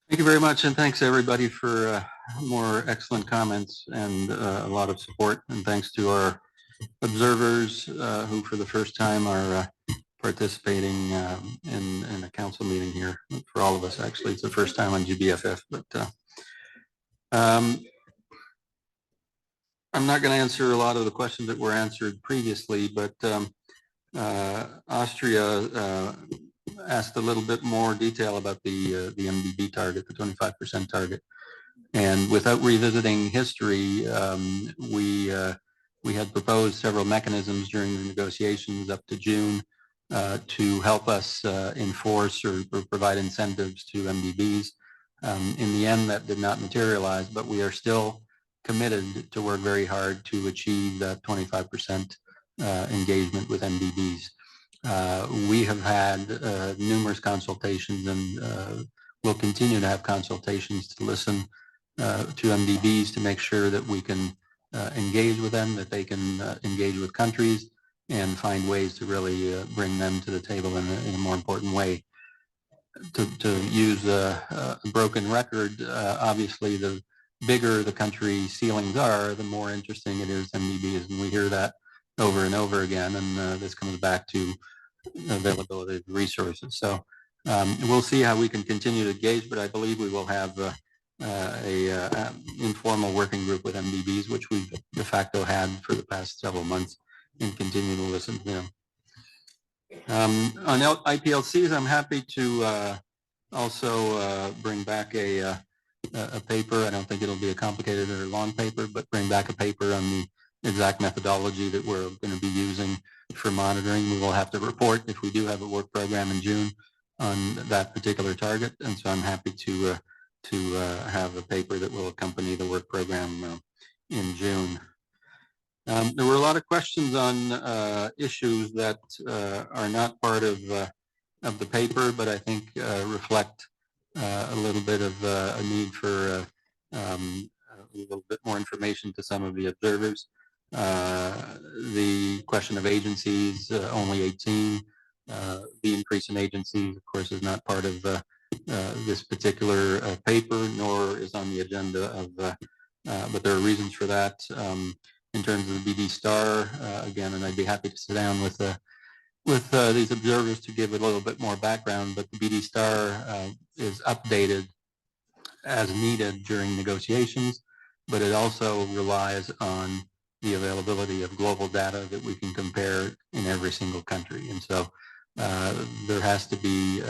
Thank you very much, and thanks everybody for more excellent comments and a lot of support. And thanks to our observers who for the first time are participating in a council meeting here. For all of us, actually, it's the first time on GBFF, but I'm not going to answer a lot of the questions that were answered previously, but Austria asked a little bit more detail about the MDB target, the 25% target. And without revisiting history, we had proposed several mechanisms during the negotiations up to June to help us enforce or provide incentives to MDBs. In the end, that did not materialize, but we are still committed to work very hard to achieve that 25% engagement with MDBs. We have had numerous consultations and will continue to have consultations to listen to MDBs to make sure that we can engage with them, that they can engage with countries and find ways to really bring them to the table in a more important way. To use a broken record, obviously the bigger the country ceilings are, the more interesting it is to MDBs, and we hear that over and over again, and this comes back to availability of resources. So we'll see how we can continue to engage, but I believe we will have a informal working group with MDBs, which we've de facto had for the past several months, and continue to listen to them. On IPLCs, I'm happy to also bring back a paper. I don't think it'll be a complicated or long paper, but bring back a paper on the exact methodology that we're going to be using for monitoring. We will have to report if we do have a work program in June on that particular target, and so I'm happy to have a paper that will accompany the work program in June. There were a lot of questions on issues that are not part of the paper, but I think reflect a little bit of a need for a little bit more information to some of the observers. The question of agencies, only 18. The increase in agencies, of course, is not part of this particular paper, nor is on the agenda of, but there are reasons for that. In terms of the BD Star, again, and I'd be happy to sit down with these observers to give a little bit more background, but the BD Star is updated as needed during negotiations, but it also relies on the availability of global data that we can compare in every single country. And so there has to be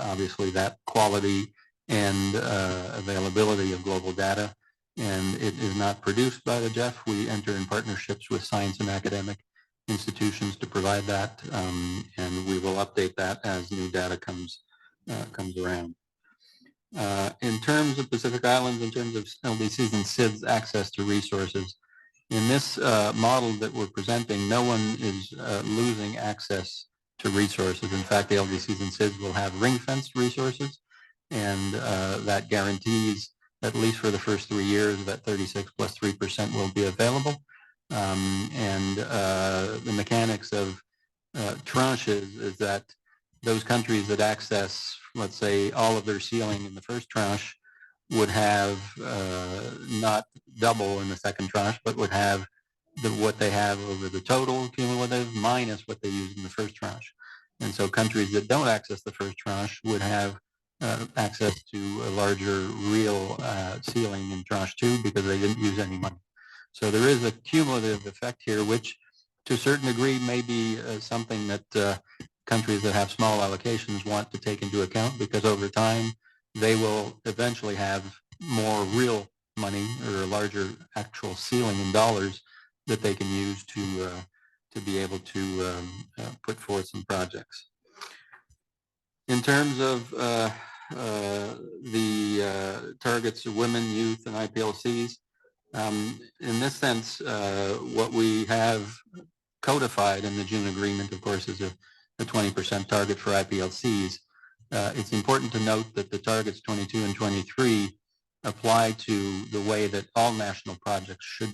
obviously that quality and availability of global data, and it is not produced by the GEF. We enter in partnerships with science and academic institutions to provide that, and we will update that as new data comes around. In terms of Pacific Islands, in terms of LDCs and SIDS access to resources, in this model that we're presenting, no one is losing access to resources. In fact, the LDCs and SIDS will have ring-fenced resources, And that guarantees, at least for the first 3 years, that 36 plus 3% will be available. And the mechanics of tranches is that those countries that access, let's say, all of their ceiling in the first tranche would have not double in the second tranche, but would have what they have over the total cumulative minus what they used in the first tranche. And so countries that don't access the first tranche would have access to a larger real ceiling in tranche 2 because they didn't use any money. So there is a cumulative effect here, which to a certain degree may be something that countries that have small allocations want to take into account, because over time they will eventually have more real money or a larger actual ceiling in dollars that they can use to be able to put forth some projects. In terms of the targets of women, youth, and IPLCs, in this sense, what we have codified in the June agreement, of course, is a 20% target for IPLCs. It's important to note that the targets 22 and 23 apply to the way that all national projects should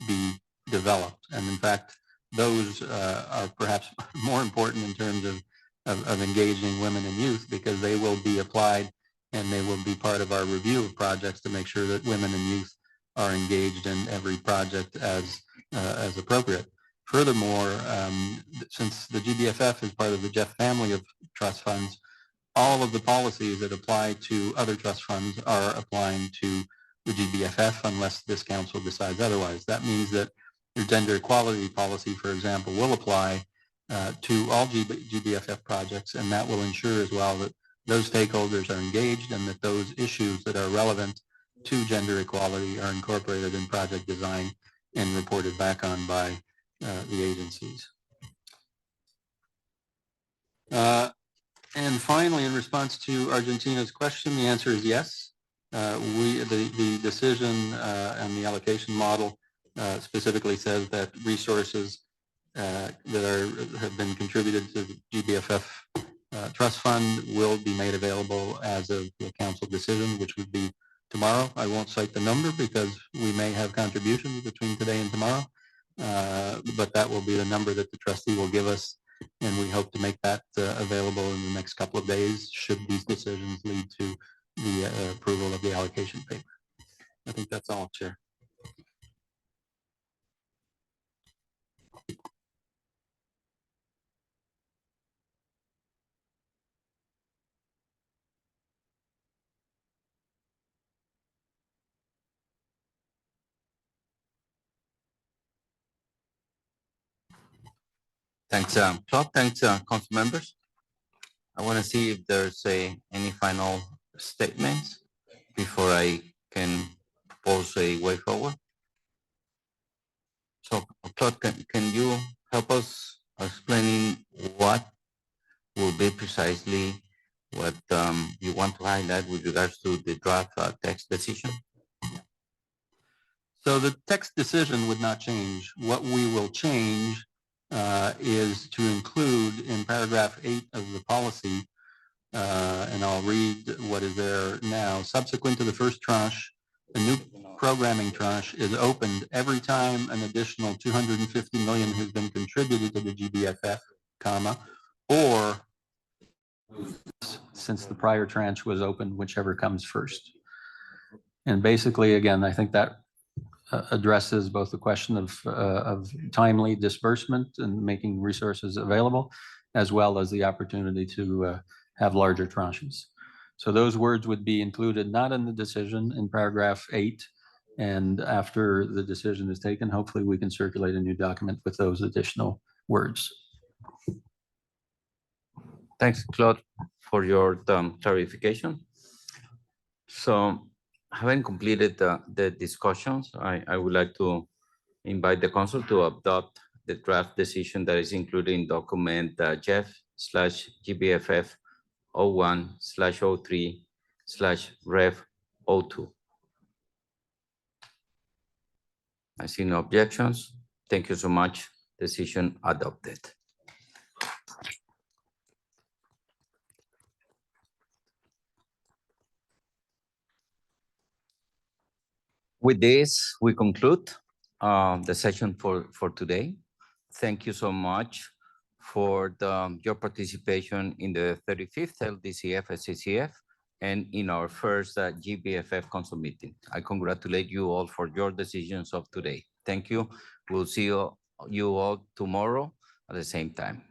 be developed. And in fact, those are perhaps more important in terms of engaging women and youth, because they will be applied and they will be part of our review of projects to make sure that women and youth are engaged in every project as appropriate. Furthermore, since the GBFF is part of the GEF family of trust funds, all of the policies that apply to other trust funds are applying to the GBFF unless this council decides otherwise. That means that your gender equality policy, for example, will apply to all GBFF projects, and that will ensure as well that those stakeholders are engaged and that those issues that are relevant to gender equality are incorporated in project design and reported back on by the agencies. And finally, in response to Argentina's question, the answer is yes. The decision and the allocation model specifically says that resources that have been contributed to the GBFF trust fund will be made available as of the council decision, which would be tomorrow. I won't cite the number because we may have contributions between today and tomorrow, but that will be the number that the trustee will give us, and we hope to make that available in the next couple of days should these decisions lead to the approval of the allocation paper. I think that's all, Chair. Thanks, Claude. Thanks, council members. I want to see if there's any final statements before I can propose a way forward. So, Claude, can you help us explaining what will be precisely what you want to highlight with regards to the draft text decision? So the text decision would not change. What we will change is to include in paragraph 8 of the policy, and I'll read what is there now. Subsequent to the first tranche, a new programming tranche is opened every time an additional 250 million has been contributed to the GBFF, comma, or since the prior tranche was opened, whichever comes first. And basically, again, I think that addresses both the question of timely disbursement and making resources available, as well as the opportunity to have larger tranches. So those words would be included not in the decision in paragraph 8, and after the decision is taken, hopefully we can circulate a new document with those additional words. Thanks, Claude, for your clarification. So, having completed the discussions, I would like to invite the council to adopt the draft decision that is included in document GEF/GBFF 01/03/Rev 02. I see no objections. Thank you so much. Decision adopted. With this, we conclude the session for today. Thank you so much for your participation in the 35th LDCF SCCF and in our first GBFF Council meeting. I congratulate you all for your decisions of today. Thank you. We'll see you all tomorrow at the same time.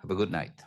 Have a good night.